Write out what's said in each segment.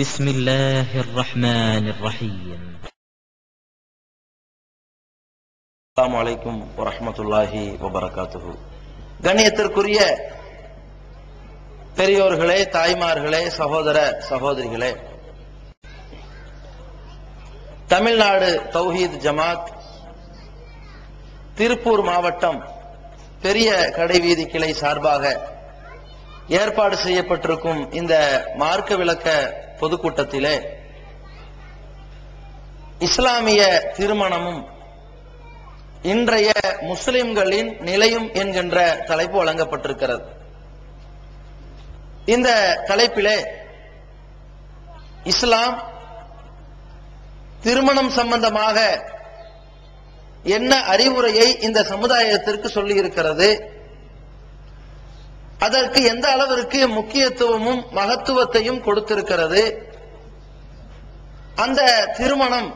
بسم الله الرحمن الرحيم. السلام عليكم ورحمة الله وبركاته. கண்ணியத்திற்குரிய பெரியோர்களே, தாய்மார்களே, சகோதர சகோதரிகளே, தமிழ்நாடு தௌஹீத் ஜமாத் திருப்பூர் மாவட்டம் பெரிய கடைவீதி கிளை சார்பாக ஏற்பாடு செய்யப்பட்டிருக்கும் இந்த மார்க்க விளக்க பொதுக்கூட்டத்திலே இஸ்லாமிய திருமணமும் இன்றைய முஸ்லிம்களின் நிலையும் என்கின்ற தலைப்பு வழங்கப்பட்டிருக்கிறது. இந்த தலைப்பிலே இஸ்லாம் திருமணம் சம்பந்தமாக என்ன அறிவுரையை இந்த சமுதாயத்திற்கு சொல்லி இருக்கிறது, அதற்கு எந்த அளவிற்கு முக்கியத்துவமும் மகத்துவத்தையும் கொடுத்திருக்கிறது, அந்த திருமணம்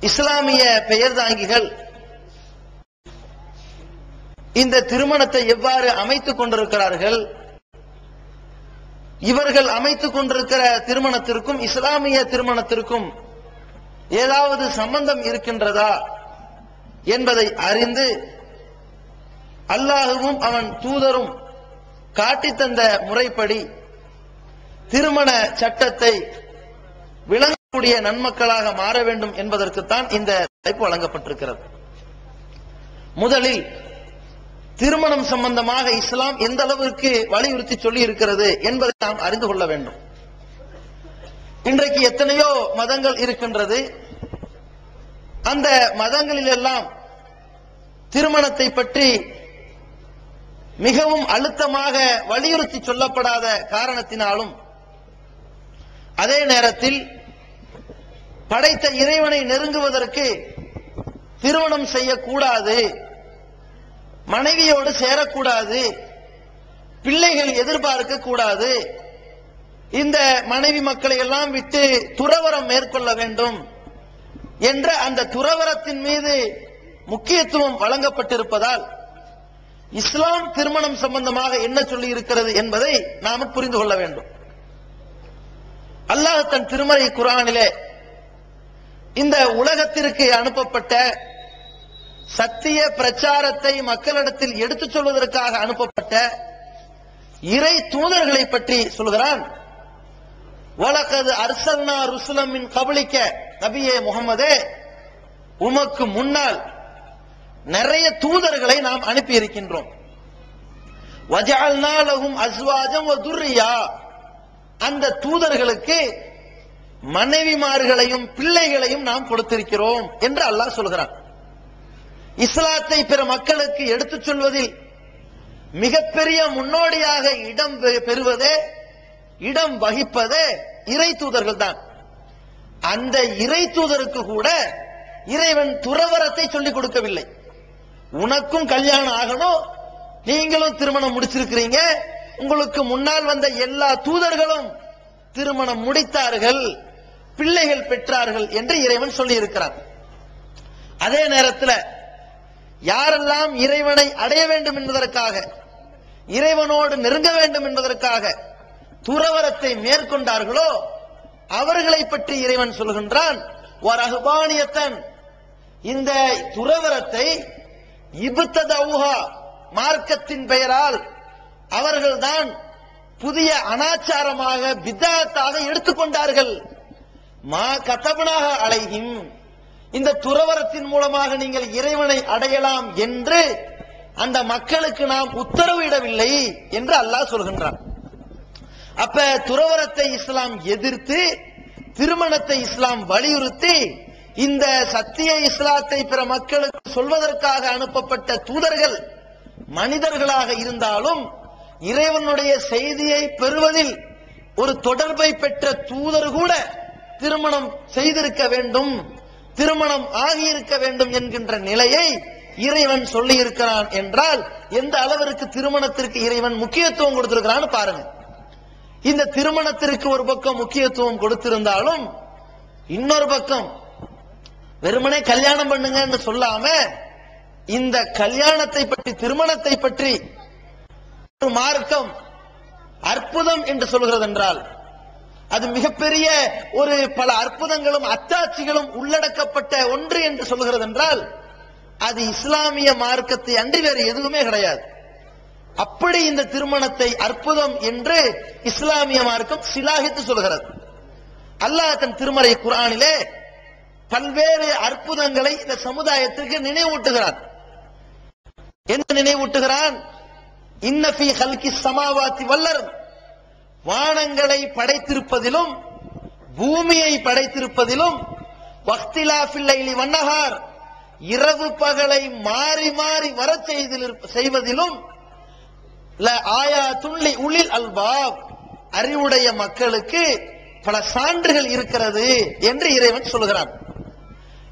இஸ்லாமிய பெயர்தாங்கிகள் இந்த திருமணத்தை எவ்வாறு அமைத்துக் கொண்டிருக்கிறார்கள், இவர்கள் அமைத்துக் கொண்டிருக்கிற திருமணத்திற்கும் இஸ்லாமிய திருமணத்திற்கும் ஏதாவது சம்பந்தம் இருக்கின்றதா என்பதை அறிந்து அல்லாஹுவும் அவன் தூதரும் காட்டித்தந்த முறைப்படி திருமண சட்டத்தை விளங்கக்கூடிய நன்மக்களாக மாற வேண்டும் என்பதற்குத்தான் இந்த தலைப்பு வழங்கப்பட்டிருக்கிறது. முதலில் திருமணம் சம்பந்தமாக இஸ்லாம் எந்த அளவிற்கு வலியுறுத்தி சொல்லி இருக்கிறது என்பதை நாம் அறிந்து கொள்ள வேண்டும். இன்றைக்கு எத்தனையோ மதங்கள் இருக்கின்றது. அந்த மதங்களிலெல்லாம் திருமணத்தை பற்றி மிகவும் அழுத்தமாக வலியுறுத்தி சொல்லப்படாத காரணத்தினாலும், அதே நேரத்தில் படைத்த இறைவனை நெருங்குவதற்கு திருமணம் செய்யக்கூடாது, மனைவியோடு சேரக்கூடாது, பிள்ளைகள் எதிர்பார்க்க கூடாது, இந்த மனைவி மக்களை எல்லாம் விட்டு துறவரம் மேற்கொள்ள வேண்டும் என்ற அந்த துறவரத்தின் மீது முக்கியத்துவம் வழங்கப்பட்டிருப்பதால் இஸ்லாம் திருமணம் சம்பந்தமாக என்ன சொல்லி இருக்கிறது என்பதை நாம் புரிந்து கொள்ள வேண்டும். அல்லாஹ் தன் திருமறை குர்ஆனிலே இந்த உலகத்திற்கு அனுப்பப்பட்ட சத்திய பிரச்சாரத்தை மக்களிடத்தில் எடுத்துச் சொல்வதற்காக அனுப்பப்பட்ட இறை தூதர்களை பற்றி சொல்கிறான். வலகத் அர்சல்னா ருசுலம் மின் கப்லிக, நபியே முஹம்மதே, உமக்கு முன்னால் நிறைய தூதர்களை நாம் அனுப்பி இருக்கின்றோம். வஜஅல்னா லஹும் அஸ்வாஜம் வ துர்ரியா, அந்த தூதர்களுக்கு மனைவிமார்களையும் பிள்ளைகளையும் நாம் கொடுத்திருக்கிறோம் என்று அல்லாஹ் சொல்கிறான். இஸ்லாத்தை பிற மக்களுக்கு எடுத்துச் சொல்வதில் மிகப்பெரிய முன்னோடியாக இடம் பெறுவதே, இடம் வகிப்பதே இறை தூதர்கள் தான். அந்த இறை தூதருக்கு கூட இறைவன் துறவரத்தை சொல்லிக் கொடுக்கவில்லை. உனக்கும் கல்யாணம் ஆகணும், நீங்களும் திருமணம் முடிச்சிருக்கிறீங்க, உங்களுக்கு முன்னால் வந்த எல்லா தூதர்களும் திருமணம் முடித்தார்கள், பிள்ளைகள் பெற்றார்கள் என்று இறைவன் சொல்லி இருக்கிறான். அதே நேரத்தில் யாரெல்லாம் இறைவனை அடைய வேண்டும் என்பதற்காக, இறைவனோடு நெருங்க வேண்டும் என்பதற்காக துறவரத்தை மேற்கொண்டார்களோ அவர்களை பற்றி இறைவன் சொல்கின்றான். வரஹ்பானியத்தன், இந்த துறவரத்தை இப்ததவுஹா, மார்க்கத்தின் பெயரால் அவர்கள்தான் புதிய அனாச்சாரமாக பித்அத்தாக எடுத்துக்கொண்டார்கள். மா கதபனாக அலைஹிம், இந்த துறவரத்தின் மூலமாக நீங்கள் இறைவனை அடையலாம் என்று அந்த மக்களுக்கு நாம் உத்தரவிடவில்லை என்று அல்லாஹ் சொல்கின்றான். அப்ப துறவரத்தை இஸ்லாம் எதிர்த்து, திருமணத்தை இஸ்லாம் வலியுறுத்தி, இந்த சத்திய இஸ்லாத்தை பிற மக்களுக்கு சொல்வதற்காக அனுப்பப்பட்ட தூதர்கள் மனிதர்களாக இருந்தாலும் இறைவனுடைய செய்தியை பெறுவதில் ஒரு தொடர்பை பெற்ற தூதர் கூட திருமணம் செய்திருக்க வேண்டும், திருமணம் ஆகியிருக்க வேண்டும் என்கின்ற நிலையை இறைவன் சொல்லி இருக்கிறான் என்றால் எந்த அளவிற்கு திருமணத்திற்கு இறைவன் முக்கியத்துவம் கொடுத்திருக்கிறான்னு பாருங்க. இந்த திருமணத்திற்கு ஒரு பக்கம் முக்கியத்துவம் கொடுத்திருந்தாலும் இன்னொரு பக்கம் வெறுமனே கல்யாணம் பண்ணுங்கன்னு சொல்லாம இந்த கல்யாணத்தை பற்றி, திருமணத்தை பற்றி ஒரு மார்க்கம் அற்புதம் என்று சொல்கிறது என்றால் அது மிகப்பெரிய ஒரு பல அற்புதங்களும் அத்தாட்சிகளும் உள்ளடக்கப்பட்ட ஒன்று என்று சொல்கிறது என்றால் அது இஸ்லாமிய மார்க்கத்தை அன்றி வேறு எதுவுமே கிடையாது. அப்படி இந்த திருமணத்தை அற்புதம் என்று இஸ்லாமிய மார்க்கம் சிலாகித்து சொல்கிறது. அல்லாஹ் தன் திருமறை குர்ஆனிலே பல்வேறு அற்புதங்களை இந்த சமுதாயத்திற்கு நினைவூட்டுகிறான். என்ன நினைவூட்டுகிறான்? இன்ன ஃபீ ஹல்கிஸ் ஸமாவாத்தி வல் அர்த், வானங்களை படைத்திருப்பதிலும் பூமியை படைத்திருப்பதிலும், வக்திலாஃபில் லைலி வன்னஹார், இரவு பகலை மாறி மாறி வரச் செய்வதிலும், ல ஆயாத்துன் லி உலில் அல்பாப், அறிவுடைய மக்களுக்கு பல சான்றுகள் இருக்கிறது என்று இறைவன் சொல்கிறான்.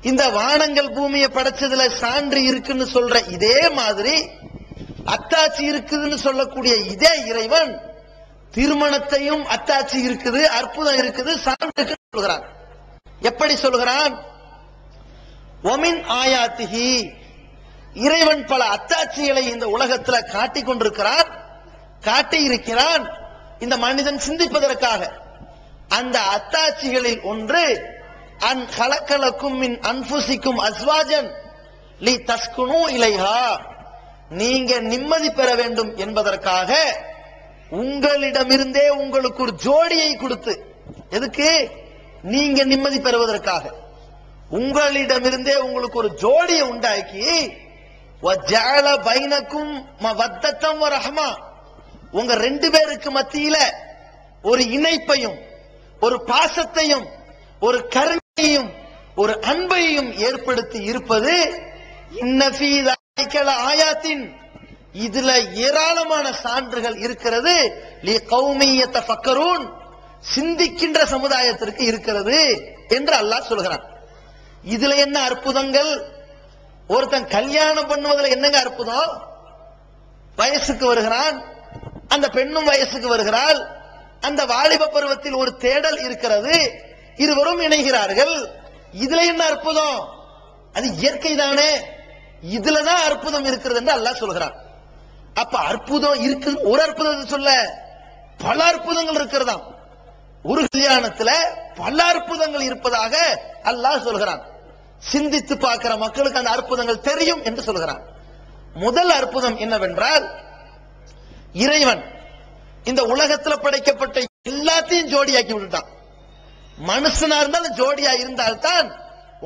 இந்த வானங்கள் பூமியை படைச்சதுல சான்று இருக்குன்னு சொல்ற இதே மாதிரி அத்தாட்சி இருக்குதுன்னு சொல்லக்கூடிய இதே இறைவன் திருமணத்தையும் அத்தாட்சி இருக்குது, அற்புதம் இருக்குது, சான்று சொல்கிறான். எப்படி சொல்கிறான்? ஒமின் ஆயாத்திஹி, இறைவன் பல அத்தாட்சிகளை இந்த உலகத்தில் காட்டிக் கொண்டிருக்கிறான், காட்டி இருக்கிறான் இந்த மனிதன் சிந்திப்பதற்காக. அந்த அத்தாட்சிகளில் ஒன்று அன் கலக்கலக்கும் மின் அன்புசிக்கும் அஸ்வாஜன் லி தஸ்குனு இலைஹா, நீங்க நிம்மதி பெற வேண்டும் என்பதற்காக உங்களிடமிருந்தே உங்களுக்கு ஒரு ஜோடியை கொடுத்து, எதுக்கு? நீங்க நிம்மதி பெறுவதற்காக உங்களிடமிருந்தே உங்களுக்கு ஒரு ஜோடியை உண்டாக்கி, வஜஅல பைனக்கும் மவத்தத்தம் வரஹமா, உங்க ரெண்டு பேருக்கு மத்தியில ஒரு இணைப்பையும் ஒரு பாசத்தையும் ஒரு கருணையையும் ஒரு அன்பையும் ஏற்படுத்தி இருப்பது இன்ன ஃபீ ஸாலிக லஆயாத்தின், இதுல ஏராளமான சான்றுகள் இருக்கிறது, லி கௌமி யதஃபக்கரூன், சிந்திக்கின்ற சமுதாயத்திற்கு இருக்கிறது என்று அல்லாஹ் சொல்கிறான். இதுல என்ன அற்புதங்கள்? ஒருத்தன் கல்யாணம் பண்ணுவதில் என்னங்க அற்புதம்? வயசுக்கு வருகிறான், அந்த பெண்ணும் வயசுக்கு வருகிறாள், அந்த வாலிப பருவத்தில் ஒரு தேடல் இருக்கிறது, இருவரும் இணைகிறார்கள். இதுல என்ன அற்புதம்? அது இயற்கை தானே, இதுலதான் அற்புதம் இருக்கிறது என்று அல்லாஹ் சொல்கிறான். அப்ப அற்புதம் இருக்கு, ஒரு அற்புதத்தை சொல்ல பல அற்புதங்கள் இருக்கிறதாம். ஒரு கல்யாணத்துல பல அற்புதங்கள் இருப்பதாக அல்லாஹ் சொல்கிறான். சிந்தித்து பார்க்கிற மக்களுக்கு அந்த அற்புதங்கள் தெரியும் என்று சொல்கிறான். முதல் அற்புதம் என்னவென்றால், இறைவன் இந்த உலகத்தில் படைக்கப்பட்ட எல்லாத்தையும் ஜோடியாக்கி விட்டுட்டான். மனுஷனா இருந்தாலும் ஜோடியா இருந்தால்தான்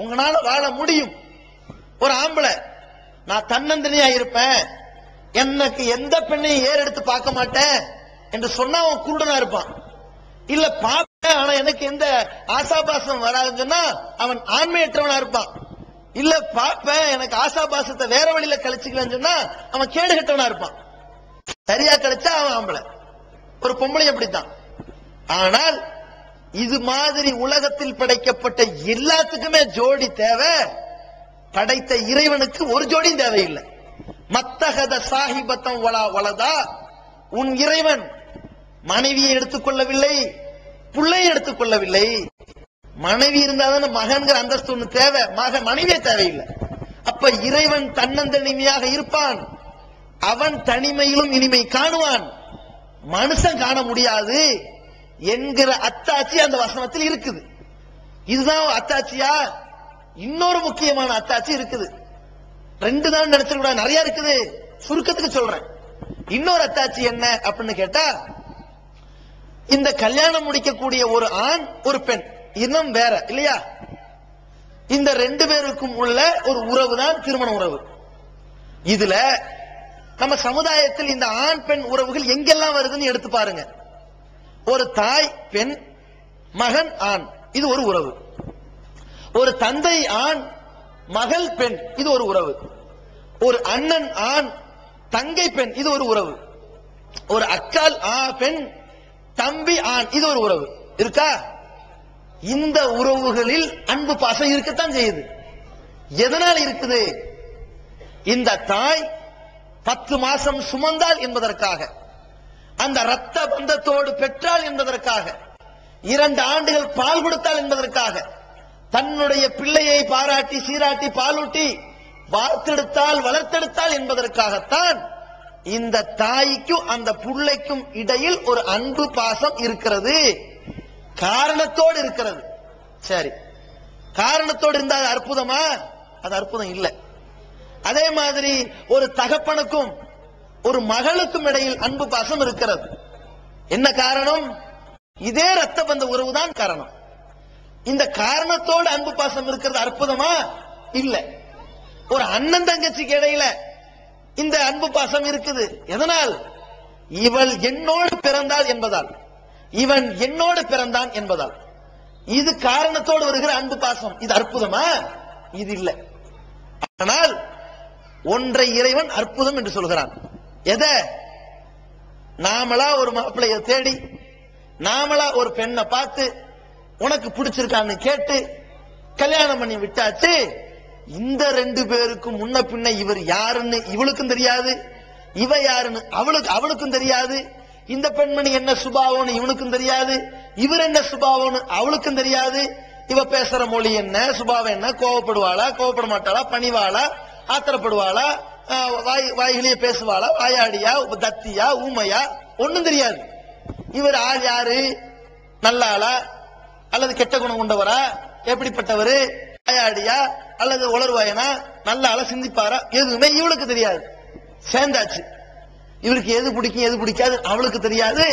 உங்களால வாழ முடியும். ஒரு ஆம்பளை நான் தன்னந்தனியா இருப்பேன், எனக்கு எந்த பெண்ணையும் ஏறெடுத்து பார்க்க மாட்டேன் என்று சொன்னா அவன் குருடனா இருப்பான். இல்ல பார்ப்பேன் ஆனா எனக்கு எந்த ஆசாபாசம் வராதுன்னு சொன்னா அவன் ஆண்மையற்றவனா இருப்பான். இல்ல பார்ப்பேன் எனக்கு ஆசாபாசத்தை வேற வழியில கழிச்சுக்கலன்னு சொன்னா அவன் கேடு கட்டவனா இருப்பான். சரியா கழிச்சா அவன் ஆம்பளை. ஒரு பொம்பளை அப்படித்தான். ஆனால் இது மாதிரி உலகத்தில் படைக்கப்பட்ட எல்லாத்துக்குமே ஜோடி தேவை, படைத்த இறைவனுக்கு ஒரு ஜோடியும் தேவையில்லை. மத்தகத சாஹிபத்தம் வலதா, உன் இறைவன் மனைவியை எடுத்துக்கொள்ளவில்லை, பிள்ளையை எடுத்துக்கொள்ளவில்லை. மனைவி இருந்தாதான் மகன்கிற அந்தஸ்து ஒண்ணு தேவை, மனைவியே தேவையில்லை. அப்ப இறைவன் தன்னந்தனிமையாக இருப்பான், அவன் தனிமையிலும் இனிமை காணுவான், மனுஷன் காண முடியாது என்கிற அத்தாட்சி அந்த வசனத்தில் இருக்குது. இதுதான் அத்தாட்சியா? இன்னொரு முக்கியமான அத்தாட்சி இருக்குது. ரெண்டு தான் நினைச்சிருக்க, நிறைய இருக்குது, சுருக்கத்துக்கு சொல்றேன். இன்னொரு அத்தாட்சி என்ன அப்படின்னு கேட்டா, இந்த கல்யாணம் முடிக்கக்கூடிய ஒரு ஆண் ஒரு பெண் இன்னும் வேற இல்லையா, இந்த ரெண்டு பேருக்கும் உள்ள ஒரு உறவு தான் திருமண உறவு. இதுல நம்ம சமுதாயத்தில் இந்த ஆண் பெண் உறவுகள் எங்கெல்லாம் வருதுன்னு எடுத்து பாருங்க. ஒரு தாய் பெண், மகன் ஆண், இது ஒரு உறவு. ஒரு தந்தை ஆண், மகள் பெண், இது ஒரு உறவு. ஒரு அண்ணன் ஆண், தங்கை பெண், இது ஒரு உறவு. ஒரு அக்கால் பெண், தம்பி ஆண், இது ஒரு உறவு. இருக்கா? இந்த உறவுகளில் அன்பு பாசம் இருக்கத்தான் செய்யுது. எதனால் இருக்குது? இந்த தாய் 10 மாசம் சுமந்தாள் என்பதற்காக, அந்த இரத்த பந்தத்தோடு பெற்றாள் என்பதற்காக, 2 ஆண்டுகள் பால் கொடுத்தாள் என்பதற்காக, தன்னுடைய பிள்ளையை பாராட்டி சீராட்டி பாலூட்டி வார்த்தெடுத்தால் வளர்த்தெடுத்தால் என்பதற்காகத்தான் இந்த தாய்க்கும் அந்த புள்ளைக்கும் இடையில் ஒரு அன்பு பாசம் இருக்கிறது, காரணத்தோடு இருக்கிறது. சரி, காரணத்தோடு இருந்தா அது அற்புதமா? அது அற்புதம் இல்லை. அதே மாதிரி ஒரு தகப்பனுக்கும் ஒரு மகளுக்கும் இடையில் அன்பு பாசம் இருக்கிறது. என்ன காரணம்? இதே ரத்த பந்த உறவுதான் காரணம். இந்த காரணத்தோடு அன்பு பாசம் இருக்கிறது அற்புதமா? இல்ல. ஒரு அண்ணன் தங்கச்சிக்கு இடையில இந்த அன்பு பாசம் இருக்குது. எதனால்? இவள் என்னோடு பிறந்தாள் என்பதால், இவன் என்னோடு பிறந்தான் என்பதால். இது காரணத்தோடு வருகிற அன்பு பாசம். இது அற்புதமா? இது இல்லை. ஆனால் ஒன்றை இறைவன் அற்புதம் என்று சொல்கிறான். எதை? நாமளா ஒரு மாப்பிள்ளைய தேடி, நாமளா ஒரு பெண்ணை பார்த்து உனக்கு பிடிச்சிருக்கான்னு கேட்டு கல்யாணம் பண்ணி விட்டாச்சு. இந்த ரெண்டு பேருக்கும் முன்ன பின்ன இவர் யாருன்னு இவளுக்கும் தெரியாது, இவ யாருன்னு அவளுக்கும் தெரியாது. இந்த பெண்மணி என்ன சுபாவம்னு இவனுக்கும் தெரியாது, இவர் என்ன சுபாவம்னு அவளுக்கும் தெரியாது. இவ பேசுற மொழி என்ன, சுபாவம் என்ன, கோவப்படுவாளா, கோவப்பட மாட்டாளா, பணிவாளா, ஆத்திரப்படுவாளா, வாய்களையே பேசுவாளா, வாயாடியா, தத்தியா, ஊமையா, ஒண்ணும் தெரியாது. இவர் ஆள் யாரு, நல்ல ஆளா அல்லது கெட்ட குணம் கொண்டவரா, எப்படிப்பட்டவரு, வாயாடியா அல்லது உளர்வாயனா, நல்ல ஆளா, சிந்திப்பாரா, எதுவுமே இவளுக்கு தெரியாது. சேர்ந்தாச்சு. இவளுக்கு எது பிடிக்கும் எது பிடிக்காது அவளுக்கு தெரியாது,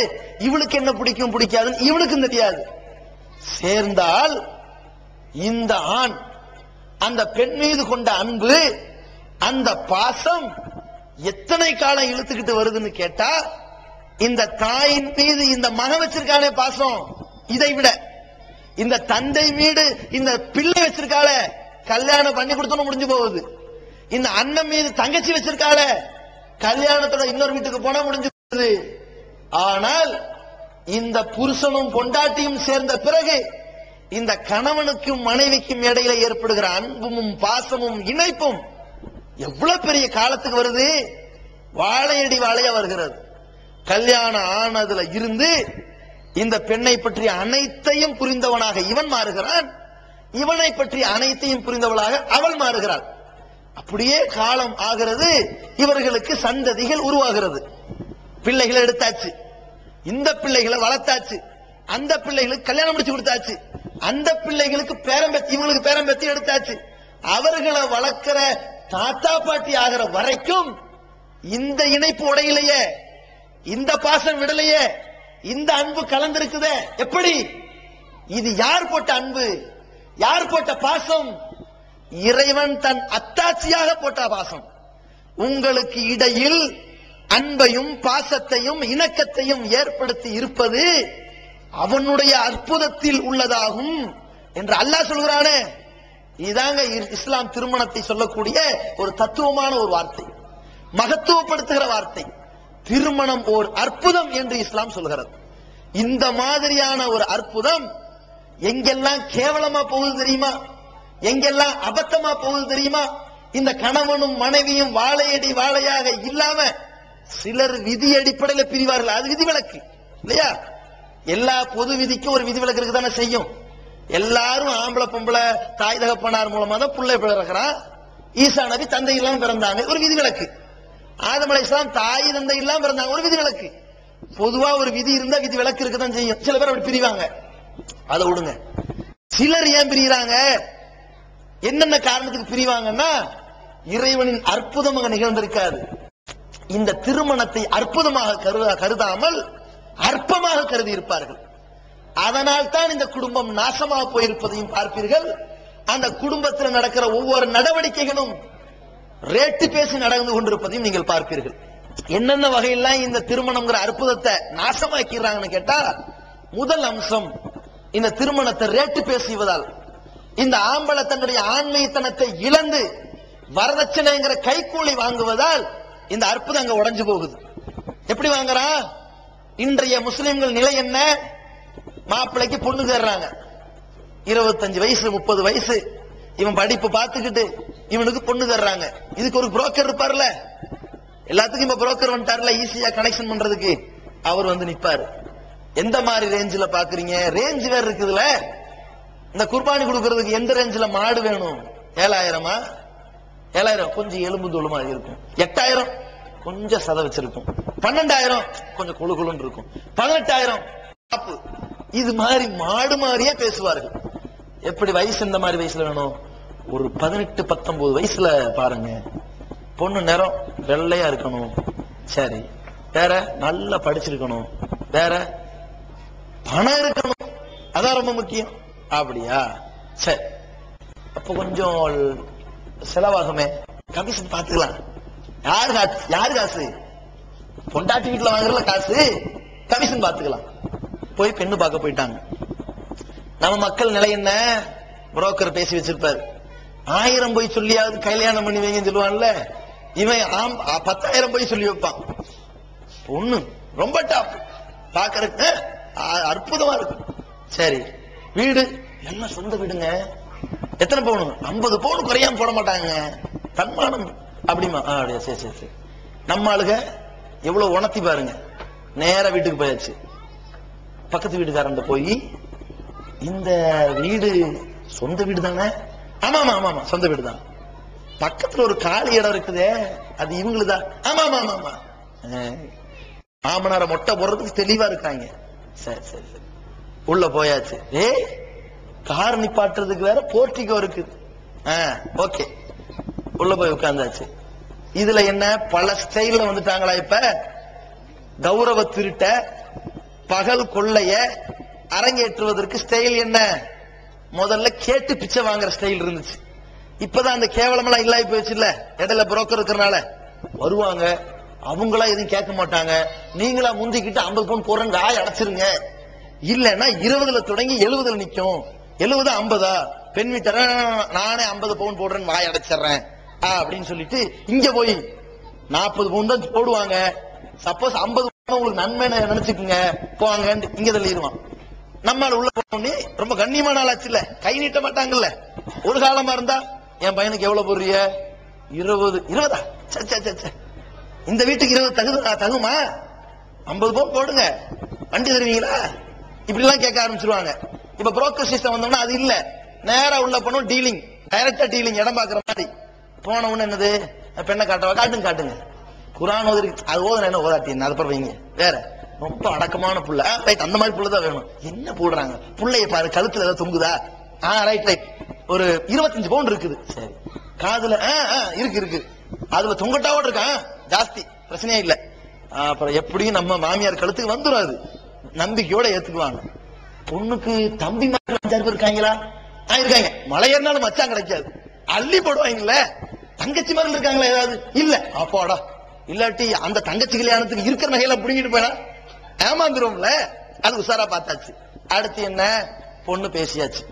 இவளுக்கு என்ன பிடிக்கும் பிடிக்காதுன்னு இவளுக்கும் தெரியாது. சேர்ந்தால் இந்த ஆண் அந்த பெண் மீது கொண்ட அன்பு, அந்த பாசம் எத்தனை காலம் இழுத்துக்கிட்டு வருதுன்னு கேட்டா, இந்த தாயின் மீது இந்த மகன் வச்சிருக்கானே பாசம், இதை விட இந்த தந்தை மீது இந்த பிள்ளை வச்சிருக்காள, கல்யாணம் பண்ணி கொடுத்தோன்னு முடிஞ்சு போகுது. இந்த அண்ணன் மீது தங்கச்சி வச்சிருக்காள, கல்யாணத்தோட இன்னொரு வீட்டுக்கு போனா முடிஞ்சு போகுது. ஆனால் இந்த புருஷனும் பொண்டாட்டியும் சேர்ந்த பிறகு இந்த கணவனுக்கும் மனைவிக்கும் இடையில ஏற்படுகிற அன்பும் பாசமும் இணைப்பும் எவ்வளவு பெரிய காலத்துக்கு வருது. வாழையடி வாழையா வருகிறது. கல்யாணம் ஆனதுல இருந்து இந்த பெண்ணை பற்றிய அனைத்தையும் புரிந்தவனாக இவன் மாறுகிறான், இவனை பற்றிய அனைத்தையும் புரிந்தவளாக அவள் மாறுகிறாள். அப்படியே காலம் ஆகிறது, இவர்களுக்கு சந்ததிகள் உருவாகிறது. பிள்ளைகளை எடுத்தாச்சு, இந்த பிள்ளைகளை வளர்த்தாச்சு, அந்த பிள்ளைகளுக்கு கல்யாணம் முடிச்சு கொடுத்தாச்சு, அந்த பிள்ளைகளுக்கு பேரம்பேத்தி, இவங்களுக்கு பேரம்பேத்தி எடுத்தாச்சு. அவர்களை வளர்க்கிற தாத்தா பாட்டி ஆகிற வரைக்கும் இந்த இணைப்பு உடையிலேயே, இந்த பாசம் விடலையே, இந்த அன்பு கலந்திருக்குதே. எப்படி? இது யார் போட்ட அன்பு, யார் போட்ட பாசம்? இறைவன் தன் அத்தாட்சியாக போட்ட பாசம். உங்களுக்கு இடையில் அன்பையும் பாசத்தையும் இணக்கத்தையும் ஏற்படுத்தி இருப்பது அவனுடைய அற்புதத்தில் உள்ளதாகும் என்று அல்லாஹ் சொல்கிறானே. இதாங்க இஸ்லாம் திருமணத்தை சொல்லக்கூடிய ஒரு தத்துவமான ஒரு வார்த்தை, மகத்துவப்படுத்துகிற வார்த்தை. திருமணம் ஓர் அற்புதம் என்று இஸ்லாம் சொல்கிறது. இந்த மாதிரியான ஒரு அற்புதம் எங்கெல்லாம் கேவலமா போகுது தெரியுமா, எங்கெல்லாம் அபத்தமா போகுது தெரியுமா? இந்த கணவனும் மனைவியும் வாழையடி வாழையாக இல்லாம சிலர் விதி அடிப்படையில் பிரிவார்கள். அது விதிவிலக்கு இல்லையா? எல்லா பொது விதிக்கும் ஒரு விதிவிலக்கு இருக்கு தானே செய்யும். எல்லாரும் ஆம்பளை பொம்பளை தாய் தகப்பனார் மூலமா தான் பிள்ளை பிறக்கிறான். ஈசா நபி தந்தை இல்லாம பிறந்தாங்க, ஒரு விதிவிலக்கு. ஆதம் அலைஹிஸ்ஸலாம் தாய் தந்தை இல்லாம பிறந்தாங்க, ஒரு விதிவிலக்கு. பொதுவா ஒரு விதி இருந்தா விதி விலக்கு இருக்குதான் செய்யும். சில பேர் அப்படி பிரிவாங்க, அதை விடுங்க. சிலர் ஏன் பிரிகிறாங்க, என்னென்ன காரணத்துக்கு பிரிவாங்கன்னா, இறைவனின் அற்புதம் அங்க நிகழ்ந்திருக்காது. இந்த திருமணத்தை அற்புதமாக கருதாமல் அற்பமாக கருதி இருப்பார்கள். அதனால் தான் இந்த குடும்பம் நாசமாக போயிருப்பதையும் பார்ப்பீர்கள். அந்த குடும்பத்தில் நடக்கிற ஒவ்வொரு நடவடிக்கைகளும் ரேட்டு பேசி நடந்து கொண்டிருப்பதையும் நீங்கள் பார்ப்பீர்கள். என்னென்ன வகையெல்லாம் இந்த திருமணம்ங்கிற அற்புதத்தை நாசமாக்கிறாங்கன்னு கேட்டா, முதல் அம்சம் இந்த திருமணத்தை ரேட்டு பேசுவதால் இந்த ஆம்பளை தன்னுடைய ஆண்மைத்தனத்தை இழந்து வரதட்சணைங்கிற கைக்கூலி வாங்குவதால் இந்த அற்புதம் அங்க உடைஞ்சு போகுது. எப்படி வாங்குறா? இன்றைய முஸ்லிம்கள் நிலை என்ன? மாப்பிள்ளைக்கு பொண்ணு தேடுறாங்க, 25 வயசு 30 வயசு, இவன் படிப்பு பார்த்துக்கிட்டு இவனுக்கு பொண்ணு தர்றாங்க. இதுக்கு ஒரு புரோக்கர் இருப்பார்ல, எல்லாத்துக்கும் இப்ப புரோக்கர் வந்துட்டார்ல, ஈஸியா கனெக்ஷன் பண்றதுக்கு அவர் வந்து நிப்பாரு. எந்த மாதிரி ரேஞ்சில பாக்குறீங்க? ரேஞ்ச் வேற இருக்குதுல. இந்த குர்பானி கொடுக்கறதுக்கு எந்த ரேஞ்சில மாடு வேணும்? 7000 கொஞ்சம் எலும்பு தோலுமா இருக்கும். 8000 கொஞ்சம் சதை வச்சிருக்கும். 12,000 கொஞ்சம் குழு குழுன்னு இருக்கும். 18,000 இது மாதிரி மாடு மாதிரியே பேசுவார்கள். எப்படி வயசு இந்த மாதிரி வயசுல வேணும்? ஒரு 18-19 வயசுல பாருங்க. பொண்ணு நேரம் வெள்ளையா இருக்கணும். சரி, வேற நல்லா படிச்சிருக்கணும். வேற பணம் இருக்கணும். அதான் ரொம்ப முக்கியம். அப்படியா? சரி, அப்ப கொஞ்சம் செலவாகுமே, கமிஷன் பாத்துக்கலாம். யாரு காசு? பொண்டாட்டி வீட்டுல வாங்குறதுல காசு, கமிஷன் பாத்துக்கலாம். போய் பெண்ணு பார்க்க போயிட்டாங்க. நம்ம மக்கள் நிலை என்ன? புரோக்கர் பேசி வச்சிருப்பாரு. 1000 போய் சொல்லியாவது கல்யாணம் பண்ணி வைங்கன்னு சொல்லுவான்ல, இவன் 10,000 போய் சொல்லி வைப்பான். பொண்ணு ரொம்ப டாப், பாக்குறதுக்கு அற்புதமா இருக்கு. சரி, வீடு எல்லாம் சொந்த வீடுங்க. எத்தனை பவுன்? 50 பவுன் குறையாம போட மாட்டாங்க. தன்மானம் அப்படிமா? அப்படியா? சரி சரி சரி. நம்ம ஆளுக எவ்வளவு உணர்த்தி பாருங்க. நேர வீட்டுக்கு போயாச்சு. பக்கத்து வீட்டுக்காரன் போய், இந்த வீடு சொந்த வீடு தானே? ஆமா ஆமா ஆமா சொந்த வீடு தான். பக்கத்துல ஒரு காலி இடம் இருக்குதே, அது இவங்களுதான். ஆமா ஆமா ஆமா ஆமா. மாமனார மொட்டை போடுறதுக்கு தெளிவா இருக்காங்க. சரி சரி சரி. உள்ள போயாச்சு. கார் நிப்பாட்டுறதுக்கு வேற போர்ட்டிகோ இருக்குது. ஓகே, உள்ள போய் உட்கார்ந்தாச்சு. இதுல என்ன பல ஸ்டைல்ல வந்துட்டாங்களா? இப்ப கௌரவ திருட்ட, பகல் கொள்ளைய அரங்கேற்றுவதற்கு ஸ்டைல் என்ன? முதல்ல கேட்டு பிச்சை வாங்குற ஸ்டைல் இருந்துச்சு. இப்பதான் அந்த கேவலம் எல்லாம் இல்லாம போயிடுச்சு இல்ல. இடையில புரோக்கர் இருக்கிறனால வருவாங்க, அவங்களா எதுவும் கேட்க மாட்டாங்க. நீங்களா முந்திக்கிட்டு 50 பவுன் போடுறேன்னு வாய் அடைச்சிருங்க. இல்லன்னா 20ல தொடங்கி 70ல நிக்கும். 70 50 பெண் வீட்டர நானே 50 பவுன் போடுறேன்னு வாய் அடைச்சிடுறேன் அப்படின்னு சொல்லிட்டு இங்க போய் 40 பவுன் தான் போடுவாங்க. சப்போஸ் 50 உங்களுக்கு நன்மை நினைச்சுக்குங்க போவாங்க, இங்க தள்ளிடுவான். நம்மால உள்ள போனே ரொம்ப கண்ணியமான ஆளாச்சு இல்ல, கை நீட்ட மாட்டாங்கல்ல. ஒரு காலமா இருந்தா என் பையனுக்கு எவ்வளவு போடுறிய? 20 இந்த வீட்டுக்கு 20 தகுமா? 50 பவுன் போடுங்க, வண்டி தருவீங்களா? இப்படி எல்லாம் கேட்க ஆரம்பிச்சிருவாங்க. இப்ப புரோக்கர் சிஸ்டம் வந்தோம்னா அது இல்ல. நேரா உள்ள போனோம், டீலிங், டைரக்டா டீலிங், இடம் பாக்குற மாதிரி. போன உடனே என்னது, பெண்ணை காட்டவா? காட்டுங்க. குரான் ஓதி அது ஓதுன என்ன ஓதாட்டி என்ன, அது வைங்க. வேற ரொம்ப அடக்கமான புள்ள, ரைட், அந்த மாதிரி புள்ளதான் வேணும். என்ன போடுறாங்க? புள்ளைய பாரு, கழுத்துல ஏதாவது தொங்குதா? Right right. ஒரு 25 பவுன் இருக்குது. சரி, காதுல இருக்கு, அதுல தொங்கட்டாவோட இருக்கான், ஜாஸ்தி பிரச்சனையே இல்ல. அப்புறம் எப்படியும் நம்ம மாமியார் கழுத்துக்கு வந்துடும். அது நம்பிக்கையோட ஏத்துக்குவாங்க. பொண்ணுக்கு தம்பி மாதிரி 5-6 பேர் இருக்காங்களா? இருக்காங்க. மலை ஏறினாலும் மச்சான் கிடைக்காது, அள்ளி போடுவாங்கல்ல. தங்கச்சி மாதிரி இருக்காங்களா? ஏதாவது இல்ல. அப்பாடா, இல்லாட்டி அந்த தங்கச்சி கல்யாணத்துக்கு இருக்கிற நகையில புடிங்கிட்டு போனா ஏமாந்துருவோம்ல. அது உசாரா பார்த்தாச்சு. அடுத்து என்ன? பொண்ணு பேசியாச்சு.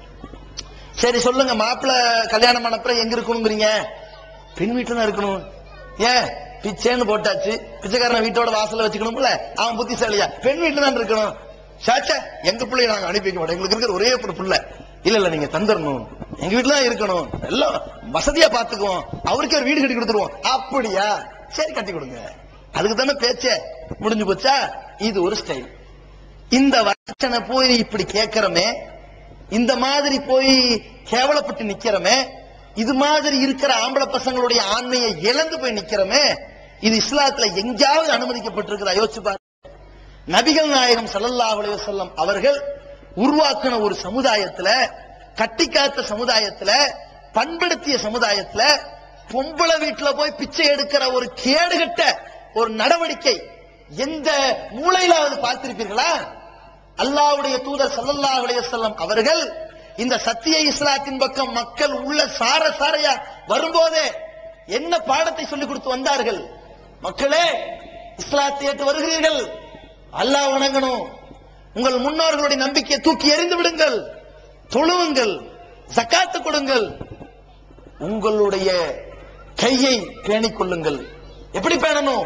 சரி சொல்லுங்க, மாப்பிள்ள கல்யாணம் பண்ணப்புறம் எங்க இருக்கணுங்கிறீங்க? பெண் வீட்டுல தான் இருக்கணும். ஏன்? பிச்சைன்னு போட்டாச்சு, பிச்சைக்காரன வீட்டோட வாசல்ல வச்சுக்கணும்ல. அவன் புத்திசாலியா? பெண் வீட்டுல தான் இருக்கணும். சாச்சா, எங்க பிள்ளைய நாங்க அனுப்பி வைக்க மாட்டோம், எங்களுக்கு இருக்கிற ஒரே ஒரு பிள்ளை. இல்ல நீங்க தந்துடணும், எங்க வீட்டுல தான் இருக்கணும், எல்லாம் வசதியா பாத்துக்குவோம், அவருக்கு ஒரு வீடு கட்டி கொடுத்துருவோம். அப்படியா? சரி, கட்டி கொடுங்க. அதுக்கு தானே பேச்சே. முடிஞ்சு போச்சா? இது ஒரு ஸ்டைல். இந்த வச்சனை போய் இப்படி கேட்கிறமே, இந்த மாதிரி போய் கேவலப்பட்டு நிக்கிறமே, இது மாதிரி இருக்கிற ஆம்பளை பசங்களுடைய ஆண்மையை இழந்து போய் நிக்கிறமே, இது இஸ்லாத்துல எங்கேயாவது அனுமதிக்கப்பட்டிருக்கிறதா? யோசிச்சு பாருங்க. நபிகள் நாயகம் ஸல்லல்லாஹு அலைஹி வஸல்லம் அவர்கள் உருவாக்கின ஒரு சமுதாயத்துல, கட்டிக்காத்த சமுதாயத்துல, பண்படுத்திய சமுதாயத்துல பொம்பளை வீட்டுல போய் பிச்சை எடுக்கிற ஒரு கேடுகட்ட ஒரு நடவடிக்கை எந்த மூலையிலாவது பார்த்திருப்பீர்களா? அல்லாஹ்வுடைய தூதர் ஸல்லல்லாஹு அலைஹி வஸல்லம் அவர்கள் இந்த சத்திய இஸ்லாத்தின் பக்கம் மக்கள் உள்ள சாரையா வரும்போதே என்ன பாடத்தை சொல்லிக் கொடுத்து வந்தார்கள்? மக்களே, இஸ்லாத்தை ஏற்று வருகிறீர்கள், அல்லாஹ் வணங்கணும், உங்கள் முன்னோர்களுடைய நம்பிக்கையை தூக்கி எறிந்து விடுங்கள், தொழுவுங்கள், ஜகாத்து கொடுங்கள், உங்களுடைய கையை பேணிக் கொள்ளுங்கள். எப்படி பேணணும்?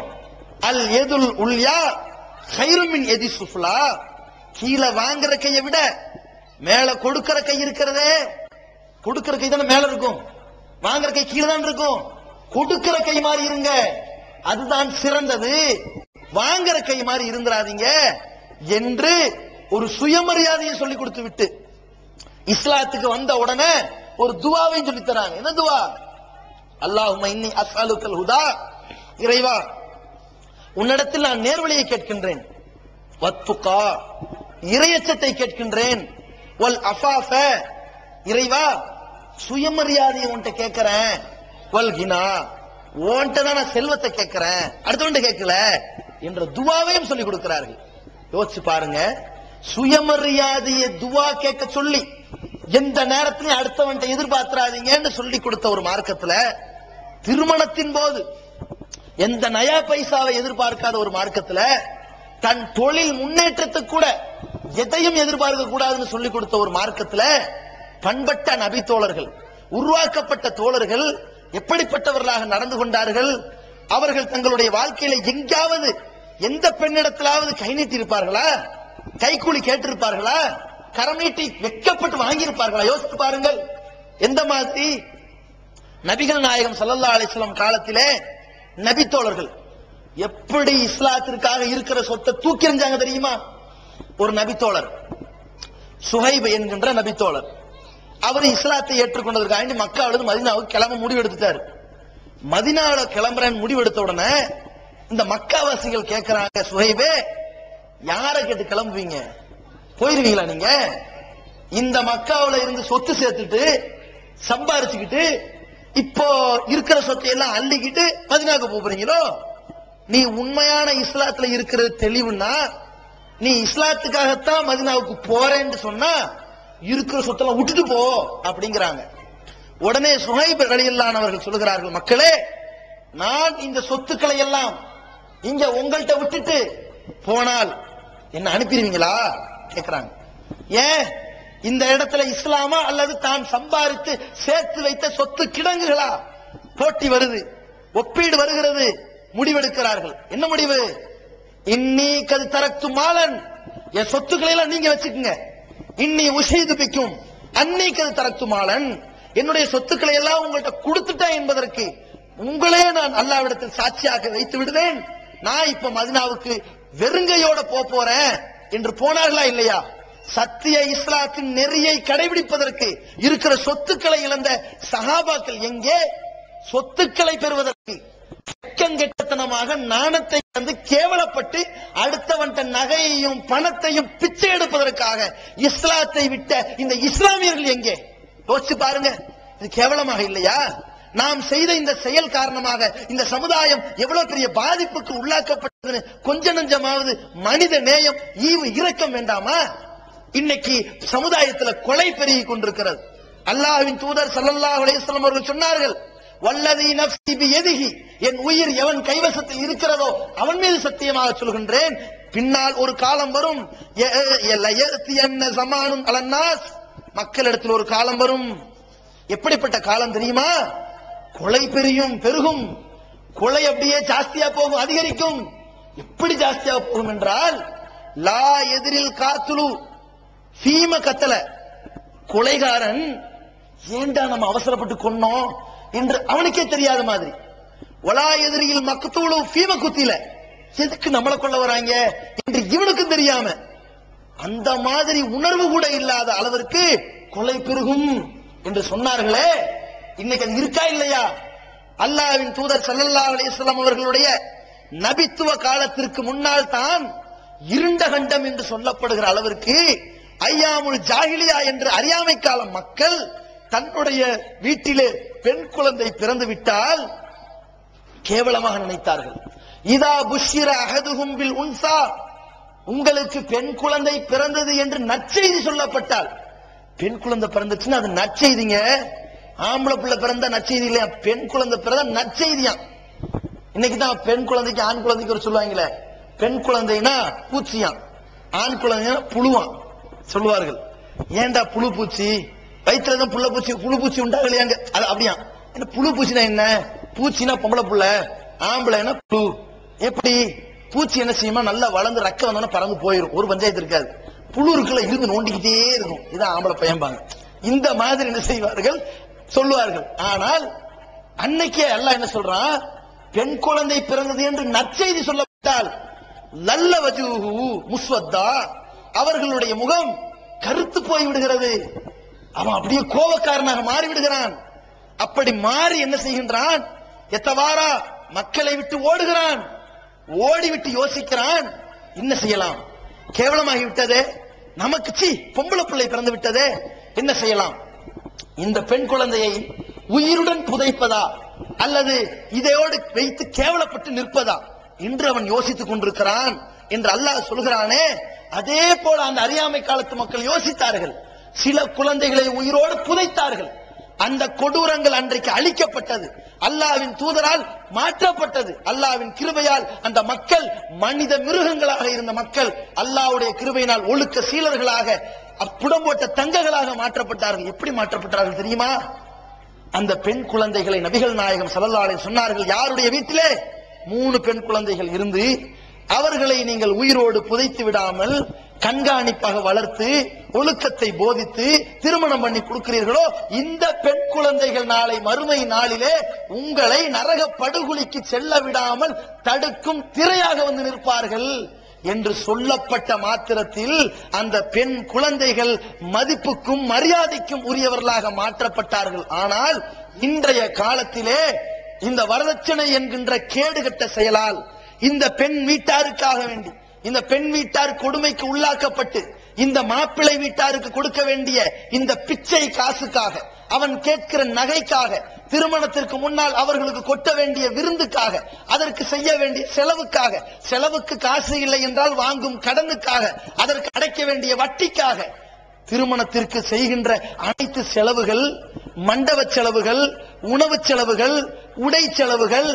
அல் யதுல் உல்யா கைரும் மின் யதி சுஃப்லா. கீழே வாங்குற கையை விட மேல கொடுக்கிற கை இருக்கிறதே, கொடுக்கிற கை தானே மேல இருக்கும், வாங்குற கை கீழே தான் இருக்கும். கொடுக்கிற கை மாதிரி இருங்க, அதுதான் சிறந்தது. வாங்குற கை மாதிரி இருந்துராதீங்க என்று ஒரு சுயமரியாதையை சொல்லி கொடுத்து விட்டு இஸ்லாத்துக்கு வந்த உடனே ஒரு துவாவையும் சொல்லி தராங்க. என்ன துவா? அல்லாஹும்ம இன்னி அஸ்அலுக்கல் ஹுதா, இறைவா உன்னிடத்தில் நான் நேர்வழியை கேட்கின்றேன். வத்துகா, இறையச்சத்தை கேட்கின்றேன். வல் அஃபாஃப, இறைவா சுயமரியாதையை உன்கிட்ட கேட்கிறேன். வல் கினா, உன்கிட்ட தான் நான் செல்வத்தை கேட்கிறேன், அடுத்தவன்ட்ட கேட்கல என்ற துவாவையும் சொல்லி கொடுக்கிறார்கள். யோசிச்சு பாருங்க, சுயமரியாதையை துவா கேட்க சொல்லி எந்த நேரத்திலும் அடுத்தவன்ட்ட எதிர்பார்த்திராதீங்கன்னு சொல்லி கொடுத்த ஒரு மார்க்கத்துல, திருமணத்தின் போது எந்த நயா பைசாவை எதிர்பார்க்காத ஒரு மார்க்கத்துல, தன் தொழில் முன்னேற்றத்துக்கு கூட எதையும் எதிர்பார்க்க கூடாதுன்னு சொல்லி கொடுத்த ஒரு மார்க்கத்துல, பண்பட்ட நபி தோழர்கள், உருவாக்கப்பட்ட தோழர்கள் எப்படிப்பட்டவர்களாக நடந்து கொண்டார்கள்? அவர்கள் தங்களுடைய வாழ்க்கையில எங்காவது எந்த பெண்ணிடத்திலாவது கை நீட்டி இருப்பார்களா? கைக்கூலி கேட்டிருப்பார்களா? கரம் நீட்டி வெட்கப்பட்டு வாங்கியிருப்பார்களா? யோசித்து பாருங்கள். எந்த மாதிரி நபிகள் நாயகம் ஸல்லல்லாஹு அலைஹி வஸல்லம் காலத்திலே நபி தோழர்கள் எப்படி இஸ்லாத்திற்காக இருக்கிற சொத்தை தூக்கி எறிஞ்சாங்க தெரியுமா? ஒரு நபி தோழர், சுஹைப் என்கின்ற நபி தோழர், அவர் இஸ்லாத்தை ஏற்றுக்கொண்டதற்காக மக்காவிலிருந்து மதீனாவுக்கு கிளம்ப முடிவெடுத்துட்டாரு. மதீனாவுல கிளம்புறேன் முடிவெடுத்த உடனே இந்த மக்காவாசிகள் கேட்கிறாங்க, சுஹைபே யாரை கேட்டு கிளம்புவீங்க? போயிருவீங்களா நீங்க? இந்த மக்காவுல இருந்து சொத்து சேர்த்துட்டு சம்பாரிச்சுக்கிட்டு இப்போ இருக்கிற சொத்தை எல்லாம் அள்ளிக்கிட்டு மதீனாவுக்கு போறீங்களோ? நீ உண்மையான இஸ்லாத்துல இருக்கிறது தெளிவுன்னா, நீ இஸ்லாத்துக்காகத்தான் மதீனாவுக்கு போறேன்னு சொன்னா இருக்கிற சொத்தெல்லாம் விட்டுட்டு போ அப்படிங்கிறாங்க. உடனே சுஹைப் ரலியல்லாஹு அவர்கள் சொல்லுகிறார்கள், மக்களே நான் இந்த சொத்துக்களை எல்லாம் இங்க உங்கள்கிட்ட விட்டுட்டு போனால் என்ன அனுப்பிடுவீங்களா கேட்கிறாங்க. ஏன் இந்த இடத்துல இஸ்லாமா அல்லது தான் சம்பாதித்து சேர்த்து வைத்த சொத்து கிடங்குகளா? போட்டி வருது, ஒப்பீடு வருகிறது, முடிவெடுக்கிறார்கள். என்ன முடிவு? இன்னி கது தரத்து மாலன், என் சொத்துக்களை எல்லாம் நீங்க வச்சுக்கோங்க. இன்னி உஷைது பிக்கும் அன்னைக்கு தரத்து மாலன், என்னுடைய சொத்துக்களை எல்லாம் உங்கள்கிட்ட கொடுத்துட்டேன் என்பதற்கு உங்களே நான் அல்லாஹ்விடத்தில் சாட்சியாக வைத்து விடுவேன். நான் இப்ப மதீனாவுக்கு வெறுங்கையோட போறேன் என்று போனார்களா இல்லையா? சத்திய இஸ்லாத்தின் நெறியை கடைபிடிப்பதற்கு இருக்கிற சொத்துக்களை இழந்த சஹாபாக்கள் எங்கே? சொத்துக்களை பெறுவதற்கு கெட்டத்தனமாக நாணத்தை வந்து கேவலப்பட்டு அடுத்தவன் நகையையும் பணத்தையும் பிச்சை எடுப்பதற்காக இஸ்லாத்தை விட்ட இந்த இஸ்லாமியர்கள் எங்கே? யோசிச்சு பாருங்க, இது கேவலமாக இல்லையா? நாம் செய்த இந்த செயல் காரணமாக இந்த சமுதாயம் எவ்வளவு பெரிய பாதிப்புக்கு உள்ளாக்கப்பட்டதுன்னு கொஞ்ச நஞ்சமாவது மனித நேயம், ஈவு இரக்கம் வேண்டாமா? இன்னைக்கு சமுதாயத்தில் கொலை பெருகி கொண்டிருக்கிறது. அல்லாஹ்வின் தூதர் ஸல்லல்லாஹு அலைஹி வஸல்லம் அவர்கள் சொன்னார்கள், வல்லதி நஃப்ஸி பியதிஹி, என் உயிர் எவன் கைவசத்தில் இருக்கிறதோ அவன் மீது சத்தியமாக சொல்கின்றேன், பின்னால் ஒரு காலம் வரும், ஸமானுன் அலன்னாஸ், மக்களிடத்தில் ஒரு காலம் வரும். எப்படிப்பட்ட காலம் தெரியுமா? கொலை பெருகும், கொலை அப்படியே ஜாஸ்தியா போகும், அதிகரிக்கும். எப்படி ஜாஸ்தியா போகும் என்றால், லா எதிரில் காத்துலு சீம கத்தல, கொலைகாரன் ஏண்டா நம்ம அவசரப்பட்டு கொன்னோம் என்று அவனுக்கே தெரியாத மாதிரி, ஒலா எதிரியில் மக்தூலு ஃபீம குத்தில, எதுக்கு நம்மளை கொள்ள வராங்க என்று இவனுக்கும் தெரியாம, அந்த மாதிரி உணர்வு கூட இல்லாத அளவிற்கு கொலை பெருகும் என்று சொன்னார்களே. இன்னைக்கு அது இருக்கா இல்லையா? அல்லாஹ்வின் தூதர் ஸல்லல்லாஹு அலைஹி வஸல்லம் அவர்களுடைய நபித்துவ காலத்திற்கு முன்னால் தான் இருண்ட கண்டம் என்று சொல்லப்படுகிற அளவிற்கு ஐயாமுல் ஜாஹிலியா என்று அறியாமை கால மக்கள் தன்னுடைய வீட்டிலே பெண் குழந்தை பிறந்து விட்டால் கேவலமாக நினைத்தார்கள். இதா புஷ்ஷிர அஹதுஹும் பில் உன்சா, உங்களுக்கு பெண் குழந்தை பிறந்தது என்று நற்செய்தி சொல்லப்பட்டால், பெண் குழந்தை பிறந்துச்சுன்னா அது நற்செய்திங்க. ஆம்பளை பிள்ளை பிறந்த நற்செய்தி இல்லையா, பெண் குழந்தை பிறந்த நற்செய்தியா. இன்னைக்கு தான் பெண் குழந்தைக்கு ஆண் குழந்தைக்கு ஒரு சொல்லுவாங்களே, பெண் குழந்தைனா பூச்சியாம், ஆண் குழந்தைனா புழுவான் சொல்லுவார்கள். ஏண்டா புழு பூச்சி, வயிற்றுலதான் புழு பூச்சி உண்டாகலையாங்க, அது அப்படியா? என்ன புழு பூச்சினா என்ன? பூச்சினா பொம்பளை புள்ள, ஆம்பளைனா புழு. எப்படி? பூச்சி என்ன செய்யுமா, நல்லா வளர்ந்து ரக்க வந்தோன்னா பறந்து போயிடும், ஒரு பஞ்சாயத்து இருக்காது. புழு இருக்குள்ள இருந்து நோண்டிக்கிட்டே இருக்கும், இதான் ஆம்பளை பயம்பாங்க. இந்த மாதிரி என்ன செய்வார்கள், சொல்லுவார்கள். ஆனால் அன்னைக்கே அல்லாஹ் என்ன சொல்றான், பெண் குழந்தை பிறந்தது என்று நற்செய்தி சொல்லப்பட்டால் லல்ல வஜூஹு முஸ்வத்தா, அவர்களுடைய முகம் கருத்து போய் விடுகிறது, அவன் அப்படியே கோபக்காரனாக மாறி விடுகிறான். அப்படி மாறி என்ன செய்கின்றான், எத்தவாரா மக்களை விட்டு ஓடுகிறான். ஓடிவிட்டு யோசிக்கிறான், என்ன செய்யலாம், கேவலமாகி விட்டதே, நமக்கு பொம்பளை பிள்ளை பிறந்து விட்டதே, என்ன செய்யலாம், இந்த பெண் குழந்தையை உயிருடன் புதைப்பதா அல்லது இதையோடு வைத்து கேவலப்பட்டு நிற்பதா என்று அவன் யோசித்துக் கொண்டிருக்கிறான் என்று அல்லாஹ் சொல்கிறானே. அதே போல அந்த அறியாமை காலத்து மக்கள் யோசித்தார்கள். சில குழந்தைகளை உயிரோடு புதைத்தார்கள். அந்த கொடூரங்கள் அன்றைக்கு அழிக்கப்பட்டது, அல்லாஹ்வின் தூதரால் மாற்றப்பட்டது. அல்லாஹ்வின் கிருபையால் அந்த மக்கள் மனித மிருகங்களாக இருந்த மக்கள் அல்லாஹ்வுடைய கிருபையினால் ஒழுக்க சீலர்களாக, புடம்போட்ட தங்கங்களாக மாற்றப்பட்டார்கள். எப்படி மாற்றப்பட்டார்கள் தெரியுமா? அந்த பெண் குழந்தைகளை நபிகள் நாயகம் ஸல்லல்லாஹு அலைஹி சொன்னார்கள், யாருடைய வீட்டிலே 3 பெண் குழந்தைகள் இருந்து அவர்களை நீங்கள் உயிரோடு புதைத்து விடாமல் கண்காணிப்பாக வளர்த்து ஒழுக்கத்தை போதித்து திருமணம் பண்ணி கொடுக்கிறீர்களோ, இந்த பெண் குழந்தைகள் நாளை மறுமை நாளிலே உங்களை நரக படுகொலிக்கு செல்ல விடாமல் தடுக்கும் திரையாக வந்து நிற்பார்கள் என்று சொல்லப்பட்ட மாத்திரத்தில் அந்த பெண் குழந்தைகள் மதிப்புக்கும் மரியாதைக்கும் உரியவர்களாக மாற்றப்பட்டார்கள். ஆனால் இன்றைய காலத்திலே இந்த வரதட்சணை என்கின்ற கேடுகட்ட செயலால் இந்த பெண் வீட்டாருக்காக வேண்டி, இந்த பெண் வீட்டார் கொடுமைக்கு உள்ளாக்கப்பட்டு இந்த மாப்பிள்ளை வீட்டாருக்கு கொடுக்க வேண்டிய இந்த பிச்சை காசுக்காக, அவன் கேட்கிற நகைக்காக, திருமணத்திற்கு முன்னால் அவர்களுக்கு கொட்ட வேண்டிய விருந்துக்காக, அதற்கு செய்ய வேண்டிய செலவுக்காக, செலவுக்கு காசு இல்லை என்றால் வாங்கும் கடனுக்காக, அதற்கு அடைக்க வேண்டிய வட்டிக்காக, திருமணத்திற்கு செய்கின்ற அனைத்து செலவுகள், மண்டப செலவுகள், உணவு செலவுகள், உடை செலவுகள்,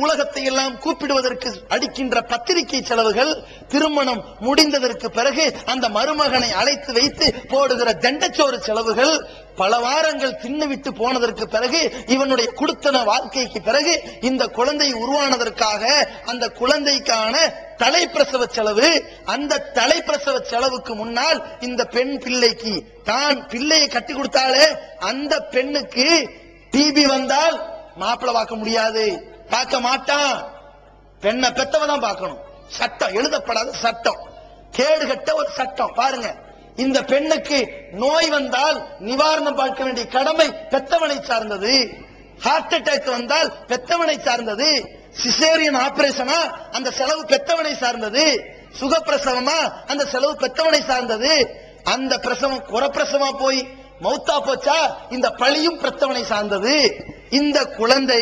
உலகத்தை எல்லாம் கூப்பிடுவதற்கு அடிக்கின்ற பத்திரிகை செலவுகள், திருமணம் முடிந்ததற்கு பிறகு அந்த மருமகனை அழைத்து வைத்து போடுகிற தண்டச்சோறு செலவுகள், பல வாரங்கள் தின்னுவிட்டு போனதற்கு பிறகு இவனுடைய குடுத்தன வாழ்க்கைக்கு பிறகு இந்த குழந்தை உருவானதற்காக அந்த குழந்தைக்கான தலைப்பிரசவ செலவு, அந்த தலைப்பிரசவ செலவுக்கு முன்னால் இந்த பெண் பிள்ளைக்கு தான் பிள்ளையை கட்டி கொடுத்தாலே அந்த பெண்ணுக்கு டிபி வந்தால் மாப்பிள்ளை பார்க்க முடியாது, பார்க்க மாட்டான், பெண்ணை பெத்தவதான் பார்க்கணும். சட்டம், எழுதப்படாத சட்டம், கேடுகட்ட ஒரு சட்டம். பாருங்க, இந்த பெண்ணுக்கு நோய் வந்தால் நிவாரணம் பார்க்க வேண்டிய கடமை பெத்தவனை சார்ந்தது. ஹார்ட் அட்டாக் வந்தால் பெத்தவனை சார்ந்தது. சிசேரியன் ஆபரேஷனா அந்த செலவு பெத்தவனை சார்ந்தது. சுகப்பிரசவமா அந்த செலவு பெத்தவனை சார்ந்தது. அந்த பிரசவம் குறப்பிரசவமா போய் மௌத்தா போச்சா இந்த பழியும் பெத்தவனை சார்ந்தது. இந்த குழந்தை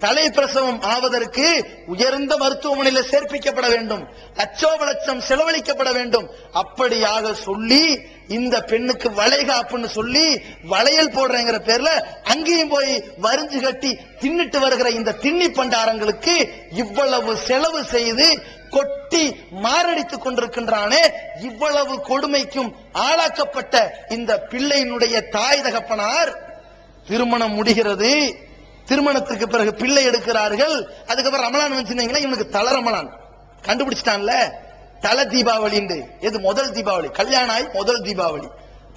தலைப்பிரசவம் ஆவதற்கு உயர்ந்த மருத்துவமனையில் சேர்ப்பிக்கப்பட வேண்டும், லட்சோப லட்சம் செலவழிக்கப்பட வேண்டும். அப்படியாக சொல்லி இந்த பெண்ணுக்கு வளைகாப்புன்னு சொல்லி வளையல் போடுறேங்கிற பேர்ல அங்கேயும் போய் வரிஞ்சு கட்டி தின்னுட்டு வருகிற இந்த திண்ணி பண்டாரங்களுக்கு இவ்வளவு செலவு செய்து கொட்டி மாரடித்துக் கொண்டிருக்கின்றானே, இவ்வளவு கொடுமைக்கும் ஆளாக்கப்பட்ட இந்த பிள்ளையினுடைய தாய் தகப்பனார் திருமணம் முடிகிறது. திருமணத்துக்கு பிறகு பிள்ளை எடுக்கிறார்கள். அதுக்கப்புறம் ரமலான் வந்துச்சுங்களா, இவனுக்கு தல ரமலான் கண்டுபிடிச்சிட்டான்ல, தல தீபாவளி. எது முதல் தீபாவளி? கல்யாணம் ஆகி முதல் தீபாவளி,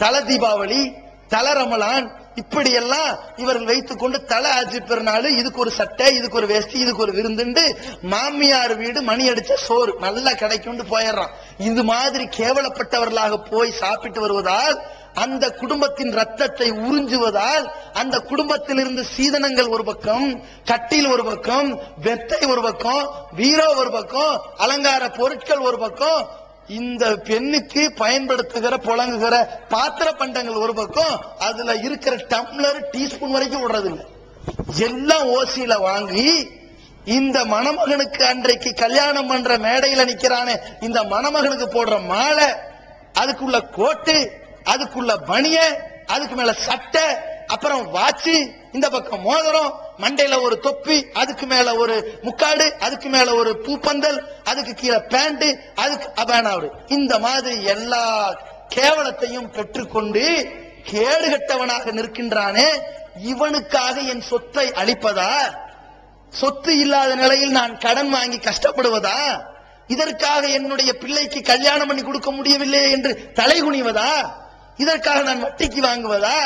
தல தீபாவளி, தல ரமலான், இப்படி எல்லாம் இவர்கள் வைத்துக் கொண்டு தல ஆட்சி பெருநாள், இதுக்கு ஒரு சட்டை, இதுக்கு ஒரு வேஷ்டி, இதுக்கு ஒரு விருந்துண்டு மாமியார் வீடு மணி அடிச்ச சோறு நல்லா கிடைக்கும் போயிடுறான். இது மாதிரி கேவலப்பட்டவர்களாக போய் சாப்பிட்டு வருவதால், அந்த குடும்பத்தின் ரத்தத்தை உறிஞ்சுவதால், அந்த குடும்பத்தில் இருந்து சீதனங்கள் ஒரு பக்கம், கட்டில் ஒரு பக்கம், வெத்தை ஒரு பக்கம், வீரோ ஒரு பக்கம், அலங்கார பொருட்கள் ஒரு பக்கம், இந்த பெண்ணுக்கு பயன்படுத்துகிற புழங்குகிற பாத்திர பண்டங்கள் ஒரு பக்கம், அதுல இருக்கிற டம்ளர் டீஸ்பூன் வரைக்கும் விடுறது இல்லை, எல்லாம் ஓசியில வாங்கி இந்த மணமகனுக்கு அன்றைக்கு கல்யாணம் பண்ற மேடையில நிக்கிறானே இந்த மணமகனுக்கு போடுற மாலை, அதுக்குள்ள கோட்டு, அதுக்குள்ள பனிய, அதுக்கு மேல சட்டை, அப்புறம் வாட்சி, இந்த பக்கம் மோதிரம், மண்டையில ஒரு தொப்பி, அதுக்கு மேல ஒரு முக்காடு, அதுக்கு மேல ஒரு பூப்பந்தல், அதுக்கு கீழே பேண்ட், அதுக்கு அபானாவது, இந்த மாதிரி எல்லா கேவலத்தையும் பெற்றுக்கொண்டு கேடுகட்டவனாக நிற்கின்றானே, இவனுக்காக என் சொத்தை அளிப்பதா? சொத்து இல்லாத நிலையில் நான் கடன் வாங்கி கஷ்டப்படுவதா? இதற்காக என்னுடைய பிள்ளைக்கு கல்யாணம் பண்ணி கொடுக்க முடியவில்லை என்று தலைகுனிவதா? இதற்காக நான் வட்டிக்கு வாங்குவதா?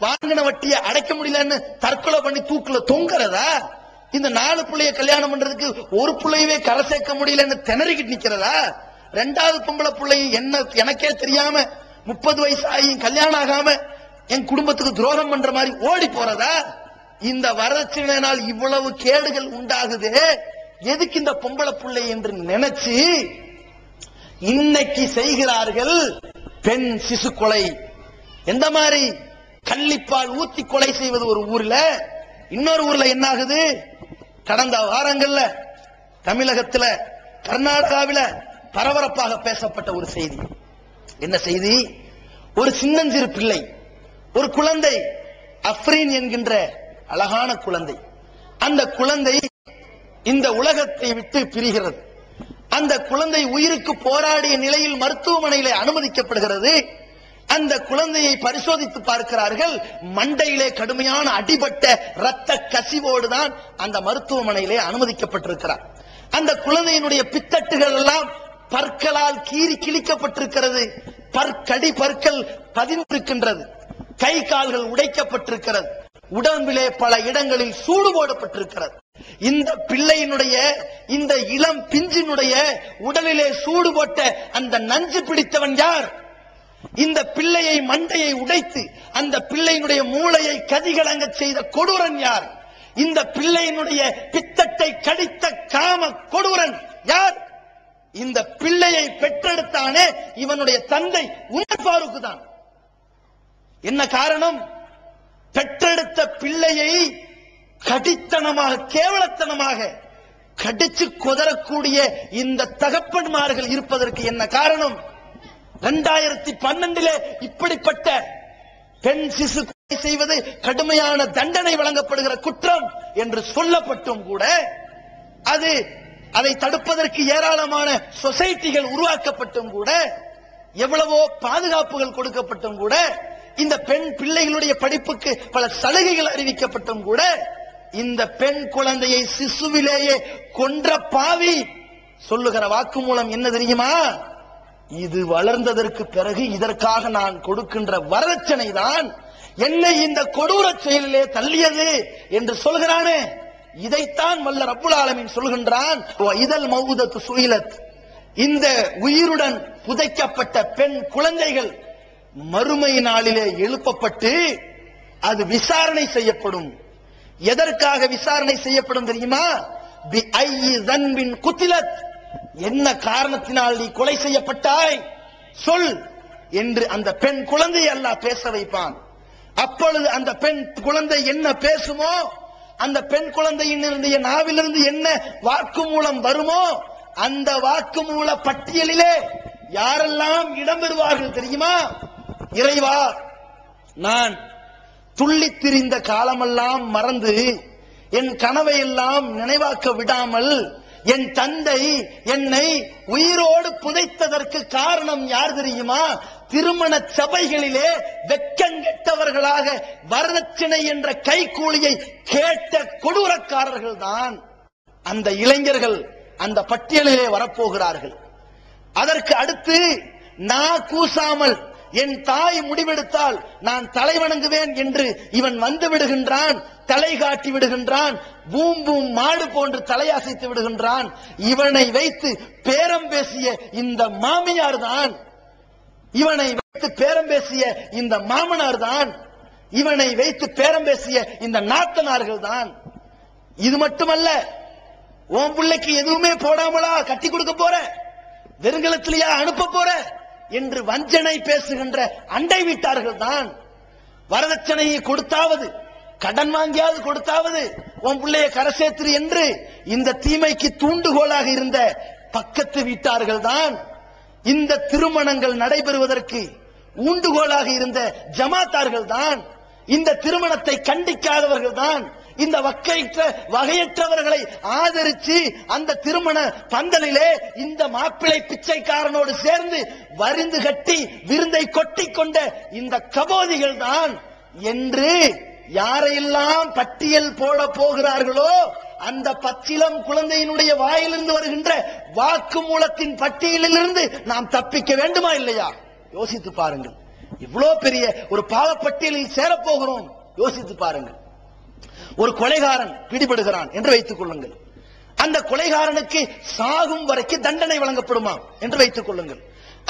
வாங்கின வட்டியை அடைக்க முடியலன்னு தற்கொலை பண்ணி தூக்குல தொங்குறதா? இந்த 4 பிள்ளைய கல்யாணம் பண்றதுக்கு ஒரு பிள்ளையவே கரை சேர்க்க முடியலன்னு திணறிக்கிட்டு நிக்கிறதா? 2வது பொம்பளை பிள்ளையும் என்ன எனக்கே தெரியாம 30 வயசு ஆகியும் கல்யாணம் ஆகாம என் குடும்பத்துக்கு துரோகம் பண்ற மாதிரி ஓடி போறதா? இந்த வரதட்சணையினால் இவ்வளவு கேடுகள் உண்டாகுதே, எதுக்கு இந்த பொம்பளை பிள்ளை என்று நினைச்சு இன்னைக்கு செய்கிறார்கள் பெண் சிசு கொலை. எந்த மாதிரி கள்ளிப்பால் ஊத்தி கொலை செய்வது ஒரு ஊர்ல, இன்னொரு ஊர்ல என்ன ஆகுது? கடந்த வாரங்கள்ல தமிழகத்துல கர்நாடகாவில பரபரப்பாக பேசப்பட்ட ஒரு செய்தி. என்ன செய்தி? ஒரு சின்னஞ்சிறு பிள்ளை, ஒரு குழந்தை, அஃப்ரீன் என்கின்ற அழகான குழந்தை. அந்த குழந்தை இந்த உலகத்தை விட்டு பிரிகிறது. அந்த குழந்தை உயிருக்கு போராடிய நிலையில் மருத்துவமனையிலே அனுமதிக்கப்படுகிறது. அந்த குழந்தையை பரிசோதித்து பார்க்கிறார்கள். மண்டையிலே கடுமையான அடிபட்ட இரத்த கசிவோடு தான் அந்த மருத்துவமனையிலே அனுமதிக்கப்பட்டிருக்கிறார். அந்த குழந்தையினுடைய பித்தட்டுகள் எல்லாம் பற்களால் கீறி கிழிக்கப்பட்டிருக்கிறது. பற்கள் பதிந்திருக்கின்றது. கை கால்கள் உடைக்கப்பட்டிருக்கிறது. உடம்பிலே பல இடங்களில் சூடு போடப்பட்டிருக்கிறது. இந்த பிள்ளையினுடைய, இந்த இளம் பிஞ்சினுடைய உடலிலே சூடு போட்ட அந்த நஞ்சு பிடித்தவன் யார்? இந்த பிள்ளையை மண்டையை உடைத்து அந்த பிள்ளையினுடைய மூளையை கதிகலங்க செய்த கொடூரன் யார்? இந்த பிள்ளையினுடைய பித்தட்டை கடித்த காம கொடூரன் யார்? இந்த பிள்ளையை பெற்றெடுத்தானே இவனுடைய தந்தை உமர் ஃபாரூக் தான். என்ன காரணம்? பெற்றெடுத்த பிள்ளையை கடித்தனமாக, கேவலத்தனமாக கடிச்சு கொதறக்கூடிய இந்த தகப்பன்மார்கள் இருப்பதற்கு என்ன காரணம்? 2012 இப்படிப்பட்ட பெண் சிசு கொலை செய்வது கடுமையான தண்டனை வழங்கப்படுகிற குற்றம் என்று சொல்லப்பட்டும் கூட, அதை தடுப்பதற்கு ஏராளமான சொசைட்டிகள் உருவாக்கப்பட்டும் கூட, எவ்வளவோ பாதுகாப்புகள் கொடுக்கப்பட்டும் கூட, இந்த பெண் பிள்ளைகளுடைய படிப்புக்கு பல சலுகைகள் அறிவிக்கப்பட்டும் கூட, இந்த பெண் குழந்தையை சிசுவிலேயே கொன்ற பாவி சொல்லுகிற வாக்குமூலம் என்ன தெரியுமா? இது வளர்ந்ததற்கு பிறகு இதற்காக நான் கொடுக்கின்ற வரதட்சணை தான் என்னை இந்த கொடூர செயலிலே தள்ளியது என்று சொல்கிறானே. இதைத்தான் வல்ல ரப்புல் ஆலமீன் சொல்கின்றான், இதல் மௌதத்து சுயிலத். இந்த உயிருடன் புதைக்கப்பட்ட பெண் குழந்தைகள் மறுமை நாளிலே எழுப்பப்பட்டு அது விசாரணை செய்யப்படும். எதற்காக விசாரணை செய்யப்படும் தெரியுமா? பி ஐயி தன்பின் குத்திலத். என்ன காரணத்தினால் நீ கொலை செய்யப்பட்டாய் சொல் என்று அந்த பெண் குழந்தையை அல்லாஹ் பேச வைப்பான். அப்பொழுது அந்த பெண் குழந்தை என்ன பேசுமோ, அந்த பெண் குழந்தையினுடைய நாவிலிருந்து என்ன வாக்குமூலம் வருமோ, அந்த வாக்குமூல பட்டியலிலே யாரெல்லாம் இடம்பெறுவார்கள் தெரியுமா? இறைவா, நான் துள்ளித் திரிந்த காலமெல்லாம் மறந்து என் கனவை எல்லாம் நினைவாக்க விடாமல் என் தந்தை என்னை உயிரோடு புதைத்ததற்கு காரணம் யார் தெரியுமா? திருமண சபைகளிலே வெக்கங்கெட்டவர்களாக வரதட்சணை என்ற கைக்கூலியை கேட்ட கொடூரக்காரர்கள் தான் அந்த இளைஞர்கள் அந்த பட்டியலிலே வரப்போகிறார்கள். அதற்கு அடுத்து நான் கூசாமல் என் தாய் முடிவெடுத்தால் நான் தலை வணங்குவேன் என்று இவன் வந்து விடுகின்றான், தலை காட்டி விடுகின்றான், பூம் பூம் மாடு போன்று தலையசைத்து விடுகின்றான். இவனை வைத்து பேரம் பேசிய இந்த மாமியார் தான், இவனை வைத்து பேரம் பேசிய இந்த மாமனார் தான், இவனை வைத்து பேரம் பேசிய இந்த நாத்தனார்கள் தான். இது மட்டுமல்ல, உன் பிள்ளைக்கு எதுவுமே போடாமலா கட்டி கொடுக்க போற, வெறுங்கலத்திலேயா அனுப்ப போற என்று வஞ்சனை பேசுகின்ற அண்டை வீட்டார்கள் தான். வரதட்சணையை கொடுத்தாவது, கடன் வாங்கியாவது கொடுத்தாவது உன் பிள்ளைய கரை சேர்த்து என்று இந்த தீமைக்கு தூண்டுகோலாக இருந்த பக்கத்து வீட்டார்கள் தான். இந்த திருமணங்கள் நடைபெறுவதற்கு ஊண்டுகோலாக இருந்த ஜமாத்தார்கள் தான். இந்த திருமணத்தை கண்டிக்காதவர்கள் தான். இந்த வகையற்றவர்களை ஆதரிச்சு அந்த திருமண பந்தலிலே இந்த மாப்பிள்ளை பிச்சைக்காரனோடு சேர்ந்து வரிந்து கட்டி விருந்தை கொட்டி கொண்ட இந்த கபோதிகள் தான் என்று யாரையெல்லாம் பட்டியல் போட போகிறார்களோ அந்த பச்சிலம் குழந்தையினுடைய வாயிலிருந்து வருகின்ற வாக்குமூலத்தின் பட்டியலிலிருந்து நாம் தப்பிக்க வேண்டுமா இல்லையா? யோசித்து பாருங்கள். இவ்வளவு பெரிய ஒரு பாவப்பட்டியலில் சேரப்போகிறோம். யோசித்து பாருங்கள். ஒரு கொலைகாரன் பிடிபடுகிறான் என்று வைத்துக் கொள்ளுங்கள். அந்த கொலைகாரனுக்கு சாகும் வரைக்கும் தண்டனை வழங்கப்படுமா என்று வைத்துக் கொள்ளுங்கள்.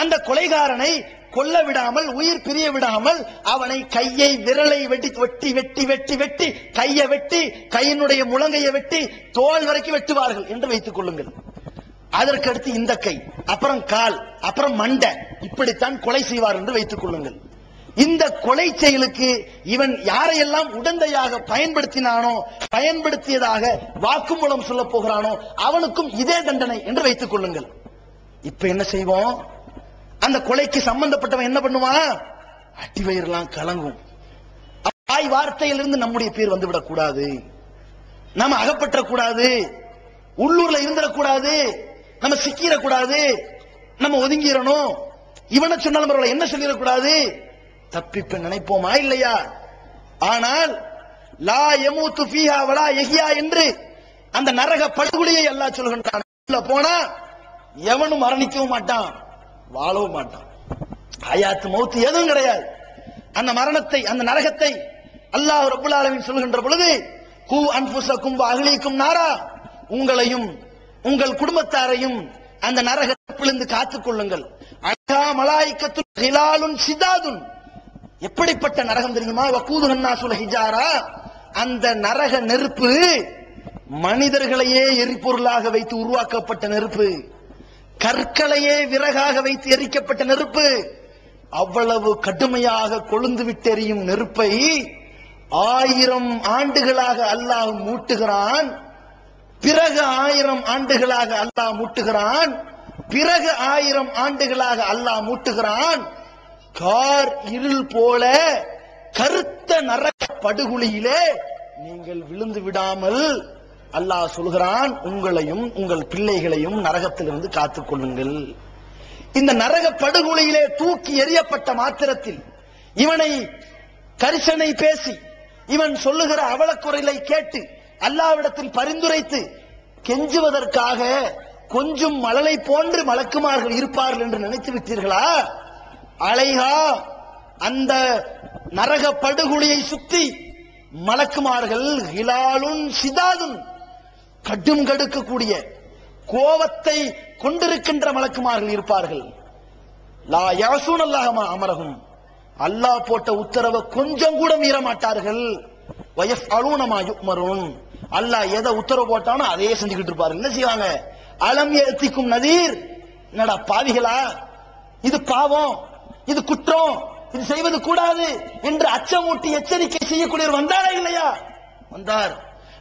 அந்த கொலைகாரனை கொல்ல விடாமல், உயிர் பிரிய விடாமல் அவனை கையை விரலை வெட்டி வெட்டி வெட்டி வெட்டி வெட்டி கையை வெட்டி கையினுடைய முழங்கையை வெட்டி தோல் வரைக்கும் வெட்டுவார்கள் என்று வைத்துக் கொள்ளுங்கள். அதற்கு அடுத்து இந்த கை, அப்புறம் கால், அப்புறம் மண்டை, இப்படித்தான் கொலை செய்வார் என்று வைத்துக் கொள்ளுங்கள். இந்த கொலை செயலுக்கு இவன் யாரையெல்லாம் உடந்தையாக பயன்படுத்தினானோ, பயன்படுத்தியதாக வாக்குமூலம் சொல்ல போகிறானோ அவனுக்கும் இதே தண்டனை என்று வைத்துக் கொள்ளுங்கள். இப்ப என்ன செய்வோம்? அந்த கொலைக்கு சம்பந்தப்பட்டவன் என்ன பண்ணுவான்? அடிவயிறெல்லாம் கலங்கும். வாய் வார்த்தையிலிருந்து நம்முடைய பேர் வந்துவிடக் கூடாது, நம்ம அகப்பற்றக்கூடாது, உள்ளூர்ல இருந்துடக்கூடாது, நம்ம சிக்கிடக்கூடாது, நம்ம ஒதுங்கிடணும். இவனை சொன்னாலும் என்ன சொல்லிடக்கூடாது, தப்பிப்ப நினைப்போமா இல்லையா? ஆனால் லா யமூத்து ஃபீஹா வலா யஹ்யா என்று அந்த நரக படுகொலையை அல்லாஹ் சொல்கின்றான். போனா எவனும் மரணிக்கவும் மாட்டான், வாழவும் மாட்டான். ஹயாத் மௌத் எதுவும் கிடையாது. அந்த மரணத்தை, அந்த நரகத்தை அல்லாஹ் ரப்பல் ஆலமீன் சொல்கின்ற பொழுது, கூ அன்ஃபுஸக்கும் வ அஹ்லீக்கும் நாரா, உங்களையும் உங்கள் குடும்பத்தாரையும் அந்த நரகத்திலிருந்து காத்துக் கொள்ளுங்கள். அலா மலாயிக்கத்து ஹிலாலுன் சிதாதுன், எப்படிப்பட்ட நரகம் தெரியுமா? வகூதுஹன் நாசுல் ஹிஜாரா, அந்த நரக நெருப்பு மனிதர்களையே எரிபொருளாக வைத்து உருவாக்கப்பட்ட நெருப்பு, கற்களையே விறகாக வைத்து எரிக்கப்பட்ட நெருப்பு. அவ்வளவு கடுமையாக கொழுந்து விட்டெறியும் நெருப்பை 1000 ஆண்டுகளாக அல்லாஹ் மூட்டுகிறான். பிறகு 1000 ஆண்டுகளாக அல்லாஹ் மூட்டுகிறான். பிறகு 1000 ஆண்டுகளாக அல்லாஹ் மூட்டுகிறான். கார் இருள் போல கருத்த நரக படுகுழியிலே நீங்கள் விழுந்து விடாமல் அல்லாஹ் சொல்கிறான், உங்களையும் உங்கள் பிள்ளைகளையும் நரகத்திலிருந்து காத்துக் கொள்ளுங்கள். இந்த நரக படுகொலையிலே தூக்கி எறியப்பட்ட மாத்திரத்தில் இவனை கரிசனை பேசி, இவன் சொல்லுகிற அவலக்குறைகளை கேட்டு அல்லாஹ்விடத்தில் பரிந்துரைத்து கெஞ்சுவதற்காக கொஞ்சம் மழலை போன்று மலக்குமார்கள் இருப்பார்கள் என்று நினைத்து விட்டீர்களா? அலைஹா, அந்த நரக படுகொலையை சுத்தி மலக்குமார்கள் ஹிலாலுன் சிதாதுன், கடும் கடுக்கக்கூடிய கோபத்தை கொண்டிருக்கின்ற மலக்குமார்கள் இருப்பார்கள். லா யாசூன் அல்லாஹ் மா அமரஹும், அல்லாஹ் போட்ட உத்தரவை கொஞ்சம் கூட மீற மாட்டார்கள். வயஃபலூன மா யுமரூன், அல்லாஹ் எதை உத்தரவு போட்டானோ அதையே செஞ்சுக்கிட்டு இருப்பார்கள். என்ன செய்வாங்க? அலம் யத்திக்கும் நதீர், என்னடா பாவிகளா, இது பாவம், இது குற்றம், இது செய்வது கூடாது என்று அச்சமூட்டி எச்சரிக்கை செய்யக்கூடியவர் வந்தாரா இல்லையா? வந்தார்.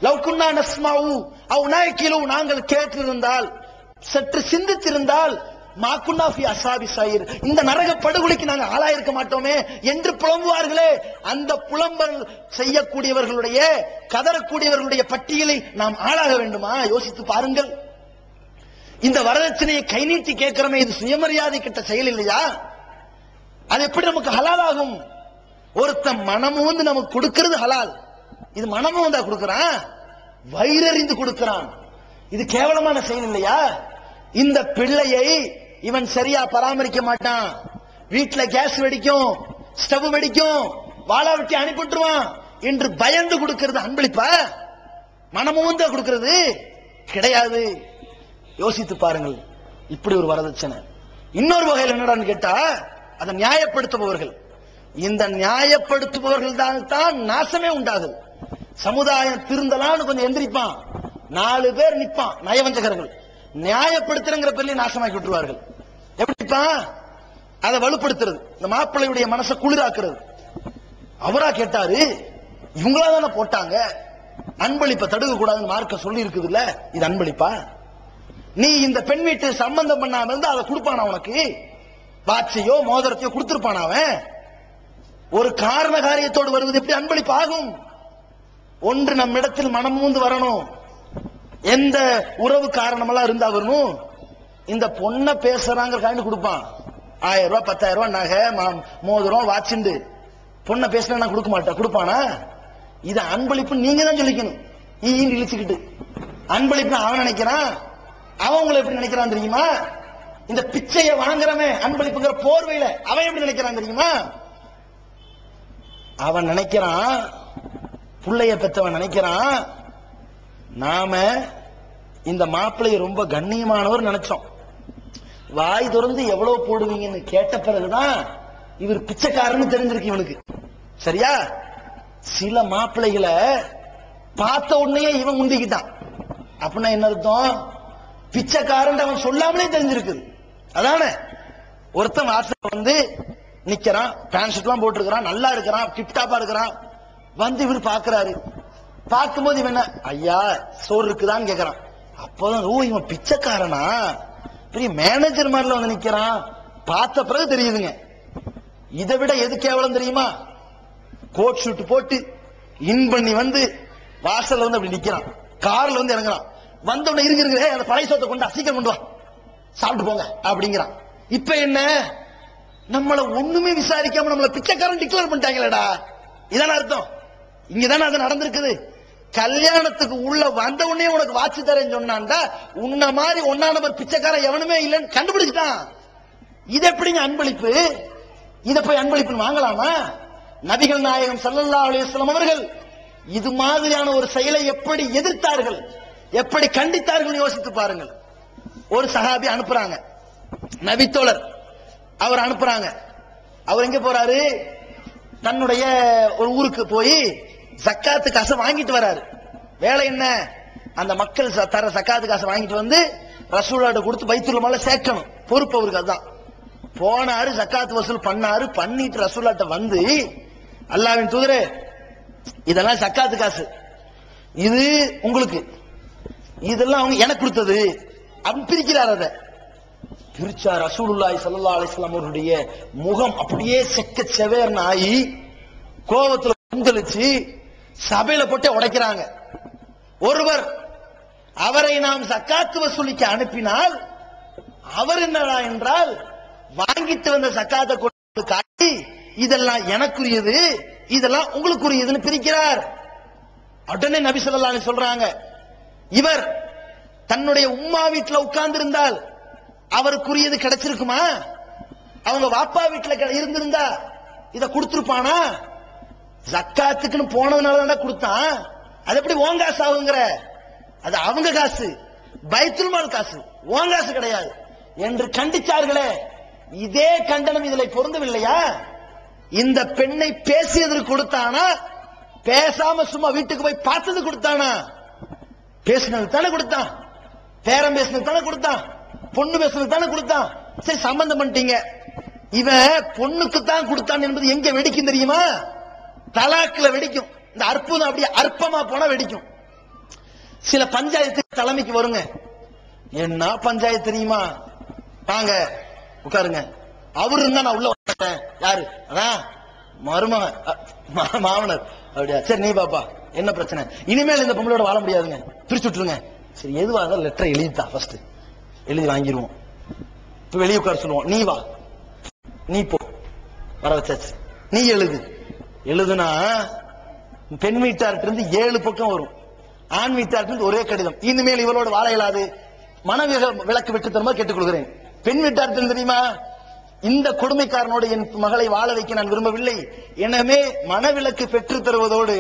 லவ் குன்னா நஸ்மாஉ அவ் நஅகிலு, நாங்கள் கேட்டிருந்தால், சற்று சிந்தித்திருந்தால், மா குன்னா ஃபி அஸ்ஹாபி ஸயீர், இந்த நரக படுகொலைக்கு நாங்கள் ஆளாயிருக்க மாட்டோமே என்று புலம்புவார்களே. அந்த புலம்பல் செய்யக்கூடியவர்களுடைய, கதறக்கூடியவர்களுடைய பட்டியலை நாம் ஆளாக வேண்டுமா? யோசித்து பாருங்கள். இந்த வரதட்சணையை கை நீட்டி கேட்கிறோமே, இது சுயமரியாதை கிட்ட செயல் இல்லையா? அது எப்படி நமக்கு ஹலால் ஆகும்? ஒருத்தன் மனமும் வந்து நமக்கு கொடுக்கிறது ஹலால், இது மனமும் வந்தா கொடுக்கிறான், வயிறறிந்து கொடுக்கிறான், இது கேவலமான செயல் இல்லையா? இந்த பிள்ளையை இவன் சரியா பராமரிக்க மாட்டான், வீட்டுல கேஸ் வெடிக்கும், ஸ்டவ் வெடிக்கும், வாழா வெட்டி அனுப்பிட்டுருவான் என்று பயந்து கொடுக்கிறது அன்பளிப்பா? மனமும் வந்து கொடுக்கிறது கிடையாது. யோசித்து பாருங்கள். இப்படி ஒரு வரதட்சணை. இன்னொரு வகையில் என்னடான்னு கேட்டா, அதை நியாயப்படுத்துபவர்கள், இந்த நியாயப்படுத்துபவர்கள் தான் நாசமே உண்டாகுது. சமுதாயம் திருந்தலான்னு கொஞ்சம் எந்திரிப்பான், 4 பேர் நிப்பான் நயவஞ்சகர்கள், நியாயப்படுத்துறங்கிற பேர்ல நாசமாக்கி விட்டுருவார்கள். எப்படிப்பா? அதை வலுப்படுத்துறது, இந்த மாப்பிள்ளையுடைய மனசை குளிராக்குறது. அவரா கேட்டாரு, இவங்களா தானே போட்டாங்க, அன்பளிப்பை தடுக்க கூடாதுன்னு மார்க்க சொல்லி இருக்குது இல்ல, இது அன்பளிப்பா? நீ இந்த பெண் வீட்டு சம்பந்தம் பண்ணாம இருந்து அதை கொடுப்பானா உனக்கு? வாட்சையோ மோதிரத்தையோ கொடுத்திருப்பான அவன்? ஒரு காரண காரியத்தோடு வருவது எப்படி அன்பளிப்பு ஆகும்? ஒன்று நம் இடத்தில் மனம் மூந்து வரணும். எந்த உறவு காரணமெல்லாம் இருந்தா வரணும்? இந்த பொண்ணை பேசுறாங்க காண்டு கொடுப்பான், 1000 ரூபாய் 10,000 ரூபாய் நகை மோதிரம் வாட்சிண்டு. பொண்ணை பேசினா கொடுக்க மாட்டேன், கொடுப்பானா? இது அன்பளிப்பு நீங்க தான் சொல்லிக்கணும். ஈன்னு இழிச்சுக்கிட்டு அன்பளிப்பு அவன் நினைக்கிறான். அவன் உங்களை எப்படி நினைக்கிறான் தெரியுமா? இந்த பிச்சையை வாங்குறவன் அன்பளிப்புங்கிற போர்வையில அவன் எப்படி நினைக்கிறான் தெரியுமா? அவன் நினைக்கிறான், புள்ளைய பெற்றவன் நினைக்கிறான், நாம இந்த மாப்பிள்ளைய ரொம்ப கண்ணியமானவர் நினைச்சோம், வாய் திறந்து எவ்வளவு போடுவீங்கன்னு கேட்ட பிறகுதான் இவர் பிச்சைக்காரன்னு தெரிஞ்சிருக்கு இவனுக்கு. சரியா? சில மாப்பிள்ளைகளை பார்த்த உடனே இவன் முந்திக்கிட்டான். அப்படின்னா என்ன அர்த்தம்? பிச்சைக்காரன் அவன் சொல்லாமலே தெரிஞ்சிருக்கு. அதானே? ஒருத்தன் வாசல்ல வந்து நிக்கிறான், பேண்ட் ஷர்ட் எல்லாம் போட்டுருக்கான், நல்லா இருக்கிறான், டிப்டாப்பா இருக்கிறான். வந்து இவர் பாக்குறாரு. பார்க்கும்போது இவன் என்ன, ஐயா சோறு இருக்குதான்னு கேக்குறான். அப்போதான் ஓ இவன் பிச்சைக்காரனா, பெரிய மேனேஜர் மாதிரில வந்து நிக்கிறான். பார்த்த பிறகு தெரியுதுங்க. இதை விட எது கேவலம் தெரியுமா? கோட் ஷூட் போட்டு இன் பண்ணி வந்து வாசல்ல வந்து அப்படி நிக்கிறான், கார்ல வந்து இறங்குறான். வந்தவன இருக்கிற அந்த பழைய சோத்தை கொண்டு சீக்கிரம் கொண்டு வா, சாப்பிட்டு போங்க அப்படிங்கிறான். இப்ப என்ன, நம்மள ஒண்ணுமே விசாரிக்காம நம்மள பிச்சைக்காரன் டிக்ளேர் பண்ணிட்டாங்களேடா. இதான அர்த்தம்? இங்கதானே அது நடந்திருக்குது. கல்யாணத்துக்கு உள்ள வந்த உடனே உனக்கு வாட்சி தரேன்னு சொன்னான்டா, உன்ன மாதிரி ஒன்னா நம்பர் பிச்சைக்காரன் எவனுமே இல்லைன்னு கண்டுபிடிச்சிட்டான். இது எப்படிங்க அன்பளிப்பு? இத போய் அன்பளிப்பு வாங்கலாமா? நபிகள் நாயகம் ஸல்லல்லாஹு அலைஹி வஸல்லம் அவர்கள் இது மாதிரியான ஒரு செயலை எப்படி எதிர்த்தார்கள், எப்படி கண்டித்தார்கள் யோசித்து பாருங்கள். ஒரு சஹாபி அனுப்புறாங்க, நபித்தோழர் அவர் அனுப்புறாங்க. அவர் எங்க போறாரு? தன்னுடைய ஒரு ஊருக்கு போய் ஜக்காத்து காசை வாங்கிட்டு வராரு. வேலை என்ன? அந்த மக்கள் தர ஜக்காத்து காசை வாங்கிட்டு வந்து ரசூலுல்லாஹ்ட்ட கொடுத்து பைத்துல் மால்ல சேர்க்கணும். பொறுப்பு அவருக்கு. அதுதான் போனாரு, ஜக்காத்து வசூல் பண்ணாரு. பண்ணிட்டு ரசூலுல்லாஹ்ட்ட வந்து, அல்லாஹ்வின் தூதரே இதெல்லாம் ஜக்காத்து காசு, இது உங்களுக்கு, இதெல்லாம் அவங்க எனக்கு கொடுத்தது அப்படின்னு பிரிக்கிறார். அதை பிரிச்சா ரசூலுல்லாஹி ஸல்லல்லாஹு அலைஹி வஸல்லம் அவருடைய முகம் அப்படியே செக்க செவேர்னு ஆகி கோபத்துல கொந்தளிச்சு சபையில போட்டு உடைக்கிறாங்க. ஒருவர் அவரை நாம் ஜக்காத்து வசூலிக்க அனுப்பினால் அவர் என்னடா என்றால் வாங்கிட்டு வந்த ஜக்காத்தை கொண்டு காட்டி இதெல்லாம் எனக்குரியது, இதெல்லாம் உங்களுக்குரியதுன்னு பிரிக்கிறார். உடனே நபி ஸல்லல்லாஹு அலைஹி சொல்றாங்க, இவர் தன்னுடைய உம்மா வீட்டுல உட்கார்ந்து இருந்தால் அவருக்குரியது கிடைச்சிருக்குமா? அவங்க வாப்பா வீட்டுல இருந்திருந்தா இத கொடுத்திருப்பானா? ஜக்காத்துக்குன்னு போனதுனால கொடுத்தான். அது எப்படி ஓன் காசு ஆகுங்கிற? அது அவங்க காசு, பைத்துல் மால் காசு, ஓன் காசு கிடையாது என்று கண்டிச்சார்களே. இதே கண்டனம் இதில் பொருந்தவில்லையா? இந்த பெண்ணை பேசியதற்கு கொடுத்தானா, பேசாம சும்மா வீட்டுக்கு போய் பார்த்தது கொடுத்தானா? பேசினது தானே கொடுத்தான், பேரம் பேசினது தானே கொடுத்தான், பொண்ணு பேசுறது தானே கொடுத்தான். சரி சம்பந்தம் பண்ணிட்டீங்க. இவன் பொண்ணுக்கு தான் கொடுத்தான் என்பது எங்க வெடிக்கும் தெரியுமா? தலாக்குல வெடிக்கும். இந்த அற்புதம் அப்படியே அற்பமா போனா வெடிக்கும். சில பஞ்சாயத்து தலைமைக்கு வருங்க. என்ன பஞ்சாயத்து தெரியுமா? வாங்க உட்காருங்க. அவரு இருந்தா நான் உள்ள வரேன். யாரு? அதான் மருமகன், மாமனர். அப்படியா? சரி நீ பாப்பா, என்ன பிரச்சனை? இனிமேல் இந்த பொம்பளோட வாழ முடியாதுங்க, பிரிச்சு விட்டுருங்க. சரி எதுவா இருந்தாலும் லெட்டரை எழுதித்தா, ஃபர்ஸ்ட் எழுதி வாங்கிடுவோம். இப்ப வெளியே உட்கார சொல்லுவோம். நீ வா, நீ போ. வர வச்சாச்சு. நீ எழுது. எழுதுனா பெண் வீட்டார்ட்ட இருந்து 7 பக்கம் வரும், ஆண் வீட்டார்ட்ட இருந்து ஒரே கடிதம். இனிமேல் இவளோட வாழ இயலாது, மனவிக விளக்கு விட்டு தருமா கேட்டுக்கொள்கிறேன். பெண் வீட்டார்ட்ட தெரியுமா? இந்த கொடுமைக்காரனோடு என் மகளை வாழ வைக்க நான் விரும்பவில்லை, எனவே மனவிலக்கு பெற்று தருவதோடு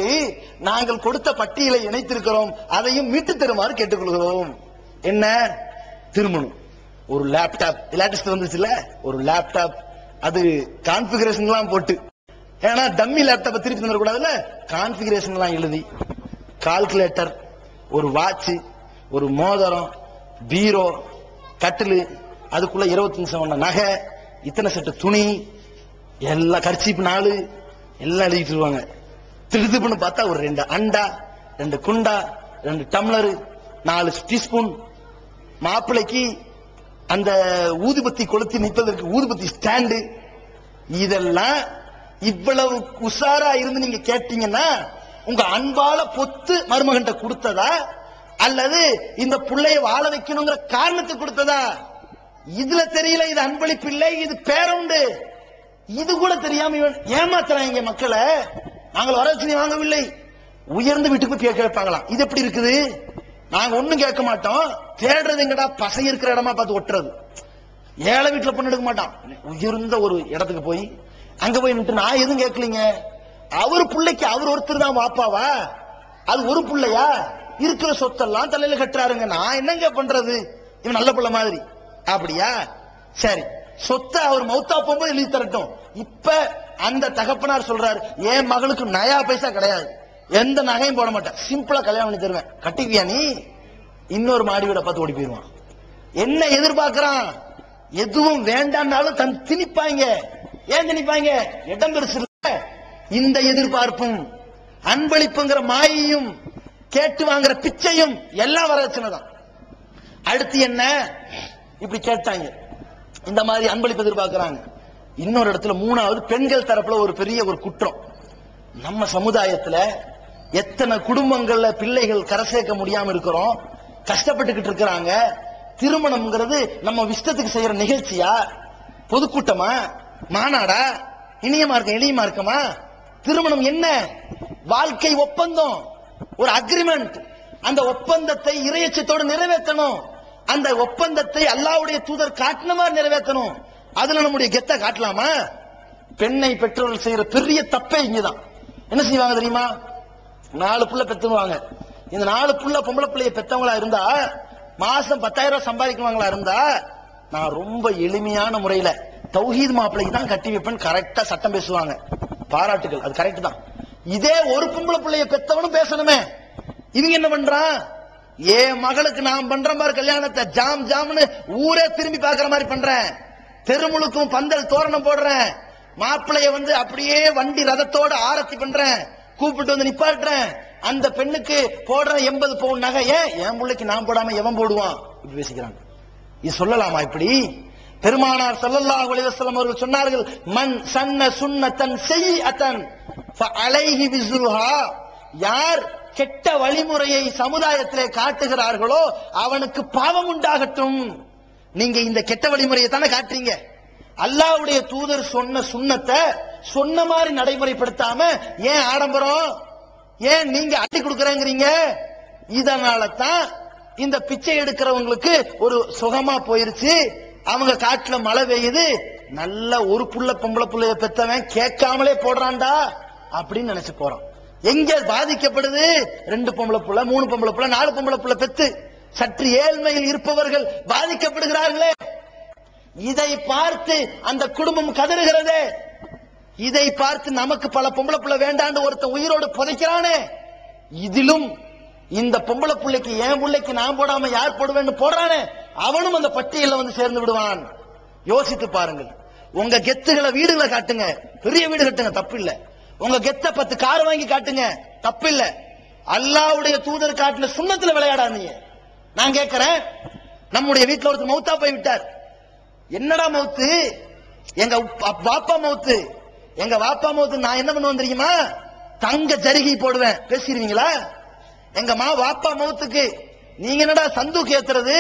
நாங்கள் கொடுத்த பட்டியலை இணைத்திருக்கிறோம், அதையும் மீட்டு தருமாறு கேட்டுக்கொள்கிறோம். என்ன? திருமணம். ஒரு லேப்டாப், லேட்டஸ்ட் வந்துச்சுல, ஒரு லேப்டாப், அது கான்பிகரேஷன் எல்லாம் போட்டு, ஏன்னா டம்மி லேப்டாப்பை திருப்பி தரக்கூடாதுல்ல, கான்பிகரேஷன் எல்லாம் எழுதி, கால்குலேட்டர், ஒரு வாட்ச், ஒரு மோதிரம், பீரோ, கட்டிலு, அதுக்குள்ள 25 சவரன் நகை, இத்தனை செட்டு துணி, எல்லாம் கர்ச்சீப் 4 எல்லாம் எழுதிட்டு வருவாங்க. திருதுப்புன்னு பார்த்தா ஒரு 2 அண்டா, 2 குண்டா, 2 டம்ளர், 4 டீஸ்பூன், மாப்பிளைக்கு அந்த ஊதுபத்தி கொளுத்தி நிற்பதற்கு ஊதுபத்தி ஸ்டாண்டு. இதெல்லாம் இவ்வளவு உஷாரா இருந்து நீங்க கேட்டீங்கன்னா, உங்க அன்பால பொத்து மருமகன்ட்ட கொடுத்ததா அல்லது இந்த பிள்ளைய வாழ வைக்கணுங்கிற காரணத்துக்கு கொடுத்ததா? இதுல தெரியல, இது அன்பளிப்பு இல்லை, இது பேரவுண்டு. இது கூட தெரியாம இவன் ஏமாத்துறாங்க மக்களை. நாங்கள் வரதட்சணை வாங்கவில்லை, உயர்ந்து வீட்டுக்கு போய் கேட்பாங்களாம். இது எப்படி இருக்குது? நாங்க ஒண்ணும் கேட்க மாட்டோம், தேடுறது எங்கடா பசை இருக்கிற இடமா பார்த்து ஒட்டுறது. ஏழை வீட்டுல பொண்ணு எடுக்க மாட்டான், உயர்ந்த ஒரு இடத்துக்கு போய் அங்க போய் நின்று நான் எதுவும் கேட்கலீங்க. அவர் பிள்ளைக்கு அவர் ஒருத்தர் தான் வாப்பாவா? அது ஒரு பிள்ளையா? இருக்கிற சொத்தெல்லாம் தலையில கட்டுறாருங்க. நான் என்னங்க பண்றது? இவன் நல்ல பிள்ளை மாதிரி. அப்படியா? சரி சொத்தை அவர் மௌத்தா போகும்போது எழுதி தரட்டும். இப்ப அந்த தகப்பனார் சொல்றாரு, என் மகளுக்கு நயா பைசா கிடையாது, எந்த நகையும் போட மாட்டேன், சிம்பிளா கல்யாணம் பண்ணி தருவேன், கட்டிக்கியா நீ? இன்னொரு மாடி வீட பார்த்து ஓடி போயிருவான். என்ன எதிர்பார்க்கிறான்? எதுவும் வேண்டாம்னாலும் தன் திணிப்பாங்க. ஏன் திணிப்பாங்க? இடம் பெருசு இல்ல. இந்த எதிர்பார்ப்பும் அன்பளிப்புங்கிற மாயையும் கேட்டு வாங்குற பிச்சையும் எல்லாம் வரதட்சணைதான். அடுத்து என்ன? இப்படி கேட்டாங்க, இந்த மாதிரி அன்பளிப்பு எதிர்பார்க்கிறாங்க. இன்னொரு இடத்துல மூணாவது, பெண்கள் தரப்புல ஒரு பெரிய ஒரு குற்றம். நம்ம சமுதாயத்துல எத்தனை குடும்பங்கள்ல பிள்ளைகள் கரை சேர்க்க முடியாம இருக்கிறோம், கஷ்டப்பட்டுக்கிட்டு இருக்கிறாங்க. திருமணம்ங்கிறது நம்ம இஷ்டத்துக்கு செய்யற நிகழ்ச்சியா, பொதுக்கூட்டமா, மாநாடா, இனியமா இருக்க எளியமா இருக்கமா? திருமணம் என்ன? வாழ்க்கை ஒப்பந்தம், ஒரு அக்ரிமெண்ட். அந்த ஒப்பந்தத்தை இறையச்சத்தோடு நிறைவேற்றணும். அந்த ஒப்பந்தத்தை அல்லாஹ்வுடைய தூதர் காட்டின மாதிரி நிறைவேற்றணும். அதுல நம்முடைய கெத்த காட்டலாமா? பெண்ணை பெற்றோர்கள் செய்யற பெரிய தப்பே இங்கதான். என்ன செய்வாங்க தெரியுமா? 4 புள்ள பெத்துவாங்க. இந்த 4 புள்ள பொம்பளை பிள்ளைய பெத்தவங்களா இருந்தா மாசம் 10,000 ரூபாய் சம்பாதிக்குவாங்களா இருந்தா, நான் ரொம்ப எளிமையான முறையில தௌஹீத் மாப்பிள்ளைக்கு தான் கட்டி வைப்பேன் கரெக்டா சட்டம் பேசுவாங்க. பாராட்டுகள், அது கரெக்ட் தான். இதே ஒரு பொம்பளை பிள்ளைய பெத்தவனும் பேசணுமே. இவங்க என்ன பண்றான்? என் மகளுக்கு நான் பண்ற மாதிரி கல்யாணத்தை ஜாம் ஜாம்னு ஊரே திரும்பி பாக்குற மாதிரி பண்றேன், தெருமுழுக்கும் பந்தல் தோரணம் போடுறேன், மாப்பிள்ளைய அப்படியே வண்டி ரதத்தோட ஆரத்தி பண்றேன், கூப்பிட்டு வந்து நிப்பாட்டுறேன், அந்த பெண்ணுக்கு போடுற 80 பவுன் நகை ஏன் என் பிள்ளைக்கு நான் போடாம எவன் போடுவான்? இப்படி பேசிக்கிறாங்க. இது சொல்லலாமா? இப்படி பெருமானார் ஸல்லல்லாஹு அலைஹி வஸல்லம் அவர்கள் சொன்னார்கள், மன் சன்ன சுன்னத்தன் ஸய்யிஅத்தன் ஃபஅலைஹி விஸ்ருஹா. யார் கெட்ட வழிமுறையை சமுதாயத்திலே காட்டுகிறார்களோ அவனுக்கு பாவம் உண்டாகட்டும். நீங்க இந்த கெட்ட வழிமுறையை தானே காட்டுறீங்க. அல்லாஹ்வுடைய தூதர் சொன்ன சுன்னத்தை சொன்ன மாதிரி நடைமுறைப்படுத்தாம ஏன் ஆடம்பரம், ஏன் நீங்க அள்ளி கொடுக்கறீங்க? இதனால தான் இந்த பிச்சை எடுக்கிறவங்களுக்கு ஒரு சுகமா போயிருச்சு. அவங்க காட்டுல மழை பெய்யுது, நல்ல ஒரு புள்ள பொம்பளை புள்ளைய பெத்தவன் கேட்காமலே போடுறான்டா அப்படின்னு நினைச்சு போறான். எங்க பாதிக்கப்படுது? 2 பொம்பளை புள்ள, 3 பொம்பளை புள்ள, 4 பொம்பளை புள்ள பெத்து சற்று ஏழ்மையில் இருப்பவர்கள் பாதிக்கப்படுகிறார்களே. இதை பார்த்து அந்த குடும்பம் கதறுகிறது. இதை பார்த்து நமக்கு பல பொம்பளை புள்ள வேண்டான்னு ஒருத்தன் உயிரோடு புதைக்கிறானே. இதிலும் இந்த பொம்பளை பிள்ளைக்கு என் பிள்ளைக்கு நான் போடாம யார் போடுவேன்னு போடுறானே, அவனும் அந்த பட்டியலில் சேர்ந்து விடுவான். யோசித்து பாருங்கள். உங்க கெத்துகளை வீடுகளை காட்டுங்க, பெரிய வீடு கட்டுங்க, தப்பு இல்ல. உங்க கெத்த 10 கார் வாங்கி காட்டுங்க, தப்பு இல்ல. அல்லாஹ்வுடைய தூதர் காட்டின சுன்னத்துல விளையாடாதீங்க. நான் கேட்கிறேன், நம்முடைய வீட்டுல ஒருத்தர் மௌத்தா போய் விட்டார். என்னடா மௌத்து? எங்க வாப்பா மௌத்து. எங்க வாப்பா மௌத்து நான் என்ன பண்ணுவேன் தெரியுமா? தங்க ஜருகி போடுவேன். பேசிடுவீங்களா? எங்க வாப்பா மௌத்துக்கு நீங்க என்னடா சந்தூக்கு ஏத்துறது?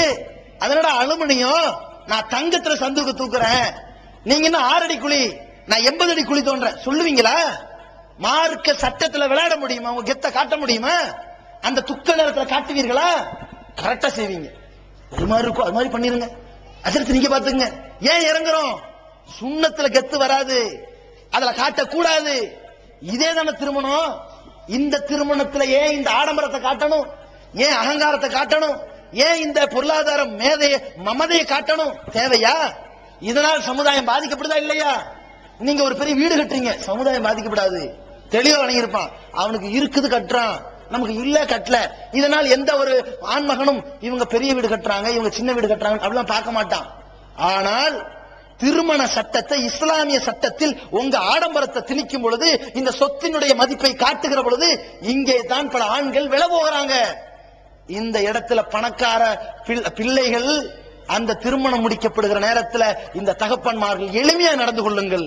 அதனடா அலுமினியம், நான் தங்கத்துல சந்தூக்கு தூக்குறேன். நீங்க என்ன 6 அடி குழி, நான் 80 அடி குழி தோன்றேன் சொல்லுவீங்களா? மார்க்க சட்டத்துல விளையாட முடியுமா? உங்க கெத்த காட்ட முடியுமா? அந்த துக்க நேரத்துல காட்டுவீர்களா? கரெக்டா செய்வீங்க. அது மாதிரி இருக்கும், அது மாதிரி பண்ணிருங்க. அதற்கு நீங்க பாத்துங்க. ஏன் இறங்குறோம்? சுண்ணத்துல கெத்து வராது, அதுல காட்டக்கூடாது. இதே தானே திருமணம். இந்த திருமணத்துல ஏன் இந்த ஆடம்பரத்தை காட்டணும்? ஏன் அகங்காரத்தை காட்டணும்? ஏன் இந்த பொருளாதார மேதைய மமதையை காட்டணும்? தேவையா? இதனால் சமுதாயம் பாதிக்கப்படுதா இல்லையா? நீங்க ஒரு பெரிய வீடு கட்டுறீங்க, சமுதாயம் பாதிக்கப்படாது. தெளிவா வணங்கியிருப்பான். அவனுக்கு இருக்குது கட்டுறான், நமக்கு இல்ல கட்டல. இதனால் எந்த ஒரு ஆண்மகனும் இவங்க பெரிய வீடு கட்டுறாங்க, இவங்க சின்ன வீடு கட்டுறாங்க அப்படிலாம் பார்க்க மாட்டான். ஆனால் திருமண சட்டத்தை, இஸ்லாமிய சட்டத்தில் உங்க ஆடம்பரத்தை திணிக்கும் பொழுது, இந்த சொத்தினுடைய மதிப்பை காட்டுகிற பொழுது, இங்கே தான் பல ஆண்கள் விலை போகிறாங்க. இந்த இடத்துல பணக்கார பிள்ளைகள் அந்த திருமணம் முடிக்கப்படுகிற நேரத்தில் இந்த தகப்பன்மார்கள் எளிமையாக நடந்து கொள்ளுங்கள்,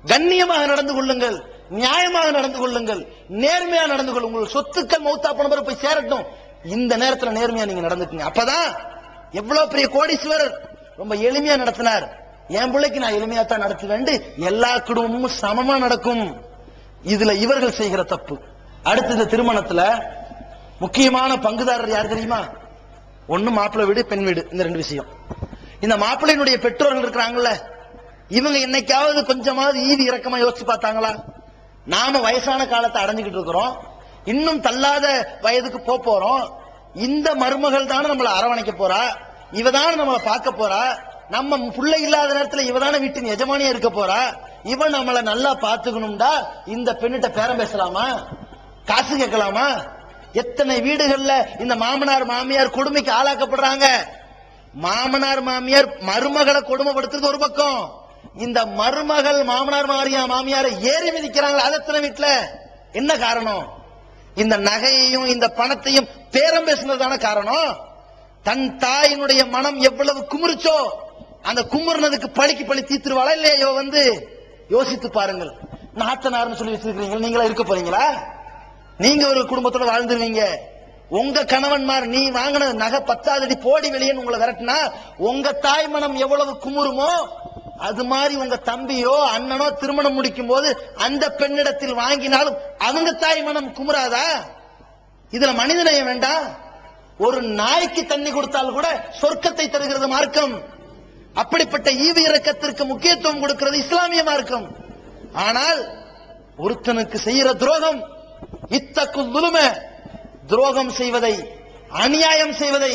கண்ணியமாக நடந்து கொள்ளுங்கள், நியாயமாக நடந்து கொள்ளுங்கள், நேர்மையா நடந்து கொள்ளுங்கள். உங்கள் சொத்துக்கள் மௌத்தா போன போய் சேரட்டும். இந்த நேரத்தில் நேர்மையா நீங்க நடந்துக்குங்க. அப்பதான் எவ்வளவு பெரிய கோடீஸ்வரர் ரொம்ப எளிமையா நடத்தினார். என் பிள்ளைக்கு நான் எளிமையா தான் நடத்துவேன், எல்லா குடும்பமும் சமமா நடக்கும். இதுல இவர்கள் செய்கிற தப்பு. அடுத்து இந்த திருமணத்துல முக்கியமான பங்குதாரர் யார் தெரியுமா? ஒண்ணு மாப்பிள்ளை வீடு, பெண் வீடு. இந்த 2 விஷயம். இந்த மாப்பிள்ளையினுடைய பெற்றோர்கள் இருக்கிறாங்கல்ல, இவங்க என்னைக்காவது கொஞ்சமாவது ஈவி இறக்கமா யோசிச்சு பார்த்தாங்களா? நாம வயசான காலத்தை அடைஞ்சுக்கிட்டு இருக்கிறோம், இன்னும் தள்ளாத வயதுக்கு போறோம். இந்த மருமகள் தானே நம்மளை அரவணைக்க போறா, இவதான் நம்மளை பார்க்க போறா, நம்ம புள்ளை இல்லாத நேரத்துல இவதான வீட்டின் எஜமானியா இருக்க போறா, இவன் நம்மள நல்லா பாத்துக்கணும்டா, இந்த பெண்ணிட்ட பேரம் பேசலாமா, காசு கேட்கலாமா? எத்தனை வீடுகள்ல இந்த மாமனார் மாமியார் கொடுமைக்கு ஆளாக்கப்படுறாங்க. மாமனார் மாமியார் மருமகளை கொடுமைப்படுத்துறது ஒரு பக்கம், இந்த மருமகள் மாமனார் மாமியாரை ஏறி மிதிக்கிறாங்க. அது எத்தனை வீட்டுல? என்ன காரணம்? இந்த நகையையும் இந்த பணத்தையும் பேரம் பேசுனதான காரணம். தன் தாயினுடைய மனம் எவ்வளவு குமுறிச்சோ அந்த குமுறினதுக்கு பழிக்கு பழி தீத்துருவாளா இல்லையோ? யோசித்து பாருங்கள். நாத்தனார்னு சொல்லி வச்சிருக்கீங்க, நீங்களா இருக்க போறீங்களா? நீங்க ஒரு குடும்பத்தோட வாழ்ந்துருவீங்க. உங்க கணவன்மார் நீ வாங்கின நகை 10 அடி போடி வெளியே உங்களை விரட்டினா உங்க தாய் மனம் எவ்வளவு குமுறுமோ, அது மாதிரி உங்க தம்பியோ அண்ணனோ திருமணம் முடிக்கும் போது அந்த பெண்ணிடத்தில் வாங்கினாலும் அவங்க தாய் மனம் குமுறாதா? இதுல மனிதநேயம் வேண்டாம்? ஒரு நாய்க்கு தண்ணி கொடுத்தால் கூட சொர்க்கத்தை தருகிறது மார்க்கம். அப்படிப்பட்ட ஈவு இரக்கத்திற்கு முக்கியத்துவம் கொடுக்கிறது இஸ்லாமிய மார்க்கம். ஆனால் ஒருத்தனுக்கு செய்யற துரோகம், இத்தக்கு துலும, துரோகம் செய்வதை, அநியாயம் செய்வதை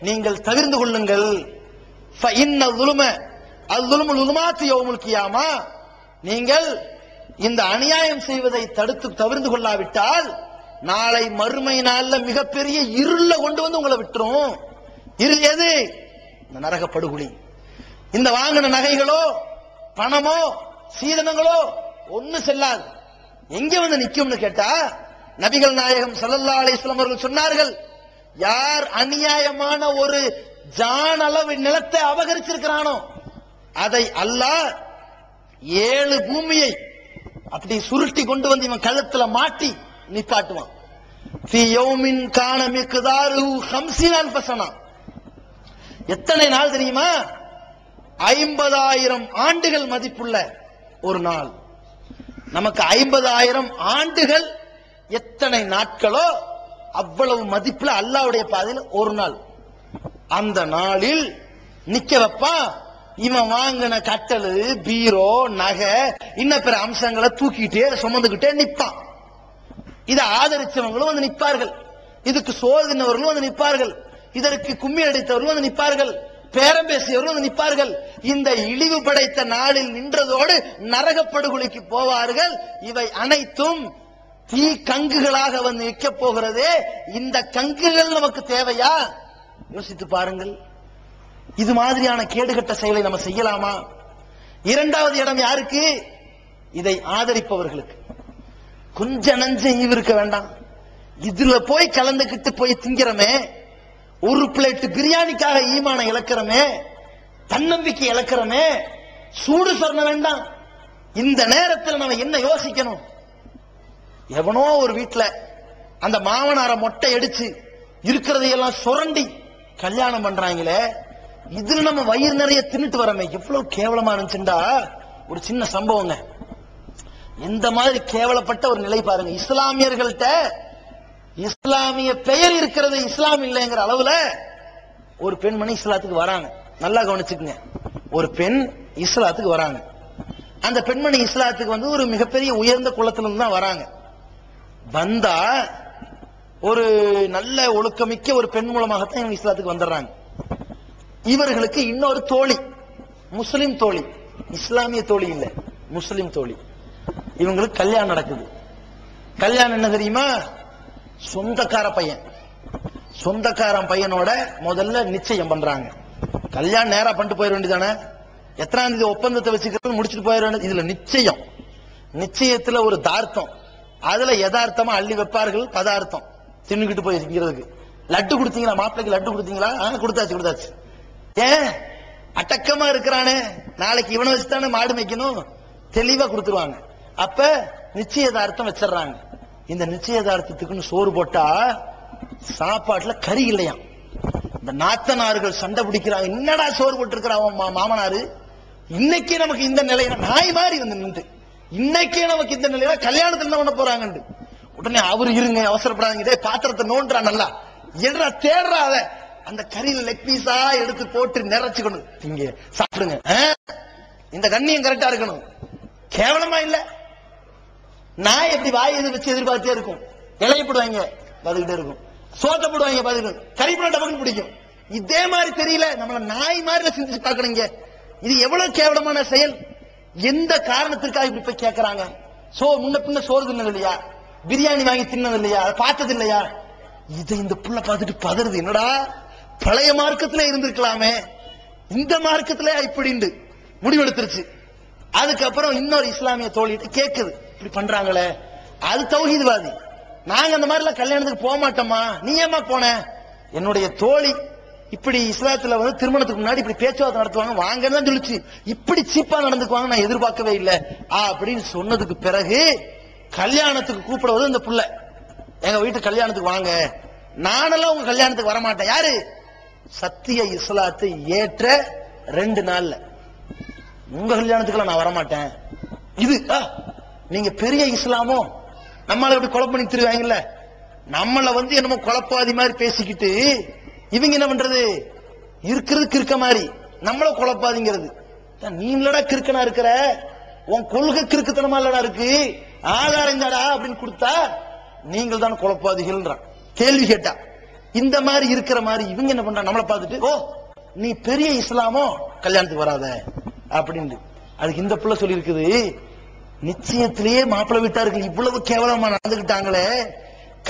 நீங்கள் தவிர்த்து கொள்ளுங்கள். நீங்கள் இந்த அநியாயம் செய்வதை தவிர்த்து கொள்ளாவிட்டால் நாளை மறுமை நாள்ல மிகப்பெரிய இருள கொண்டு வந்து உங்களை விட்டுரும். இருள் எது? இந்த நரக படுகொலி. இந்த வாங்கின நகைகளோ பணமோ சீதனங்களோ ஒண்ணு செல்லாது. எங்க வந்து நிக்கும்னு கேட்டா, நபிகள் நாயகம் ஸல்லல்லாஹு அலைஹி வஸல்லம் அவர்கள் சொன்னார்கள், யார் அநியாயமான ஒரு ஜான் அளவு நிலத்தை அபகரிச்சிருக்கிறானோ அதை அல்லாஹ் 7 பூமியை அப்படி சுருட்டி கொண்டு வந்து இவன் கழுத்துல மாட்டி நிப்பாட்டுவான். ஃபீ யௌமின் கான மிக்தாருஹு 50 அல்ஃப ஸனா. எத்தனை நாள் தெரியுமா? 50,000 ஆண்டுகள் மதிப்புள்ள ஒரு நாள். நமக்கு 50,000 ஆண்டுகள் எத்தனை நாட்களோ அவ்வளவு மதிப்புல அல்லாஹ்வுடைய பாதையில் ஒரு நாள். அந்த நாளில் நிக்க வைப்பா. இவன் வாங்கின கட்டலு, பீரோ, நகை, இன்ன பிற அம்சங்களை தூக்கிட்டே சுமந்துகிட்டே நிப்பான். இதை ஆதரிச்சவங்களும் வந்து நிற்பார்கள், இதுக்கு சோதினவர்களும் வந்து நிற்பார்கள், இதற்கு கும்மி அடித்தவர்களும் வந்து நிற்பார்கள், பேரம் பேசியவர்களும் வந்து நிற்பார்கள். இந்த இழிவு படைத்த நாளில் நின்றதோடு நரகப்படுகொலைக்கு போவார்கள். இவை அனைத்தும் தீ கங்குகளாக வந்து நிற்க போகிறதே. இந்த கங்குகள் நமக்கு தேவையா? யோசித்து பாருங்கள். இது மாதிரியான கேடுகட்ட செயலை நம்ம செய்யலாமா? இரண்டாவது இடம் யாருக்கு? இதை ஆதரிப்பவர்களுக்கு. கொஞ்ச நஞ்ச ஈவு இருக்க வேண்டாம். இதுல போய் கலந்துகிட்டு போய் திங்கிறமே, ஒரு பிளேட் பிரியாணிக்காக ஈமான இழக்கிறமே, தன்னம்பிக்கை இழக்கிறமே, சூடு சொன்ன வேண்டாம். இந்த நேரத்தில் நம்ம என்ன யோசிக்கணும்? எவனோ ஒரு வீட்டுல அந்த மாமனார மொட்டை அடிச்சு இருக்கிறதையெல்லாம் சுரண்டி கல்யாணம் பண்றாங்களே, இதுல நம்ம வயிறு நிறைய தின்னுட்டு வரமே, எவ்வளவு கேவலமா இருந்துச்சுண்டா. ஒரு சின்ன சம்பவங்க. எந்த மாதிரி கேவலப்பட்ட ஒரு நிலை பாருங்க. இஸ்லாமியர்கள்ட்ட இஸ்லாமிய பெயர் இருக்கிறது, இஸ்லாம் இல்லைங்கிற அளவுல ஒரு பெண்மணி இஸ்லாத்துக்கு வராங்க. நல்லா கவனிச்சுக்குங்க. ஒரு பெண் இஸ்லாத்துக்கு வராங்க. அந்த பெண்மணி இஸ்லாத்துக்கு வந்து ஒரு மிகப்பெரிய உயர்ந்த குலத்திலிருந்து தான் வராங்க. வந்தா ஒரு நல்ல ஒழுக்கமிக்க ஒரு பெண் மூலமாகத்தான் இவங்க இஸ்லாத்துக்கு வந்துடுறாங்க. இவர்களுக்கு இன்னொரு தோழி, முஸ்லிம் தோழி, இஸ்லாமிய தோழி இல்ல, முஸ்லிம் தோழி. இவங்களுக்கு கல்யாணம் நடக்குது. கல்யாணம் என்ன தெரியுமா? சொந்தக்கார பையன், சொந்தக்காரன் பையனோட முதல்ல நிச்சயம் பண்றாங்க. கல்யாணம் நேரா பண்ணிட்டு போயிட வேண்டியதானே? எத்தனாம் தேதி ஒப்பந்தத்தை வச்சுக்கிறது முடிச்சுட்டு போயிட வேண்டியது. இதுல நிச்சயம், நிச்சயத்துல ஒரு தார்த்தம், அதுல யதார்த்தமா அள்ளி வைப்பார்கள் பதார்த்தம் தின்னுக்கிட்டு போய் இருக்கிறதுக்கு. லட்டு கொடுத்தீங்களா? மாப்பிளைக்கு லட்டு கொடுத்தீங்களா? கொடுத்தாச்சு கொடுத்தாச்சு. ஏன் அடக்கமா இருக்கிறானே, நாளைக்கு இவனை வச்சுதானே மாடு மேய்க்கணும், தெளிவா கொடுத்துருவாங்க. அப்ப நிச்சயதார்த்தம் வச்சிடறாங்க. இந்த நிச்சயதார்த்தத்துக்குன்னு சோறு போட்டா சாப்பாட்டுல கறி இல்லையா. இந்த நாத்தனார்கள் சண்டை பிடிக்கிறாங்க, என்னடா சோறு போட்டு இருக்கிறான் மாமனாரு, இன்னைக்கே நமக்கு இந்த நிலையில நாய் மாதிரி வந்து நின்று, இன்னைக்கே நமக்கு இந்த நிலையில கல்யாணத்துல என்ன பண்ண போறாங்க. உடனே அவரு இருங்க, அவசரப்படாதீங்க, பாத்திரத்தை நோன்றா, நல்லா எடா தேடுறா, அத அந்த கறியில லெக் பீஸா எடுத்து போட்டு நிறைச்சுக்கணும், இங்க சாப்பிடுங்க. இந்த கண்ணியம் கரெக்டா இருக்கணும். கேவலமா இல்ல? நாய் எப்படி வாய் எது வச்சு எதிர்பார்த்தே இருக்கும். இலைய போடுவாங்க, பதிக்கிட்டே இருக்கும். சோத்த போடுவாங்க, பதிக்கிட்டு கறி போட டபக்குன்னு பிடிக்கும். இதே மாதிரி தெரியல, நம்மள நாய் மாதிரி சிந்திச்சு பார்க்கணுங்க. இது எவ்வளவு கேவலமான செயல். எந்த காரணத்திற்காக இப்படி போய் கேட்கறாங்க? முன்ன பின்ன சோறு தின்னது இல்லையா, பிரியாணி வாங்கி தின்னது இல்லையா, பார்த்தது இல்லையா? இதை இந்த புள்ள பார்த்துட்டு பதறுது. என்னடா பழைய மார்க்கத்துல இருந்திருக்கலாமே, இந்த மார்க்கத்துல இப்படி முடிவெடுத்துருச்சு. அதுக்கப்புறம் இன்னொரு இஸ்லாமிய தோழிட்டு கேக்குது, இப்படி பண்றாங்களே, அது தௌஹீத்வாதி. நாங்க அந்த மாதிரி எல்லாம் கல்யாணத்துக்கு போக மாட்டோமா, நீ ஏமா போன? என்னுடைய தோழி இப்படி இஸ்லாத்துல திருமணத்துக்கு முன்னாடி இப்படி பேச்சுவார்த்தை நடத்துவாங்க, வாங்கன்னு தான் சொல்லிச்சு. இப்படி சீப்பா நடந்துக்குவாங்க நான் எதிர்பார்க்கவே இல்லை அப்படின்னு சொன்னதுக்கு பிறகு கல்யாணத்துக்கு கூப்பிடுவது இந்த புள்ள. எங்க வீட்டு கல்யாணத்துக்கு வாங்க, நானெல்லாம் உங்க கல்யாணத்துக்கு வரமாட்டேன். யாரு? சத்திய இஸ்லாத்தை ஏற்ற 2 நாள்ல உங்க கல்யாணத்துக்குலாம் நான் வரமாட்டேன். இது நீங்க பெரிய இஸ்லாமோ, நம்மள இப்படி குழப்பம் பண்ணி திருவாங்கல்ல, நம்மள என்னமோ குழப்பாதி மாதிரி பேசிக்கிட்டு இவங்க என்ன பண்றது, இருக்கிறது கிறுக்க மாதிரி நம்மள குழப்பாதிங்கிறது. நீங்களடா கிறுக்கனா இருக்கிற, உன் கொள்கை கிறுக்குத்தனமா இல்லடா இருக்கு, ஆதாரம் தாடா அப்படின்னு கொடுத்தா நீங்கள் தான் குழப்பாதிகள் கேள்வி கேட்டா. இந்த மாதிரி இருக்கிற மாதிரி இவங்க என்ன பண்றாங்க, நம்மளை பார்த்துட்டு ஓ நீ பெரிய இஸ்லாமோ, கல்யாணத்துக்கு வராத அப்படின்னு. அதுக்கு இந்த பிள்ளை சொல்லி இருக்குது, நிச்சயத்திலேயே மாப்பிள்ளை வீட்டார்கள் இவ்வளவு கேவலமா நடந்துகிட்டாங்களே,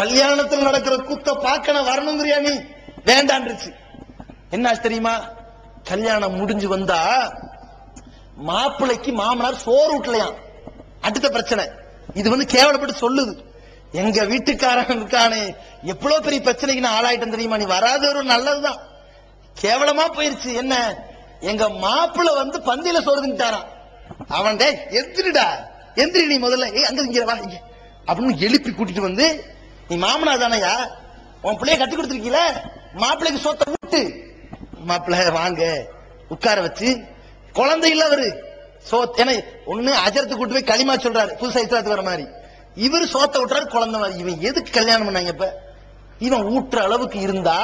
கல்யாணத்தில் நடக்கிற கூத்த பார்க்க வரணுங்கிறியா நீ, வேண்டான்றுச்சு. என்ன தெரியுமா, கல்யாணம் முடிஞ்சு வந்தா மாப்பிள்ளைக்கு மாமனார் சோறு ஊட்டலையாம். அடுத்த பிரச்சனை இது கேவலப்பட்டு சொல்லுது. எங்க வீட்டுக்காரன் இருக்கானே எவ்வளவு பெரிய பிரச்சனைக்கு நான் ஆளாயிட்டேன் தெரியுமா, நீ வராது ஒரு நல்லதுதான், கேவலமா போயிருச்சு. என்ன, எங்க மாப்பிள்ள பந்தியில சோறு தின்ட்டாரான். அவன் எந்திரிடா எந்திரி, நீ முதல்ல அங்க இங்க வா இங்க அப்படின்னு எழுப்பி கூட்டிட்டு நீ மாமனா தானையா, உன் பிள்ளைய கட்டி கொடுத்துருக்கீல, மாப்பிள்ளைக்கு சொத்தை விட்டு மாப்பிள்ளை வாங்க உட்கார வச்சு, குழந்தை இல்ல அவரு ஒண்ணு அஜரத்து கூட்டு போய் களிமா சொல்றாரு புதுசா இஸ்லாத்துக்கு வர மாதிரி, இவரு சோத்த விட்டுறாரு குழந்தை மாதிரி. இவன் எதுக்கு கல்யாணம் பண்ணாங்க? இப்ப இவன் ஊற்ற அளவுக்கு இருந்தா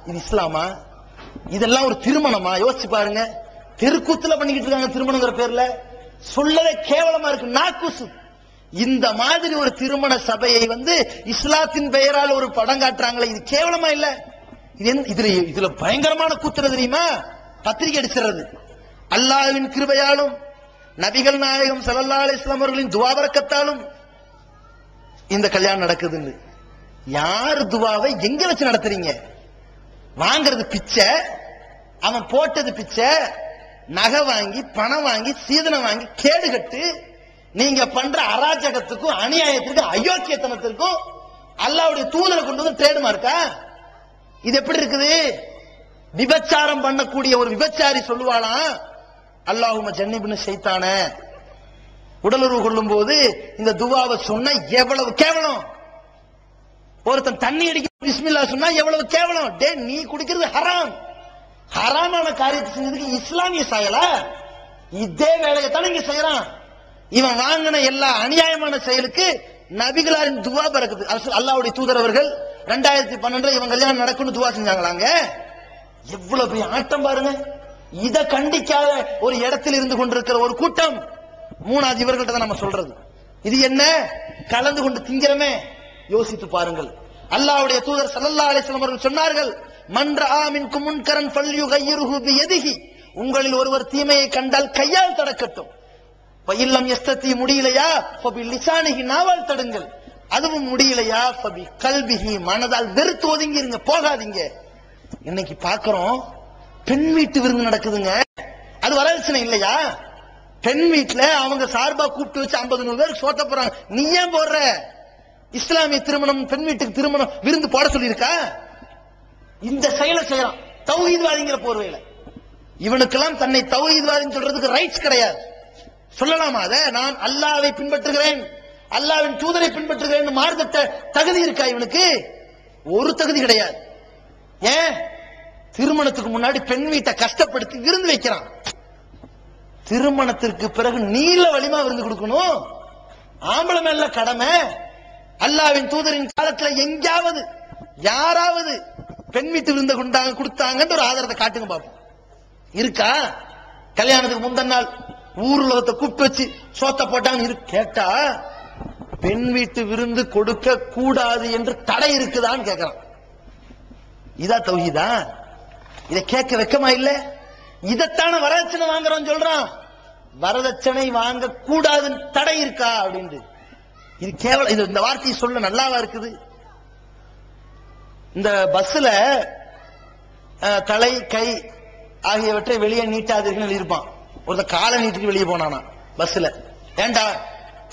இது இஸ்லாமா? இதெல்லாம் ஒரு திருமணமா? யோசிச்சு பாருங்க. தெருக்கூத்துல பண்ணிக்கிட்டு இருக்காங்க திருமணங்கிற பேர்ல, சொல்லவே கேவலமா இருக்கு, நாக்குசு. இந்த மாதிரி ஒரு திருமண சபையை இஸ்லாத்தின் பெயரால் ஒரு படம் காட்டுறாங்களே, இது கேவலமா இல்ல? இதுல பயங்கரமான கூத்துறது தெரியுமா, பத்திரிகை அடிச்சிடுறது. அல்லாஹ்வின் கிருபையாலும் நபிகள் நாயகம் ஸல்லல்லாஹு அலைஹி வஸல்லம் அவர்களின் துஆ பரக்கத்தாலும் இந்த கல்யாணம் நடக்குதுன்னு. யாரு துவாவை எங்க வச்சு நடத்துறீங்க? வாங்கிறது பிச்சை, அவன் போட்டது பிச்சை, நகை வாங்கி பணம் வாங்கி சீதனம் வாங்கி கேடு கட்டு நீங்க பண்ற அராஜகத்துக்கும் அநியாயத்திற்கும் அயோக்கியத்தனத்திற்கும் அல்லாஹ்வுடைய தூதரை கொண்டு ட்ரேட் மார்க்கா? இது எப்படி இருக்குது? விபச்சாரம் பண்ணக்கூடிய ஒரு விபச்சாரி சொல்லுவாளாம், அல்லாஹும்ம ஜன்னிப்னு ஷைத்தான, உடலுறவு கொள்ளும் போது இந்த துவாவை சொன்ன எவ்வளவு கேவலம். ஒருத்தன் தண்ணி அடிக்க பிஸ்மில்லா சொன்னா எவ்வளவு கேவலம். டே நீ குடிக்கிறது ஹராம், ஹராமான காரியத்தை செஞ்சதுக்கு இஸ்லாமிய சாயலா? இதே வேலையை தானே இங்க செய்யறான். இவன் வாங்கின எல்லா அநியாயமான செயலுக்கு நபிகளாரின் துவா பரக்குது. அல்லாஹ்வுடைய தூதர் அவர்கள் 2012 இவன் கல்யாணம் நடக்கும்னு துவா செஞ்சாங்களாங்க. எவ்வளவு பெரிய ஆட்டம் பாருங்க. இத கண்டிக்காத ஒரு இடத்தில் இருந்து கொண்டிருக்கிற ஒரு கூட்டம். மூணாவது இவர்கள்ட்ட தான் நம்ம சொல்றது. இது என்ன கலந்து கொண்டு திங்கிறமே, யோசித்து பாருங்கள். அல்லாஹ்வுடைய தூதர் ஸல்லல்லாஹு அலைஹி வஸல்லம் அவர்கள் சொன்னார்கள், மன் ரஆ மின்கும் முன்கரன் ஃபல்யுகையிர்ஹு பியதிஹி, உங்களில் ஒருவர் தீமையை கண்டால் கையால் தடுக்கட்டும். ஃபஇல்லம் யஸ்ததி, முடியலையா ஃபபிலிசானிஹி, நாவால் தடுங்கள். அதுவும் முடியலையா ஃபபி கல்பிஹி, மனதால் வெறுத்து ஒதுங்கி இருங்க, போகாதீங்க. இன்னைக்கு பாக்குறோம் பெண் வீட்டு விருந்து நடக்குதுங்க, அது வரதட்சணை இல்லையா? பெண் வீட்டுல அவங்க சார்பா கூப்பிட்டு வச்சு 50-100 பேருக்கு சோத்த போறாங்க. நீ ஏன் போடுற? இஸ்லாமிய திருமணம், பெண் வீட்டுக்கு திருமணம் விருந்து போட சொல்லியிருக்கா? இந்த செயலை செய்யறான் தௌஹீத்வாதிங்கிற போர்வையில. இவனுக்கெல்லாம் தன்னை தௌஹீத்வாதின்னு சொல்றதுக்கு ரைட்ஸ் கிடையாது. சொல்லலாமா? அத நான் அல்லாஹ்வை பின்பற்றுகிறேன், அல்லாஹ்வின் தூதரை பின்பற்றுகிறேன் மார்க்கத்த தகுதி இருக்கா இவனுக்கு? ஒரு தகுதி கிடையாது. ஏன்? திருமணத்துக்கு முன்னாடி பெண் வீட்டை கஷ்டப்படுத்தி விருந்து வைக்கிறான். திருமணத்திற்கு பிறகு நீல வலிமா விருந்து கொடுக்கணும். ஆம்பளை மேல கடமை. அல்லாஹ்வின் தூதரின் காலத்துல எங்காவது யாராவது பெண் வீட்டு விருந்த கொடுத்தாங்கன்னு ஒரு ஆதாரத்தை காட்டுங்க பாப்போம். இருக்கா? கல்யாணத்துக்கு முந்தின நாள் ஊர் உலகத்தை கூப்பிட்டு வச்சு சோத்த போட்டாங்க கேட்டா, பெண் வீட்டு விருந்து கொடுக்க கூடாது என்று தடை இருக்குதான்னு கேட்கிறான். இதா தௌஹீதா? இதை கேட்க வெக்கமா இல்ல? இதத்தான வரதட்சணை வாங்குறோம் சொல்றான். வரதட்சணை வாங்க கூடாதுன்னு தடை இருக்கா அப்படின்னு. இது கேவலம். இது இந்த வார்த்தையை சொல்ல நல்லாவா இருக்குது? இந்த பஸ்ல தலை கை ஆகியவற்றை வெளியே நீட்டாதீர்கள் இருப்பான். ஒருத்தர் காலை நீட்டிட்டு வெளியே போனானா பஸ்ல, ஏண்டா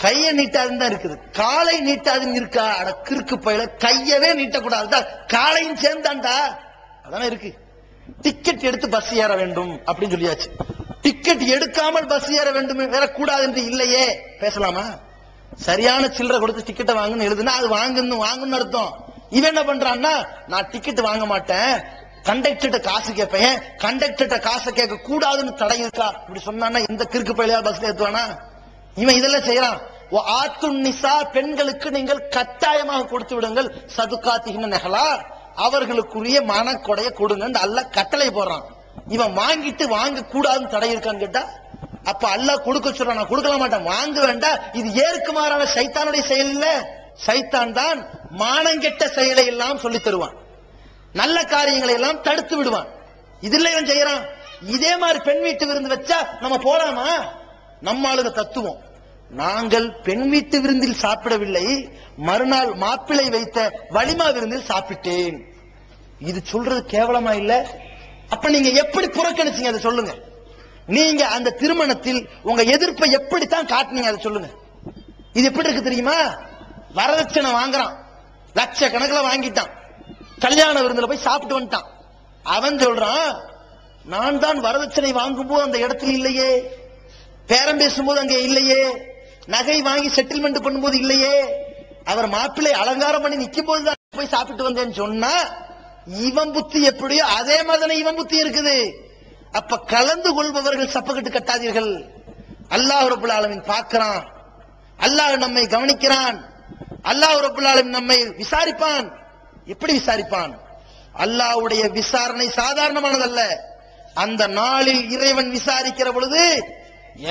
கையை நீட்டாதுன்னு தான் இருக்குது, காலை நீட்டாதுன்னு இருக்கா? அட கிறுக்கு பையில, கையவே நீட்டக்கூடாது, காலையும் சேர்ந்தாண்டா. அதானே இருக்கு. டிக்கெட் எடுத்து பஸ் ஏற வேண்டும் அப்படின்னு சொல்லியாச்சு. டிக்கெட் எடுக்காமல் பஸ் ஏற வேண்டும் ஏறக்கூடாது என்று இல்லையே, பேசலாமா? சரியான சில்லறை கொடுத்து டிக்கெட்டை வாங்கன்னு எழுதுனா அது வாங்கன்னு அர்த்தம். இவன் என்ன பண்றான்னா, நான் டிக்கெட் வாங்க மாட்டேன், கண்டக்டர்கிட்ட காசு கேட்பேன், கண்டக்டர்கிட்ட காசை கேட்க கூடாதுன்னு தடை இருக்கா? இப்படி சொன்னா எந்த கிறுக்கு பையில பஸ்ல ஏத்துவானா? இவன் இதெல்லாம் செய்யறான். ஆத்துன்னிசா, பெண்களுக்கு நீங்கள் கட்டாயமாக கொடுத்து விடுங்கள், சதுக்காத்திகின நெகலா, அவர்களுக்குரிய மனக்கொடைய கொடுங்க அல்லாஹ் கட்டளை போடுறான். இவன் வாங்கிட்டு வாங்க கூடாதுன்னு தடை இருக்கான்னு கேட்டா, அப்ப அல்லாஹ் கொடுக்க சொல்றான், நான் கொடுக்க மாட்டேன், வாங்க வேண்டாம். இது ஏற்கு மாறான சைத்தானுடைய செயல் இல்ல. சைத்தான் தான் மானங்கெட்ட செயலை எல்லாம் சொல்லி தருவான், நல்ல காரியங்களை எல்லாம் தடுத்து விடுவான். இதுல இவன் செய்யறான். இதே மாதிரி பெண் வீட்டு விருந்து வச்சா நம்ம போலாமா? நம்ம ஆளுங்க தத்துவம், நாங்கள் பெண் வீட்டு விருந்தில் சாப்பிடவில்லை, மறுநாள் மாப்பிள்ளை வைத்த வலிமா விருந்தில் சாப்பிட்டேன். இது சொல்றது கேவலமா இல்ல? அப்ப நீங்க எப்படி புறக்கணிச்சீங்க அதை சொல்லுங்க. நீங்க அந்த திருமணத்தில் உங்க எதிர்ப்பை எப்படித்தான் காட்டினீங்க அதை சொல்லுங்க. இது எப்படி இருக்கு தெரியுமா? வரதட்சணை வாங்குறான், லட்சக்கணக்கில் வாங்கிட்டான், கல்யாண விருந்துல போய் சாப்பிட்டு வந்துட்டான். அவன் சொல்றான், நான் தான் வரதட்சணை வாங்கும் போது அந்த இடத்துல இல்லையே, பேரம் பேசும்போது அங்கே இல்லையே, நகை வாங்கி செட்டில்மெண்ட் பண்ணும்போது இல்லையே, அவர் மாப்பிள்ளை அலங்காரம் பண்ணி நிக்கும் போதுதான் போய் சாப்பிட்டு வந்தேன்னு சொன்னா, இவன் புத்தி எப்படியோ அதே மாதிரி இவன் புத்தி இருக்குது. அப்ப கலந்து கொள்பவர்கள் சப்பக்கட்டு கட்டாதீர்கள். அல்லாஹ் ரப்பல் ஆலமீன் பார்க்கிறான், அல்லாஹ் நம்மை கவனிக்கிறான், அல்லாஹ் ரப்பல் ஆலமீன் நம்மை விசாரிப்பான். எப்படி விசாரிப்பான்? அல்லாஹ்வுடைய விசாரணை சாதாரணமானதல்ல. அந்த நாளில் இறைவன் விசாரிக்கிற பொழுது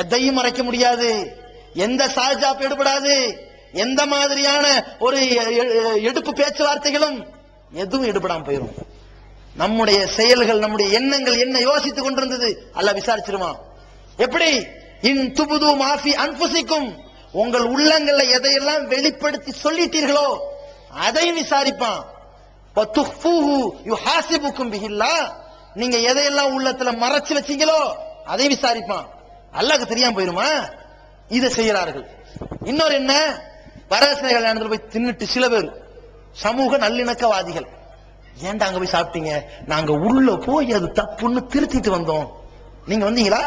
எதையும் மறைக்க முடியாது, எந்த சாஜாப் எடுபடாது, எந்த மாதிரியான ஒரு எடுப்பு பேச்சுவார்த்தைகளும் எதுவும் எடுபடாம போயிடும். நம்முடைய செயல்கள், நம்முடைய எண்ணங்கள் என்ன யோசித்துக் கொண்டிருந்தது அல்லாஹ் விசாரிச்சிருவான். எப்படி? இன் துபுது மாஃபி அன்ஃபுசிக்கும், உங்கள் உள்ளங்கள்ல எதையெல்லாம் வெளிப்படுத்தி சொல்லிட்டீர்களோ அதையும் விசாரிப்பான். வதுஃபூஹு யுஹாசிபுக்கும் பிஹில்லாஹ், நீங்க எதையெல்லாம் உள்ளத்துல மறைச்சு வச்சீங்களோ அதை விசாரிப்பான். அல்லாஹ்க்கு தெரியாம போயிருமா? இதை செய்யறார்கள். இன்னொரு என்ன, வரதட்சணை கல்யாணத்துல போய் தின்னுட்டு சில பேர் சமூக நல்லிணக்கவாதிகள், ஏன்டா அங்க போய் சாப்பிட்டீங்க? நாங்க உள்ள போய் அது தப்புன்னு திருத்திட்டு வந்தோம். நீங்க வந்தீங்களா?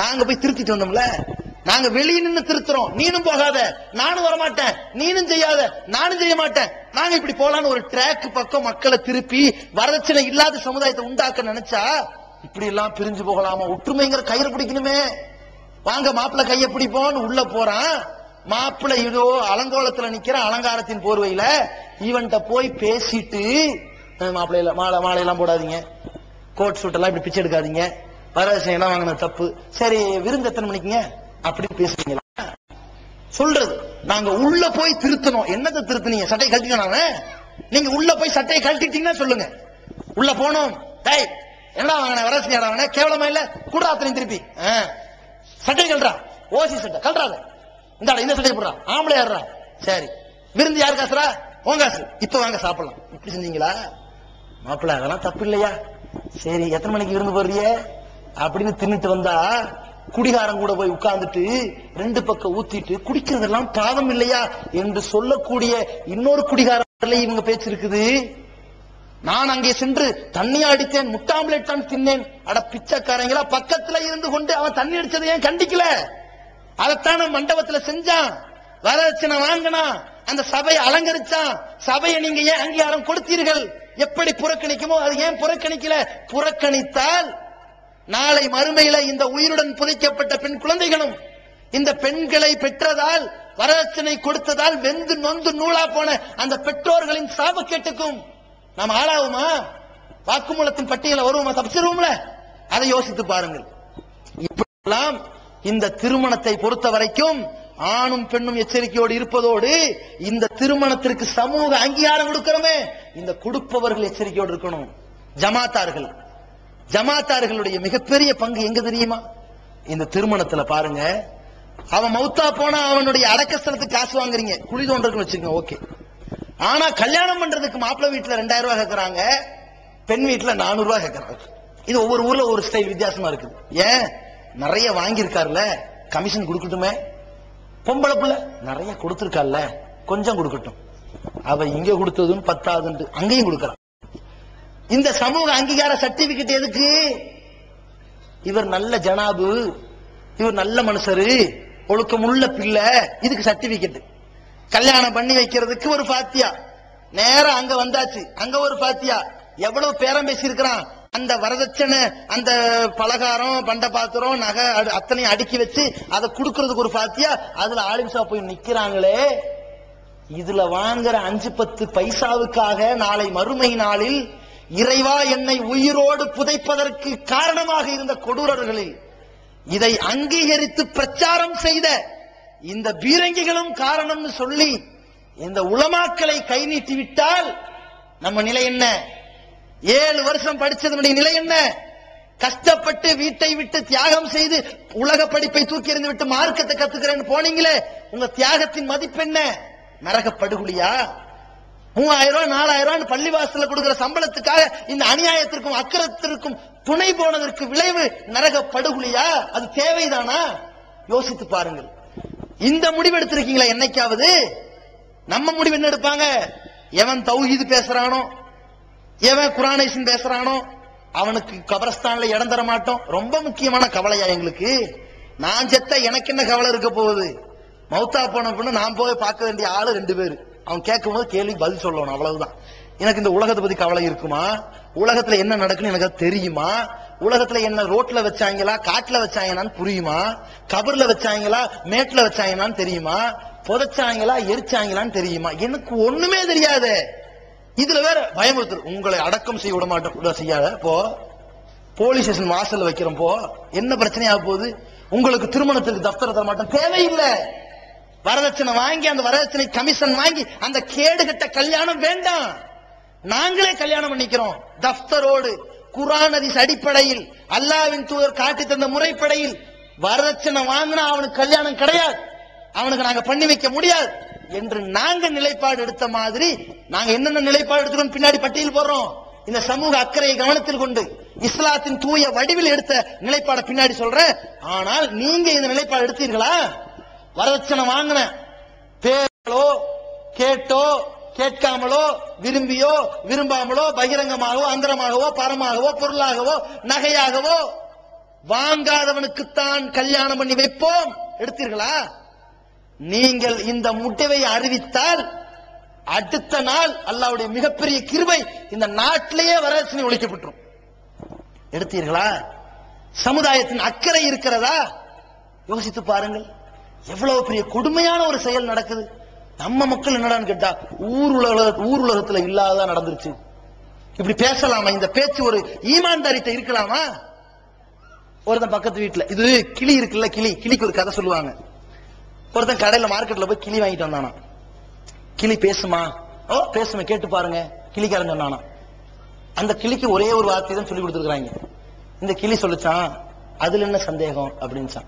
நாங்க போய் திருத்திட்டு வந்தோம்ல, நாங்க வெளியே நின்று திருத்துறோம், நீனும் போகாத, நானும் வரமாட்டேன், நீனும் செய்யாத, நானும் செய்ய மாட்டேன், நாங்க இப்படி போலான்னு ஒரு ட்ராக் பக்கம் மக்களை திருப்பி வரதட்சணை இல்லாத சமுதாயத்தை உண்டாக்க நினைச்சா இப்படி எல்லாம் பிரிஞ்சு போகலாமா? ஒற்றுமைங்கிற கயிறு பிடிக்கணுமே. வாங்க மாப்பிள்ளை கையை பிடிப்போம்னு உள்ள போறான், மாப்பிள்ளை இதோ அலங்கோலத்துல நிக்கிற அலங்காரத்தின் போர்வையில இவன்கிட்ட போய் பேசிட்டு, மாப்பிள்ளையில மாலையெல்லாம் போடாதீங்க, கோட் சூட் எல்லாம் இப்படி பிச்சை எடுக்காதீங்க, வரதட்சணை எல்லாம் வாங்கின தப்பு, சரி விருந்து எத்தனை மணிக்குங்க அப்படின்னு பேசுறீங்களா? சொல்றது நாங்க உள்ள போய் திருத்தணும். என்னத்தை திருத்தினீங்க? சட்டையை கழட்டிக்கணும். நீங்க உள்ள போய் சட்டையை கழட்டிட்டீங்கன்னா சொல்லுங்க. உள்ள போனோம், டேய் என்னடா வாங்கின வரதட்சணை வாங்கின, கேவலமா இல்ல, கூட அத்தனை திருப்பி சட்டை கழறா, ஓசி சட்டை கழறாத, இந்த சட்டை போடுறா, ஆம்பளை ஏறா, சரி விருந்து யாரு காசுரா? உங்க காசு, இப்ப வாங்க சாப்பிடலாம். இப்படி செஞ்சீங்களா? மாப்பிள்ள அதெல்லாம் தப்பு இல்லையா? சரி எத்தனை மணிக்கு விருந்து போடுறிய அப்படின்னு தின்னுட்டு வந்தா, குடிகாரம் கூட போய் உட்கார்ந்துட்டு ரெண்டு பக்கம் ஊத்திட்டு குடிக்கிறதெல்லாம் பாவம் இல்லையா என்று சொல்லக்கூடிய இன்னொரு குடிகாரர்ல இவங்க பேச்சு இருக்குது. நான் அங்கே சென்று தண்ணி அடித்தேன், முட்டாம்லேட் தான் தின்னேன். அட பிச்சைக்காரங்களா, பக்கத்துல இருந்து கொண்டு அவன் தண்ணி அடிச்சதை ஏன் கண்டிக்கல? அதைத்தான மண்டபத்துல செஞ்சான், வரதட்சணை வாங்கினா, அந்த சபையை அலங்கரிச்சான். சபையை நீங்க ஏன் அங்கீகாரம் கொடுத்தீர்கள்? எப்படி புறக்கணிக்குமோ அது ஏன் புறக்கணிக்கல? புறக்கணித்தால் நாளை மறுமையில இந்த உயிருடன் புதைக்கப்பட்ட பெண் குழந்தைகளும் இந்த பெண்களை பெற்றதால், வரதட்சணை கொடுத்ததால் வெந்து நொந்து நூலா போன அந்த பெற்றோர்களின் சாபக்கேட்டுக்கும் நாம் ஆளாகுமா? வாக்குமூலத்தின் பட்டியல வருவோமா? தப்பிச்சிருவோம்ல? அதை யோசித்து பாருங்கள். இப்பெல்லாம் இந்த திருமணத்தை பொறுத்த வரைக்கும் ஆணும் பெண்ணும் எச்சரிக்கையோடு இருப்பதோடு, இந்த திருமணத்திற்கு சமூக அங்கீகாரம் கொடுக்கிறோமே, இந்த கொடுப்பவர்கள் எச்சரிக்கையோடு இருக்கணும். ஜமாத்தார்கள், ஜமாத்தார்களுடைய மிகப்பெரிய பங்கு எங்க தெரியுமா? இந்த திருமணத்துல பாருங்க. அவன் மௌத்தா போனா அவனுடைய அடக்கஸ்தலத்துக்கு காசு வாங்குறீங்க, குழி தோன்றதுக்கு வச்சுக்கோங்க, ஓகே. ஆனா கல்யாணம் பண்றதுக்கு மாப்பிள்ளை வீட்டுல 2000 ரூபாய் கேட்கறாங்க, பெண் வீட்டுல 400 ரூபாய் கேட்கறாங்க. இது ஒவ்வொரு ஊர்ல ஒரு ஸ்டைல் வித்தியாசமா இருக்குது. ஏன்? நிறைய வாங்கியிருக்காருல, கமிஷன் கொடுக்கட்டுமே. பொம்பளை பிள்ளை நிறைய கொடுத்திருக்கால, கொஞ்சம் கொடுக்கட்டும். அவ இங்க கொடுத்ததுன்னு 10,000 அங்கேயும் கொடுக்கறான். இந்த சமூக அங்கீகார சர்டிபிகேட் எதுக்கு? இவர் நல்ல ஜனாபு, இவர் நல்ல மனுஷரு, ஒழுக்கமுள்ள பிள்ளை, இதுக்கு சர்டிபிகேட். கல்யாணம் பண்ணி வைக்கிறதுக்கு ஒரு பாத்தியா, நேரம் அங்க வந்தாச்சு, அங்க ஒரு பாத்தியா. எவ்வளவு பேரம் பேசி இருக்கிறான். அந்த வரதட்சணை, அந்த பலகாரம், பண்ட பாத்திரம், நகை அத்தனையும் அடுக்கி வச்சு அதை கொடுக்கறதுக்கு ஒரு பாத்தியா. அதுல ஆலிம்சா போய் நிக்கிறாங்களே. இதுல வாங்குற 5-10 பைசாவுக்காக நாளை மறுமை நாளில் இறைவா என்னை உயிரோடு புதைப்பதற்கு காரணமாக இருந்த கொடூரர்களில் இதை அங்கீகரித்து பிரச்சாரம் செய்த இந்த பீரங்கிகளும் காரணம்னு சொல்லி இந்த உலமாக்களை கை நீட்டி விட்டால் நம்ம நிலை என்ன? 7 வருஷம் படிச்சதனுடைய நிலை என்ன? கஷ்டப்பட்டு வீட்டை விட்டு தியாகம் செய்து உலக படிப்பை தூக்கி எறிந்து விட்டு மார்க்கத்தை கத்துக்கிறேன்னு போனீங்களே, உங்க தியாகத்தின் மதிப்பு என்ன? நரகப்படுகொலியா? 3000 ரூபாய் 4000 ரூபாய் பள்ளிவாசல கொடுக்கிற சம்பளத்துக்காக இந்த அநியாயத்திற்கும் அக்கிரத்திற்கும் துணை போனதற்கு விளைவு நரகப்படுகொலியா? அது தேவைதானா? யோசித்து பாருங்கள். இந்த முடிவு எடுத்திருக்கீங்களா என்னைக்காவது? நம்ம முடிவு என்ன எடுப்பாங்க? எவன் தௌஹீது பேசுறானோ, எவன் குர்ஆனைசன் பேசுறானோ அவனுக்கு கபரஸ்தான்ல இடம் தர மாட்டோம். ரொம்ப முக்கியமான கவலையா எங்களுக்கு? நான் செத்த எனக்கு என்ன கவலை இருக்க போகுது? மௌத்தா போன பின்ன நான் போய் பார்க்க வேண்டிய ஆளு 2 பேரு. அவன் கேட்கும் போது கேள்வி பதில் சொல்லணும், அவ்வளவுதான். எனக்கு இந்த உலகத்தை பத்தி கவலை இருக்குமா? உலகத்துல என்ன நடக்குன்னு எனக்கு தெரியுமா? உலகத்துல என்ன ரோட்ல வச்சாங்களா, காட்டுல வச்சாங்களான்னு புரியுமா? கபர்ல வச்சாங்களா, மேட்ல வச்சாங்களான்னு தெரியுமா? புதைச்சாங்களா, எரிச்சாங்களான்னு தெரியுமா? எனக்கு ஒண்ணுமே தெரியாது. இதுல வேற பயமுறுத்து, உங்களை அடக்கம் செய்ய விட மாட்டோம், செய்யாத போ, போலீஸ் ஸ்டேஷன் வாசல்ல வைக்கிறோம் போ, என்ன பிரச்சனையா போகுது? உங்களுக்கு திருமணத்துக்கு தப்தர் தர மாட்டோம், தேவையில்லை. வரதட்சணை வாங்கி அந்த வரதட்சணை கமிஷன் வாங்கி அந்த கேடுகட்ட கல்யாணம் வேண்டாம். நாங்களே கல்யாணம் பண்ணிக்கிறோம் தப்தரோடு, குர்ஆன் ஹதீஸ் அடிப்படையில், அல்லாஹ்வின் தூதர் காட்டி தந்த முறைப்படையில். வரதட்சணை வாங்கினா அவனுக்கு கல்யாணம் கிடையாது, அவனுக்கு நாங்க பண்ணி வைக்க முடியாது என்று நாங்க நிலைப்பாடு எடுத்த மாதிரி நாங்க என்னென்ன நிலைப்பாடு எடுத்துக்கணும் பின்னாடி பட்டியல் போடுறோம். இந்த சமூக அக்கறையை கவனத்தில் கொண்டு இஸ்லாத்தின் தூய வடிவில் எடுத்த நிலைப்பாடு பின்னாடி சொல்றேன். ஆனால் நீங்க இந்த நிலைப்பாடு எடுத்தீர்களா? வரதட்சணை வாங்கின பேரோ கேட்டோ கேட்காமலோ விரும்பியோ விரும்பாமலோ பகிரங்கமாகவோ அந்தரமாகவோ பரமாகவோ பொருளாகவோ நகையாகவோ வாங்காதவனுக்குத்தான் கல்யாணம் பண்ணி வைப்போம் எடுத்தீர்களா? நீங்கள் இந்த முடிவை அறிவித்தால் அடுத்த நாள் அல்லாஹ்வுடைய மிகப்பெரிய கிருபை இந்த நாட்டிலேயே வரதட்சணை ஒழிக்கப்பட்டுரும். எடுத்தீர்களா? சமுதாயத்தின் அக்கறை இருக்கிறதா? யோசித்து பாருங்கள். எவ்வளவு பெரிய கொடுமையான ஒரு செயல் நடக்குது. நம்ம மக்கள் என்னடான்னு கேட்டா ஊர் உலகத்துல இல்லாத நடந்துருச்சு. இப்படி பேசலாமா? இந்த பேச்சு ஒரு ஈமான்தாரிட்ட இருக்கலாமா? ஒருத்தன் பக்கத்து வீட்டுல, இது கிளி இருக்குல்ல, கிளிக்கு ஒரு கதை சொல்லுவாங்க. ஒருத்தன் கடையில மார்க்கெட்ல போய் கிளி வாங்கிட்டு வந்தானா. கிளி பேசுமா? ஓ பேசுமா, கேட்டு பாருங்க, கிளிக்காரன் சொன்னானா. அந்த கிளிக்கு ஒரே ஒரு வார்த்தை தான் சொல்லி கொடுத்துருக்காங்க. இந்த கிளி சொல்லிச்சான், அதுல என்ன சந்தேகம் அப்படின்னு.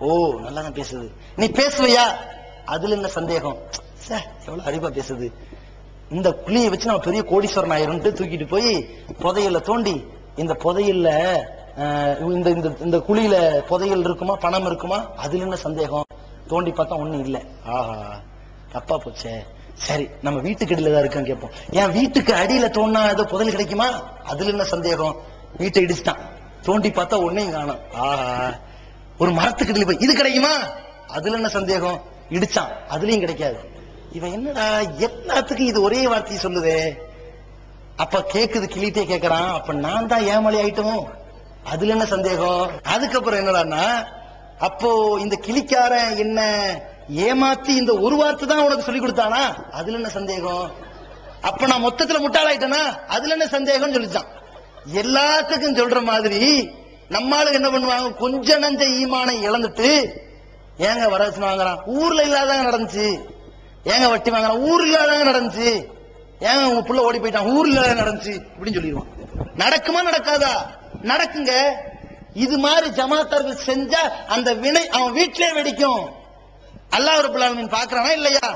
ஓ நல்லா தான் பேசுது, நீ பேசுவையா? அதுல என்ன சந்தேகம்? எவ்வளவு அறிவா பேசுது. இந்த புளியை வச்சு நம்ம பெரிய கோடீஸ்வரன் ஆயிரும் தூக்கிட்டு போய் புதையல்ல தோண்டி, இந்த புதையல்ல இந்த குழியில புதையல் இருக்குமா, பணம் இருக்குமா? அதுல என்ன சந்தேகம்? தோண்டி பார்த்தா ஒண்ணும் இல்ல. ஆஹா தப்பா போச்சே. சரி நம்ம வீட்டுக்கு அடியில தான் இருக்கான்னு கேட்போம். என் வீட்டுக்கு அடியில தோண்டா ஏதோ புதையல் கிடைக்குமா? அதுல என்ன சந்தேகம்? வீட்டை இடிச்சுட்டான், தோண்டி பார்த்தா ஒன்னையும் காணும். ஆஹா ஒரு மரத்துக்கு அடியில போய் இது கிடைக்குமா? அதுல என்ன சந்தேகம்? இடிச்சான், அதுலயும் கிடைக்காது. இவன் என்னடா எல்லாத்துக்கும் இது ஒரே வார்த்தையை சொல்லுதே. அப்ப கேக்குது, கிளிட்டே கேக்குறான், அப்ப நான் தான் ஏமாளி ஆயிட்டோம், அதுல என்ன சந்தேகம்? அதுக்கப்புறம் என்னடான்னா, அப்போ இந்த கிளிக்காரன் என்ன ஏமாத்தி இந்த ஒரு வார்த்தை தான் உனக்கு சொல்லி கொடுத்தானா? அதுல என்ன சந்தேகம்? அப்ப நான் மொத்தத்துல முட்டாளாயிட்டேனா? அதுல என்ன சந்தேகம் சொல்லிச்சான். எல்லாத்துக்கும் சொல்ற மாதிரி நம்மளுக்கு என்ன பண்ணுவாங்க, கொஞ்ச நஞ்ச ஈமானை இழந்துட்டு, ஏங்க வரதட்சணை வாங்குறான், ஊர்ல இல்லாதாங்க நடந்துச்சு. ஏங்க வட்டி வாங்குறான், ஊர்ல இல்லாதாங்க நடந்துச்சு. ஏங்க உங்க புள்ள ஓடி போயிட்டான், ஊர்ல இல்லாத நடந்துச்சு இப்படின்னு சொல்லிடுவான். நடக்குமா நடக்காதா? நடக்குங்க. இது மாதிரி ஜமாத்தார்கள் செஞ்சா அந்த வினை அவன் வீட்டிலே வெடிக்கும். அல்லாஹ் ரப்பல் ஆலமீன் பார்க்கறானா இல்லையா?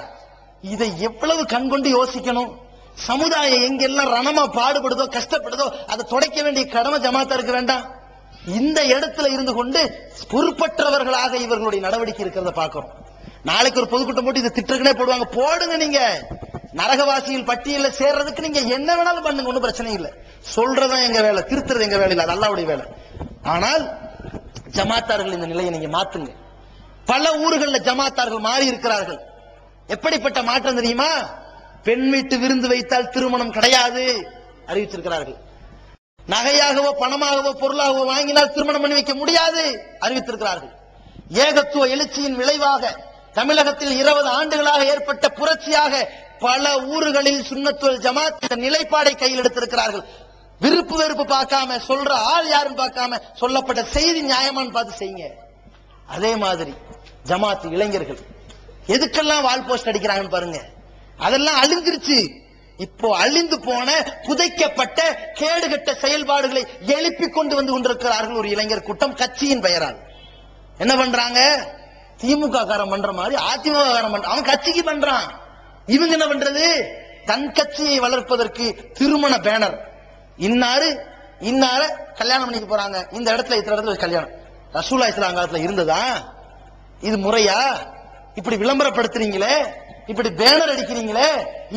இதை எவ்வளவு கண்கொண்டு யோசிக்கணும். சமுதாயம் எங்கெல்லாம் ரணமா பாடுபடுதோ கஷ்டப்படுதோ அதை துடைக்க வேண்டிய கடமை ஜமாத்தாருக்கு வேண்டாம்? இந்த இடத்துல இருந்து கொண்டு பொறுப்பற்றவர்களாக இவர்களுடைய நடவடிக்கை இருக்கிறத பார்க்கிறோம். நாளைக்கு ஒரு பொதுக்கூட்டம் போட்டு இதை திட்டுக்குனே போடுவாங்க. போடுங்க, நீங்க நரகவாசிகள் பட்டியல சேர்றதுக்கு நீங்க என்ன வேணாலும் பண்ணுங்க, ஒன்றும் பிரச்சனை இல்லை. சொல்றதா எங்க வேலை, திருத்துறது எங்க வேலை இல்லை, அது அல்லாஹ்வுடைய வேலை. ஆனால் ஜமாத்தார்கள் இந்த நிலையை நீங்க மாத்துங்க. பல ஊர்களில் ஜமாத்தார்கள் மாறி இருக்கிறார்கள். எப்படிப்பட்ட மாற்றம் தெரியுமா? பெண் வீட்டு விருந்து வைத்தால் திருமணம் கிடையாது அறிவித்திருக்கிறார்கள். நகையாகவோ பணமாகவோ பொருளாகவோ வாங்கினால் திருமணம் பண்ணி வைக்க முடியாது அறிவித்திருக்கிறார்கள். ஏகத்துவ எழுச்சியின் விளைவாக தமிழகத்தில் 20 ஆண்டுகளாக ஏற்பட்ட புரட்சியாக பல ஊர்களில் சுன்னத்துல் ஜமாத் இந்த நிலைப்பாடை கையில் எடுத்திருக்கிறார்கள். விருப்பு வெறுப்பு பார்க்காம, சொல்ற ஆள் யாருன்னு பார்க்காம, சொல்லப்பட்ட செய்தி நியாயமான்னு பார்த்து செய்யுங்க. அதே மாதிரி ஜமாத் இளைஞர்கள் எதுக்கெல்லாம் வால் போஸ்ட் அடிக்கிறாங்கன்னு பாருங்க. அதெல்லாம் அழிஞ்சிருச்சு. இப்போ அழிந்து போன புதைக்கப்பட்ட கேடுகட்ட செயல்பாடுகளை எழுப்பி கொண்டு வந்து கொண்டிருக்கிறார்கள் ஒரு இளைஞர் கூட்டம் கட்சியின் பெயரால். என்ன பண்றாங்க? திமுக காரன் பண்ற மாதிரி அதிமுக காரன் பண்ற, அவன் கட்சிக்கு பண்றான். இவங்க என்ன பண்றது? தன் கட்சியை வளர்ப்பதற்கு திருமண பேனர், இன்னாரு இன்னார கல்யாணம் பண்ணிக்க போறாங்க, இந்த இடத்துல இத்தனை இடத்துல கல்யாணம். ரசூலுல்லாஹி ஸல்லல்லாஹு அலைஹி வஸல்லம் இருந்ததா? இது முறையா? இப்படி விளம்பரப்படுத்துறீங்களே, இப்படி பேனர் அடிக்கிறீங்களே,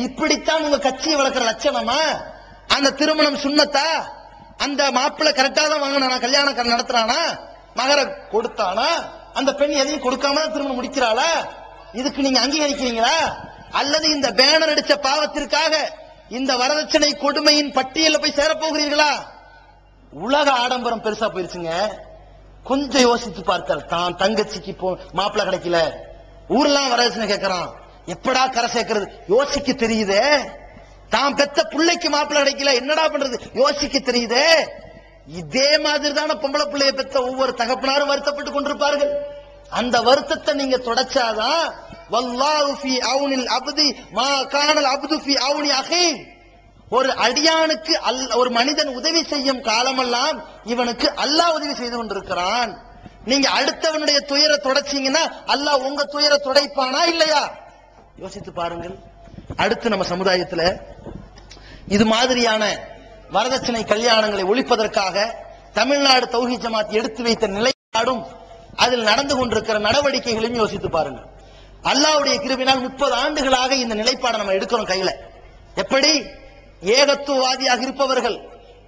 இப்படித்தான் உங்க கட்சியை வளர்க்கிற லட்சணமா? அந்த திருமணம் சுன்னத்தா? அந்த மாப்பிள்ளை கரெக்டா தான் வாங்கினா கல்யாணம் நடத்துறானா? மகர கொடுத்தானா? அந்த பெண் எதையும் கொடுக்காம தான் திருமணம் முடிக்கிறாளா? இதுக்கு நீங்க அங்கீகரிக்கிறீங்களா? அல்லது இந்த பேனர் அடிச்ச பாவத்திற்காக இந்த வரதட்சணை கொடுமையின் பட்டியலில் போய் சேரப்போகிறீர்களா? உலக ஆடம்பரம் பெருசா போயிருச்சுங்க. கொஞ்சம் யோசித்து பார்த்தால் தான் தங்கச்சிக்கு மாப்பிள்ளை கிடைக்கல, ஊர்லாம் வரதட்சணை கேட்கறான், எப்படா கரை சேர்க்கிறது யோசிக்க தெரியுதே. தான் பெத்த பிள்ளைக்கு மாப்பிள்ளை கிடைக்கல, என்னடா பண்றது யோசிக்க தெரியுதே. இதே மாதிரி தான பொம்பளை பிள்ளைய பெத்த ஒவ்வொரு தகப்பனாரும் வருத்தப்பட்டு கொண்டிருப்பார்கள். அந்த வருத்தத்தை நீங்க தொடச்சாதான் வல்லாஹு ஃபீ அவுனில் அப்தி மா கானல் அப்து ஃபீ அவுனி அஹீ. ஒரு அடியானுக்கு ஒரு மனிதன் உதவி செய்யும் காலமெல்லாம் இவனுக்கு அல்லாஹ் உதவி செய்து கொண்டிருக்கிறான். நீங்க அடுத்தவனுடைய துயரை தொடச்சீங்கன்னா அல்லாஹ் உங்க துயரை துடைப்பானா இல்லையா? யோசித்து பாருங்கள். அடுத்து நம்ம சமுதாயத்துல இது மாதிரியான வரதட்சணை கல்யாணங்களை ஒழிப்பதற்காக தமிழ்நாடு தௌஹீத் ஜமாத் எடுத்து வைத்த நிலைப்பாடும் அதில் நடந்து கொண்டிருக்கிற நடவடிக்கைகளையும் யோசித்து பாருங்கள். அல்லாஹ்வுடைய கிருபையினால் 30 ஆண்டுகளாக இந்த நிலைப்பாடை நம்ம எடுக்கிறோம் கையில. எப்படி? ஏகத்துவவாதியாக இருப்பவர்கள்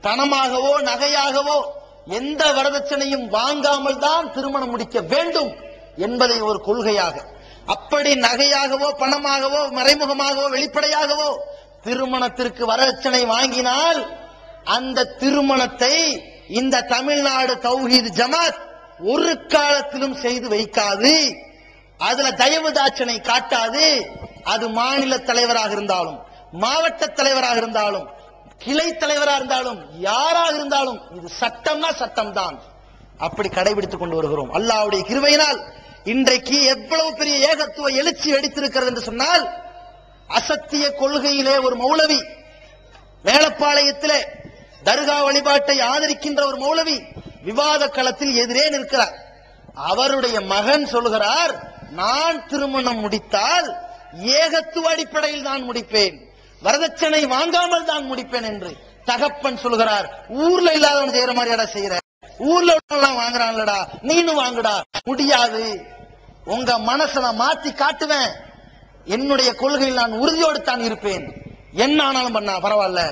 பணமாகவோ நகையாகவோ எந்த வரதட்சணையும் வாங்காமல் தான் திருமணம் முடிக்க வேண்டும் என்பதை ஒரு கொள்கையாக, அப்படி நகையாகவோ பணமாகவோ மறைமுகமாகவோ வெளிப்படையாகவோ திருமணத்திற்கு வரதட்சணை வாங்கினால் அந்த திருமணத்தை இந்த தமிழ்நாடு தௌஹீத் ஜமாத் ஒரு காலத்திலும் செய்து வைக்காது. அதுல தயவு தாட்சணை காட்டாது. அது மாநில தலைவராக இருந்தாலும், மாவட்ட தலைவராக இருந்தாலும், கிளை தலைவராக இருந்தாலும், யாராக இருந்தாலும் இது சட்டம்னா சட்டம் தான். அப்படி கடைபிடித்துக் கொண்டு வருகிறோம். அல்லாஹ்வுடைய கிருபையினால் இன்றைக்கு எவ்வளவு பெரிய ஏகத்துவ எழுச்சி வெடித்திருக்கிறது என்று சொன்னால், அசத்திய கொள்கையிலே ஒரு மௌலவி, மேலப்பாளையத்திலே தர்கா வழிபாட்டை ஆதரிக்கின்ற ஒரு மௌலவி விவாத களத்தில் எதிரே நிற்கிறார். அவருடைய மகன் சொல்கிறார், நான் திருமணம் முடித்தால் ஏகத்துவ அடிப்படையில் தான் முடிப்பேன், வரதட்சணை வாங்காமல் தான் முடிப்பேன் என்று. தகப்பன் சொல்கிறார், ஊர்ல இல்லாதவன் செய்யற மாதிரியாடா செய்யற, ஊர்ல எல்லாம் வாங்குறான்லடா, நீனும் வாங்குடா. முடியாது, உங்க மனசை நான் மாத்தி காட்டுவேன், என்னுடைய கொள்கையில் நான் உறுதியோடு தான் இருப்பேன், என்ன ஆனாலும் பண்ணா பரவாயில்ல.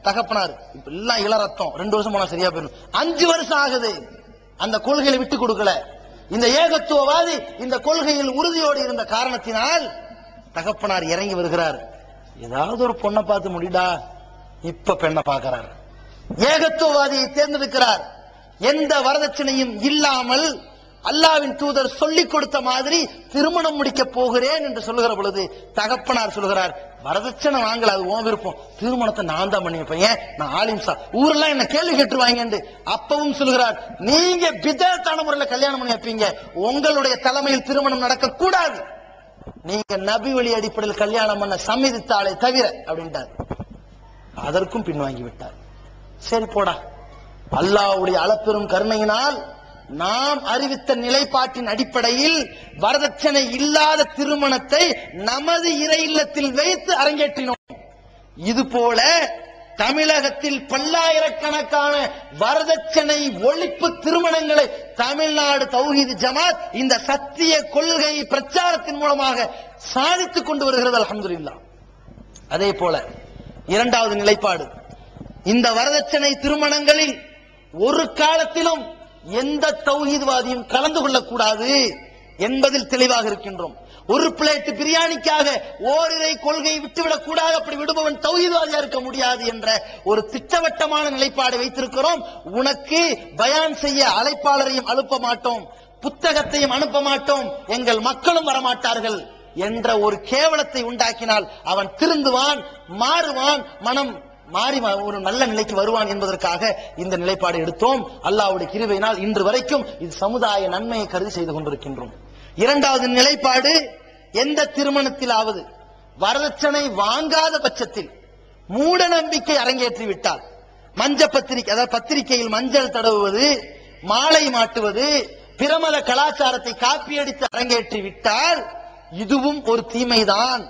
தகப்பனார் இப்ப எல்லாம் இளரத்தம், 2 வருஷம் போனா சரியா போயிடும். 5 வருஷம் ஆகுது, அந்த கொள்கையை விட்டு கொடுக்கல. இந்த ஏகத்துவவாதி இந்த கொள்கையில் உறுதியோடு இருந்த காரணத்தினால் தகப்பனார் இறங்கி வருகிறார். ஏதாவது ஒரு பொண்ணை பார்த்து முடிடா, இப்ப பெண்ணை பார்க்கிறார். ஏகத்துவவாதியை தேர்ந்தெடுக்கிறார். எந்த வரதட்சணையும் இல்லாமல் அல்லாஹ்வின் தூதர் சொல்லிக் கொடுத்த மாதிரி திருமணம் முடிக்க போகிறேன் என்று சொல்லுகிற பொழுது தகப்பனார் சொல்கிறார், வரதட்சணை வாங்கல, அது உன் விருப்பம், திருமணத்தை நான் தான் பண்ணி வைப்பேன், நான் ஆலிம்சா, ஊரெல்லாம் என்ன கேள்வி கேட்டுருவாங்க என்று அப்பவும் சொல்கிறார். நீங்க பிதத்தான முறையில் கல்யாணம் பண்ணி வைப்பீங்க, உங்களுடைய தலைமையில் திருமணம் நடக்க கூடாது, நீங்க நபி வழி அடிப்படையில் கல்யாணம் பண்ண சம்மதித்தாலே தவிர அப்படின்ட்டார். அதற்கும் பின்வாங்கி விட்டார். சரி போடா, அல்லாஹ்வுடைய அளப்பெரும் கருணையினால் நாம் அறிவித்த நிலைப்பாட்டின் அடிப்படையில் வரதட்சணை இல்லாத திருமணத்தை நமது இறை இல்லத்தில் வைத்து அரங்கேற்றினோம். இது போல தமிழகத்தில் பல்லாயிரக்கணக்கான வரதட்சணை ஒழிப்பு திருமணங்களை தமிழ்நாடு தௌஹீத் ஜமாத் இந்த சத்திய கொள்கை பிரச்சாரத்தின் மூலமாக சாதித்துக் கொண்டு வருகிறது. அல்ஹம்துலில்லாஹ். அதே போல இரண்டாவது நிலைப்பாடு, இந்த வரதட்சணை திருமணங்களில் ஒரு காலத்திலும் எந்த தௌஹீத்வாதியும் கலந்து கொள்ளக்கூடாது என்பதில் தெளிவாக இருக்கின்றோம். ஒரு பிளேட் பிரியாணிக்காக ஓரிரை கொள்கை விட்டுவிடக் கூடாது, அப்படி விடுபவன் தௌஹீத்வாதியா இருக்க முடியாது என்ற ஒரு திட்டவட்டமான நிலைப்பாடு வைத்திருக்கிறோம். உனக்கு பயான் செய்ய அழைப்பாளரையும் அனுப்ப மாட்டோம், புத்தகத்தையும் அனுப்ப மாட்டோம், எங்கள் மக்களும் வரமாட்டார்கள் என்ற ஒரு கேவலத்தை உண்டாக்கினால் அவன் திருந்துவான், மாறுவான், மனம் மாறி ஒரு நல்ல நிலைக்கு வருவான் என்பதற்காக இந்த நிலைப்பாடு எடுத்தோம். அல்லாஹ்வுடைய கிருபையினால் இன்று வரைக்கும் இது சமுதாய நன்மையை கருதி செய்து கொண்டிருக்கின்றோம். இரண்டாவது நிலைப்பாடு, எந்த திருமணத்திலாவது வரதட்சணை வாங்காத பட்சத்தில் மூட நம்பிக்கை அரங்கேற்றி விட்டால், மஞ்ச பத்திரிகை, அதாவது பத்திரிகையில் மஞ்சள் தடவுவது, மாலை மாட்டுவது, பிரமல கலாச்சாரத்தை காப்பியடித்து அரங்கேற்றி விட்டால் இதுவும் ஒரு தீமைதான்.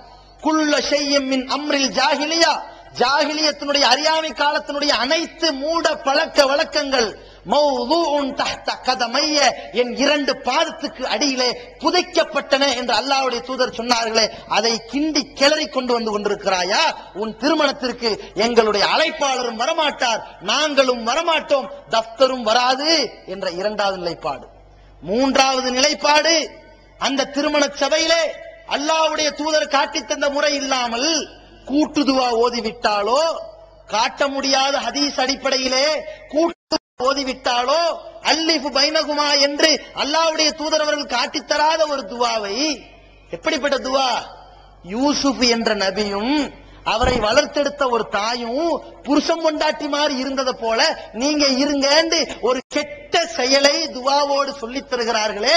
குல்ல ஷைஇம் மின் அம்ரில் ஜாஹிலியா, ஜாஹிலியத்தினுடைய அறியாமை காலத்தினுடைய அனைத்து மூட பழக்க வழக்கங்கள் மௌதூஉன் தஹ்த கதமைய, என் இரண்டு பாதத்துக்கு அடியிலே புதைக்கப்பட்டன என்று அல்லாஹ்வுடைய தூதர் சொன்னார்களே, அதை கிண்டி கிளறி கொண்டு வந்து கொண்டிருக்கிறாயா? உன் திருமணத்திற்கு எங்களுடைய அழைப்பாளரும் வரமாட்டார், நாங்களும் வரமாட்டோம், தஃப்தரும் வராது என்ற இரண்டாவது நிலைப்பாடு. மூன்றாவது நிலைப்பாடு, அந்த திருமண சபையிலே அல்லாஹ்வுடைய தூதர் காட்டி தந்த முறை இல்லாமல் கூட்டு துவா ஓதிவிட்டாலோ, காட்ட முடியாத ஹதீஸ் அடிப்படையிலே கூட்டு ஓதிவிட்டாலோ, அல்லிஃபு பைனகுமா என்று அல்லாஹ்வுடைய தூதர் அவர்கள் காட்டித்தராத ஒரு துவாவை, எப்படிப்பட்ட துவா? யூசுப் என்ற நபியும் அவரை வளர்த்தெடுத்த ஒரு தாயும் புருஷம் கொண்டாட்டி மாதிரி இருந்ததை போல நீங்க இருங்க ஒரு கெட்ட செயலை துவாவோடு சொல்லித் தருகிறார்களே,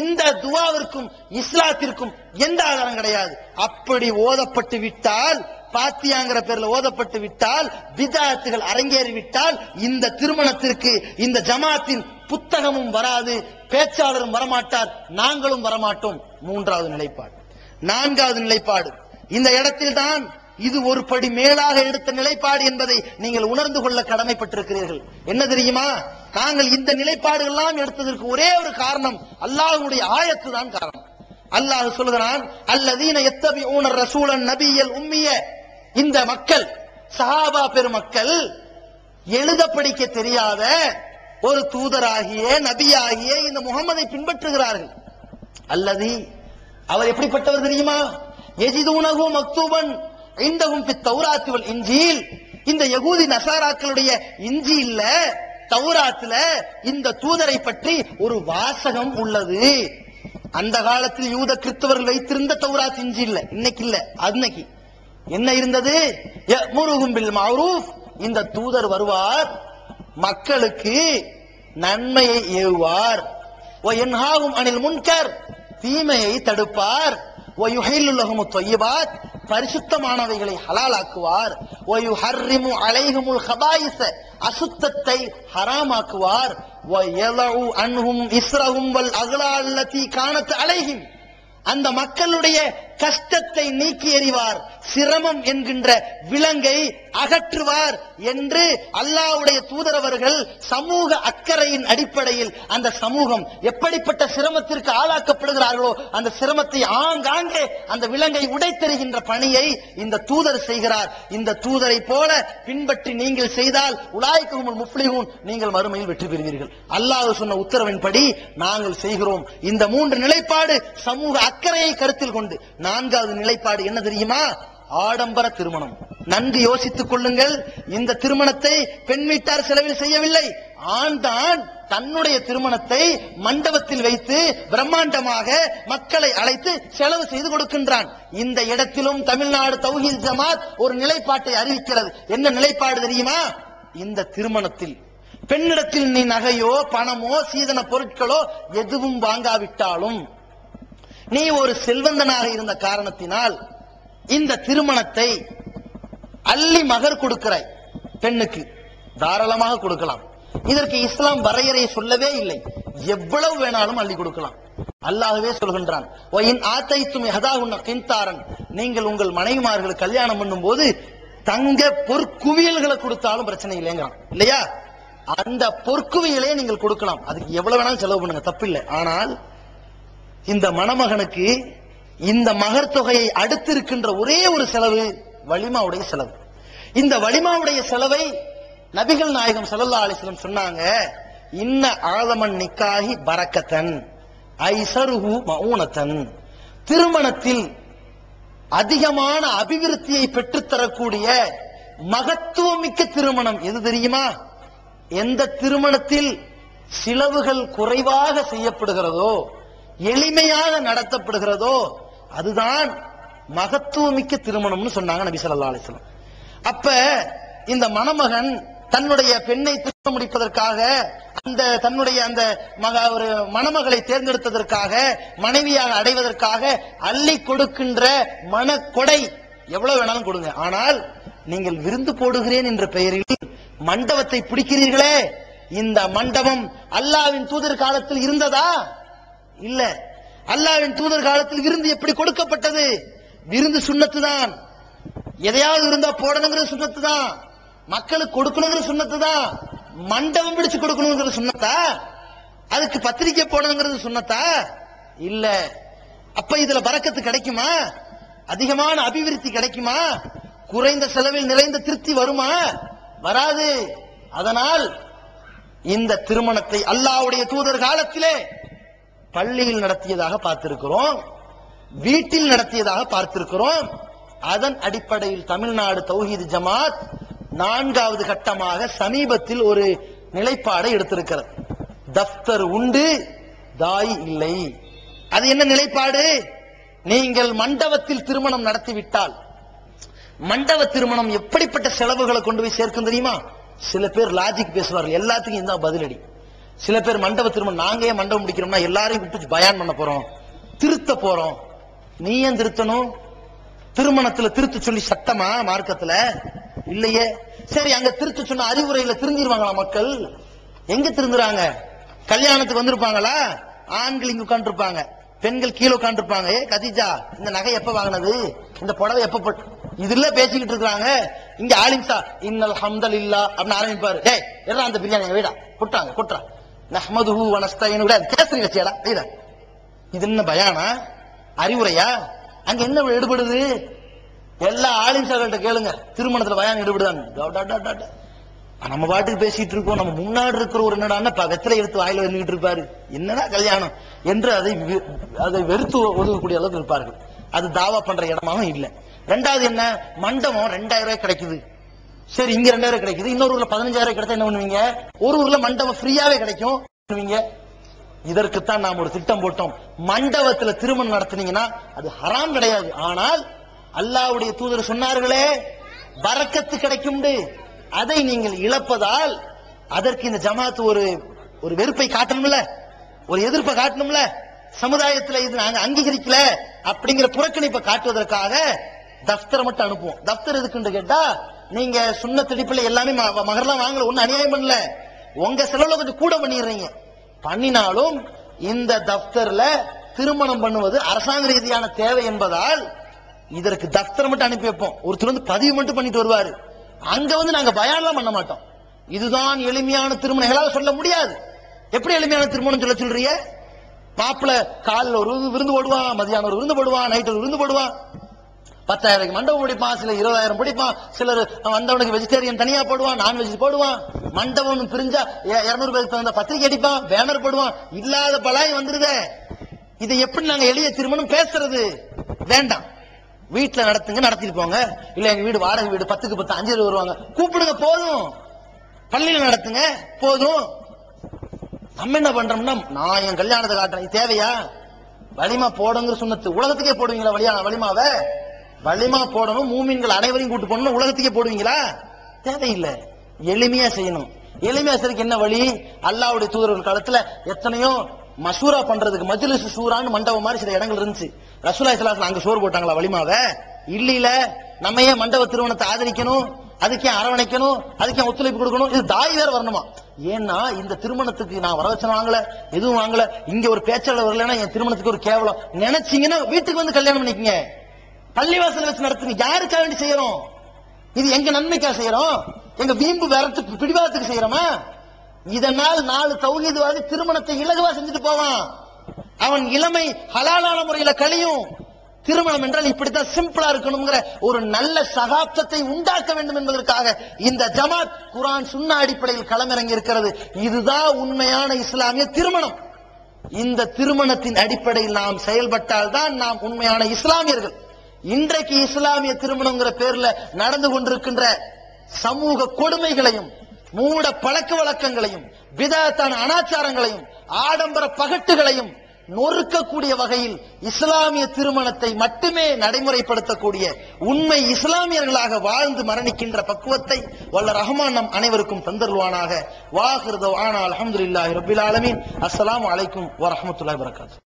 இந்த துவாவிற்கும் இஸ்லாத்திற்கும் எந்த ஆதாரம் கிடையாது. அப்படி ஓதப்பட்டு விட்டால், பாத்தியாங்கிற பேர்ல ஓதப்பட்டு விட்டால், பிதாத்துகள் அரங்கேறி விட்டால், இந்த திருமணத்திற்கு இந்த ஜமாத்தின் புத்தகமும் வராது, பேச்சாளரும் வரமாட்டார், நாங்களும் வரமாட்டோம். மூன்றாவது நிலைப்பாடு. நான்காவது நிலைப்பாடு, இந்த இடத்தில் தான் இது ஒரு படி மேலாக எடுத்த நிலைப்பாடு என்பதை நீங்கள் உணர்ந்து கொள்ள கடமைப்பட்டிருக்கிறீர்கள். என்ன தெரியுமா? நாங்கள் இந்த நிலைப்பாடுகள் எல்லாம் எடுத்ததற்கு ஒரே ஒரு காரணம், அல்லாஹ்வுடைய ஆயத்து தான் காரணம். அல்லாஹ் சொல்கிறான், அல்லதீன யத்தபிஊன ரசூலன் நபியல் உம்மிய, இந்த மக்கள் சஹாபா பெருமக்கள் எழுத படிக்க தெரியாத ஒரு தூதராகிய நபியாகிய இந்த முகமதை பின்பற்றுகிறார்கள். அல்லதி, அவர் எப்படிப்பட்டவர் தெரியுமா? யஜிதூனஹு மக்தூபன் இந்தஹும் ஃபித் தௌராத்தி வல் இன்ஜீல், இந்த யகூதி நசாராக்களுடைய இன்ஜீல்ல தௌராத்துல இந்த தூதரை பற்றி ஒரு வாசகம் உள்ளது. அந்த காலத்தில் யூத கிறிஸ்தவர்கள் வைத்திருந்த தௌராத் இன்ஜீல்ல, இன்னைக்கு இல்ல, அன்னைக்கு என்ன இருந்தது? யஅமுருஹும் பில் மஅரூஃப், இந்த தூதர் வருவார், மக்களுக்கு நன்மையை ஏவுவார், வ யன்ஹாஹும் அனில் முன்கர், தீமையை தடுப்பார், வ யுஹில்லு லஹுமுத் தய்யிபாத், பரிசுத்தமானவைகளை ஹலாலாக்குவார், வ யுஹர்ரிமு அலைஹிமுல் கபாயிஸ, அசுத்தத்தை ஹராமாக்குவார், வ யலஉ அன்ஹும் இஸ்ரஹும் வல் அக்லால் லதி கானத் அலைஹிம், அந்த மக்களுடைய கஷ்டத்தை நீக்கி எறிவார், சிரமம் என்கின்ற விலங்கை அகற்றுவார் என்று அல்லாஹ்வுடைய தூதரவர்கள் சமூக அக்கறையின் அடிப்படையில் அந்த சமூகம் எப்படிப்பட்ட சிரமத்திற்கு ஆளாக்கப்படுகிறார்களோ அந்த சிரமத்தை ஆங்காங்கே அந்த விலங்கை உடைத்தெறிகின்ற பணியை இந்த தூதர் செய்கிறார். இந்த தூதரை போல பின்பற்றி நீங்கள் செய்தால் உலாய்குமுல் முஃப்லிஹூன், நீங்கள் மறுமையில் வெற்றி பெறுவீர்கள். அல்லாஹ் சொன்ன உத்தரவின்படி நாங்கள் செய்கிறோம். இந்த மூன்று நிலைப்பாடு சமூக அக்கறையை கருத்தில் கொண்டு. நான்காவது நிலைப்பாடு என்ன தெரியுமா? ஆடம்பர திருமணம். நன்கு யோசித்துக் கொள்ளுங்கள். இந்த திருமணத்தை பெண் வீட்டார் செலவில் செய்யவில்லை, ஆண் தான் தன்னுடைய திருமணத்தை மண்டபத்தில் வைத்து பிரம்மாண்டமாக மக்களை அழைத்து செலவு செய்து கொடுக்கின்றான். இந்த இடத்திலும் தமிழ்நாடு தௌஹீத் ஜமாத் ஒரு நிலைப்பாட்டை அறிவிக்கிறது. என்ன நிலைப்பாடு தெரியுமா? இந்த திருமணத்தில் பெண்ணிடத்தில் நீ நகையோ பணமோ சீதன பொருட்களோ எதுவும் வாங்காவிட்டாலும், நீ ஒரு செல்வந்தனாக இருந்த காரணத்தினால் இந்த திருமணத்தை அள்ளி மகர் கொடுக்கிறாய். பெண்ணுக்கு தாராளமாக கொடுக்கலாம். இதற்கு இஸ்லாம் வரையறை சொல்லவே இல்லை. எவ்வளவு வேணாலும் அள்ளி கொடுக்கலாம். அல்லாஹ்வே சொல்கின்றான், நீங்கள் உங்கள் மனைவிமார்களுக்கு கல்யாணம் பண்ணும் போது தங்க பொற்குவியல்களை கொடுத்தாலும் பிரச்சனை இல்லைங்கிறான் இல்லையா? அந்த பொற்குவியலே நீங்கள் கொடுக்கலாம், அதுக்கு எவ்வளவு வேணாலும் செலவு பண்ணுங்க, தப்பில்லை. ஆனால் இந்த மணமகனுக்கு இந்த மகர் தொகையை அடுத்து இருக்கின்ற ஒரே ஒரு செலவு வலிமாவுடைய செலவு. இந்த வலிமாவுடைய செலவை நபிகள் நாயகம் ஸல்லல்லாஹு அலைஹி வஸல்லம் சொன்னாங்க, இன்ன ஆலமன் நிக்காஹி பரக்கத்தன் ஐஸருஹு மஊனத்தன். திருமணத்தில் அதிகமான அபிவிருத்தியை பெற்றுத்தரக்கூடிய மகத்துவமிக்க திருமணம் எது தெரியுமா? எந்த திருமணத்தில் செலவுகள் குறைவாக செய்யப்படுகிறதோ, எளிமையாக நடத்தப்படுகிறதோ, அதுதான் மகத்துவமிக்க திருமணம்னு சொன்னாங்க நபி ஸல்லல்லாஹு அலைஹி வஸல்லம். அப்ப இந்த மணமகன் தன்னுடைய பெண்ணை திருமணம் முடிப்பதற்காக தன்னுடைய அந்த ஒரு மணமகளை தேர்ந்தெடுத்ததற்காக, மனைவியாக அடைவதற்காக அள்ளி கொடுக்கின்ற மனக்கொடை எவ்வளவு வேணாலும் கொடுங்க. ஆனால் நீங்கள் விருந்து போடுகிறேன் என்ற பெயரில் மண்டபத்தை பிடிக்கிறீர்களே, இந்த மண்டபம் அல்லாஹ்வின் தூதர் காலத்தில் இருந்ததா? இல்ல. அல்லாஹ்வின் தூதர் காலத்தில் விருந்து எப்படி கொடுக்கப்பட்டது? விருந்து சுன்னத்து தான். எதையாவது இருந்தா போடணுங்கிறது சுன்னத்து தான். மக்களுக்கு கொடுக்கணுங்கிற சுன்னத்து தான். மண்டபம் பிடிச்சு கொடுக்கணுங்கிற சுன்னத்தா? அதுக்கு பத்திரிக்கை போடணுங்கிறது சுன்னத்தா? இல்ல. அப்ப இதுல பரக்கத்து கிடைக்குமா? அதிகமான அபிவிருத்தி கிடைக்குமா? குறைந்த செலவில் நிறைந்த திருப்தி வருமா? வராது. அதனால் இந்த திருமணத்தை அல்லாஹ்வுடைய தூதர் காலத்திலே பள்ளியில் நடத்தியதாக பார்த்திருக்கிறோம், வீட்டில் நடத்தியதாக பார்த்திருக்கிறோம். அதன் அடிப்படையில் தமிழ்நாடு தௌஹீத் ஜமாத் 4வது கட்டமாக சமீபத்தில் ஒரு நிலைப்பாடை எடுத்திருக்கிறது. தஃப்தர் உண்டு, தாய் இல்லை. அது என்ன நிலைப்பாடு? நீங்கள் மண்டபத்தில் திருமணம் நடத்திவிட்டால், மண்டப திருமணம் எப்படிப்பட்ட செலவுகளை கொண்டு போய் சேர்க்கும் தெரியுமா? சில பேர் லாஜிக் பேசுவார்கள், எல்லாத்துக்கும் இந்த பதிலடி. சில பேர் மண்டப திருமணம், நாங்க ஏன் மண்டபம் முடிக்கிறோம்னா எல்லாரையும் கூப்பிட்டு பயான் பண்ண போறோம், திருத்த போறோம். நீ ஏன் திருத்தணும்? திருமணத்துல திருத்த சொல்லி சட்டமா மார்க்கத்துல? இல்லையே. சரி, அங்க திருத்த சொன்ன அறிவுரையில திருந்திருவாங்களா மக்கள்? எங்க திருந்துறாங்க? கல்யாணத்துக்கு வந்திருப்பாங்களா? ஆண்கள் இங்க உட்கார்ந்து இருப்பாங்க, பெண்கள் கீழே உட்கார்ந்து இருப்பாங்க. ஏ கதீஜா, இந்த நகை எப்ப வாங்கினது, இந்த புடவை எப்ப, இதுல பேசிக்கிட்டு இருக்காங்க. இங்க ஆலிம்சா இன்னல் ஹம்தலில்லா அப்படின்னு ஆரம்பிப்பாரு. டேய் எல்லாம் அந்த பிரியாணி வீடா குட்டாங்க குட்டா நஹ்மதுஹு வ நஸ்தஈனு விட கேசரி வச்சியடா வீடா. இது என்ன பயானா, அறிவுரையா? அங்க என்ன எடுபடுது? எல்லா ஆலிம்சாக்கள்கிட்ட கேளுங்க, திருமணத்துல பயான் எடுபடுதாங்க. நம்ம பாட்டுக்கு பேசிட்டு இருக்கோம், நம்ம முன்னாடி இருக்கிற ஒரு என்னடான்னா வெத்தலை எடுத்து வாயில வந்துகிட்டு இருப்பாரு, என்னடா கல்யாணம் என்று அதை வெறுத்து ஒதுக்கக்கூடிய அளவுக்கு இருப்பார்கள். அது தாவா பண்ற இடமாவும் இல்லை. ரெண்டாவது என்ன, மண்டபம் 2000 ரூபாய் கிடைக்குது. சரி, இங்க 2000 கிடைக்குது, இன்னொரு ஊர்ல 15000 கிடைத்தா என்ன பண்ணுவீங்க? ஒரு ஊர்ல மண்டபம் ஃப்ரீயாவே கிடைக்கும். இதற்குத்தான் நாம் ஒரு திட்டம் போட்டோம். மண்டபத்துல திருமணம் நடத்தினீங்கன்னா அது ஹராம் கிடையாது. ஆனால் அல்லாஹ்வுடைய தூதர் சொன்னார்களே பரக்கத்து கிடைக்கும், அதை நீங்கள் இழப்பதால் அதற்கு இந்த ஜமாத் ஒரு வெறுப்பை காட்டணும்ல, ஒரு எதிர்ப்பை காட்டணும்ல. சமுதாயத்தில் இது நாங்க அங்கீகரிக்கல அப்படிங்கிற புறக்கணிப்பை காட்டுவதற்காக தஃப்தரை மட்டும் அனுப்புவோம். தஃப்தர் எதுக்குன்னு கேட்டா, நீங்க சுன்னத் அடிப்படையில் எல்லாமே மகர்லாம் வாங்கல, ஒன்னும் அநியாயம் பண்ணல, உங்க செலவுல கொஞ்சம் கூட பண்ணிடுறீங்க. பண்ணினாலும் இந்த தஃப்தர்ல திருமணம் பண்ணுவது அரசாங்க ரீதியான தேவை என்பதால் இதற்கு தஃப்தரை மட்டும் அனுப்பி வைப்போம். ஒருத்தர் வந்து பதிவு மட்டும் பண்ணிட்டு வருவாரு, அங்க வந்து நாங்க பயான்லாம் பண்ண மாட்டோம். இதுதான் எளிமையான திருமணம். எங்களால சொல்ல முடியாது. எப்படி எளிமையான திருமணம் சொல்றீங்க? மாப்பிள்ள காலில் ஒரு விருந்து போடுவான், மதியானம் ஒரு விருந்து போடுவான், நைட் ஒரு விருந்து போடுவான், 10,000 மண்டபம் பிடிப்பான், சில 20,000 பிடிப்பான், சிலர் வந்தவனுக்கு வெஜிடேரியன் தனியா போடுவான், நான்வெஜ் போடுவான், மண்டபம் பிரிஞ்சா 200 பேருக்கு தகுந்த பத்திரிகை அடிப்பான், பேனர் போடுவான், இல்லாத பலாய் வந்துருதே. இதை எப்படி நாங்க எளிய திருமணம் பேசுறது? வேண்டாம், வீட்டுல நடத்துங்க, நடத்திட்டு போங்க. இல்ல எங்க வீடு வாடகை வீடு, 10க்கு 10 5 வருவாங்க, கூப்பிடுங்க போதும். பள்ளியில நடத்துங்க போதும். நம்ம என்ன பண்றோம்னா, நான் என் கல்யாணத்தை காட்டுறேன், தேவையா? வலிமா போடுங்கிற சுன்னத்து உலகத்துக்கே போடுவீங்களா? வலிமாவை வலிமா போடணும், மூமின்கள் அனைவரையும் கூட்டு போடணும், உலகத்துக்கே போடுவீங்களா? தேவையில்லை. எளிமையா செய்யணும். எளிமையா செய்யறதுக்கு என்ன வழி? அல்லாஹ்வுடைய தூதர்கள் காலத்துல எத்தனையோ மசூரா பண்றதுக்கு மஜ்லிஸ் ஷூரான்னு மண்டபம் மாதிரி சில இடங்கள் இருந்துச்சு. ரசூலுல்லாஹி ஸல்லல்லாஹு அலைஹி வஸல்லம் அங்க சோறு போட்டாங்களா வலிமாவை? இல்ல. நம்ம ஏன் மண்டப திருமணத்தை ஆதரிக்கணும்? அதுக்கு ஏன் அரவணைக்கணும்? அதுக்கு ஏன் ஒத்துழைப்பு கொடுக்கணும்? இது தாய் வேற வரணுமா? ஏன்னா இந்த திருமணத்துக்கு நான் வரவச்சனம் வாங்கல, எதுவும் வாங்கல, இங்க ஒரு பேச்சாளர் வரலன்னா என் திருமணத்துக்கு ஒரு கேவலம் நினைச்சீங்கன்னா வீட்டுக்கு வந்து கல்யாணம் பண்ணிக்கங்க, பள்ளிவாசல் வச்சு நடத்துங்க. யாருக்காக வேண்டி செய்யறோம்? இது எங்க நன்மைக்கா செய்யறோம்? எங்க வீம்பு வரத்துக்கு பிடிவாதத்துக்கு செய்யறோமா? இதனால் 4 தௌஹீத்வாதி திருமணத்தை இலகுவா செஞ்சுட்டு போவான். அவன் இளமை ஹலாலான முறையில கழியும். திருமணம் என்றால் இப்படித்தான் சிம்பிளா இருக்கணுங்கிற ஒரு நல்ல சகாப்தத்தை உண்டாக்க வேண்டும் என்பதற்காக இந்த ஜமாத் குர்ஆன் சுன்னா அடிப்படையில் களமிறங்கி இருக்கிறது. இதுதான் உண்மையான இஸ்லாமிய திருமணம். இந்த திருமணத்தின் அடிப்படையில் நாம் செயல்பட்டால் தான் நாம் உண்மையான இஸ்லாமியர்கள். இன்றைக்கு இஸ்லாமிய திருமணங்கிற பேர்ல நடந்து கொண்டிருக்கின்ற சமூக கொடுமைகளையும் மூட பழக்க வழக்கங்களையும் பிதஅத்தான அனாச்சாரங்களையும் ஆடம்பர பகட்டுகளையும் நொறுக்கக்கூடிய வகையில் இஸ்லாமிய திருமணத்தை மட்டுமே நடைமுறைப்படுத்தக்கூடிய உண்மை இஸ்லாமியர்களாக வாழ்ந்து மரணிக்கின்ற பக்குவத்தை வல்ல ரஹ்மான் நம் அனைவருக்கும் தந்தருவானாக. வாஹிரு தஅவானா அல்ஹம்துலில்லாஹி ரப்பில் ஆலமீன். அஸ்ஸலாமு அலைக்கும் வரஹ்மத்துல்லாஹி வபரகாத்துஹு.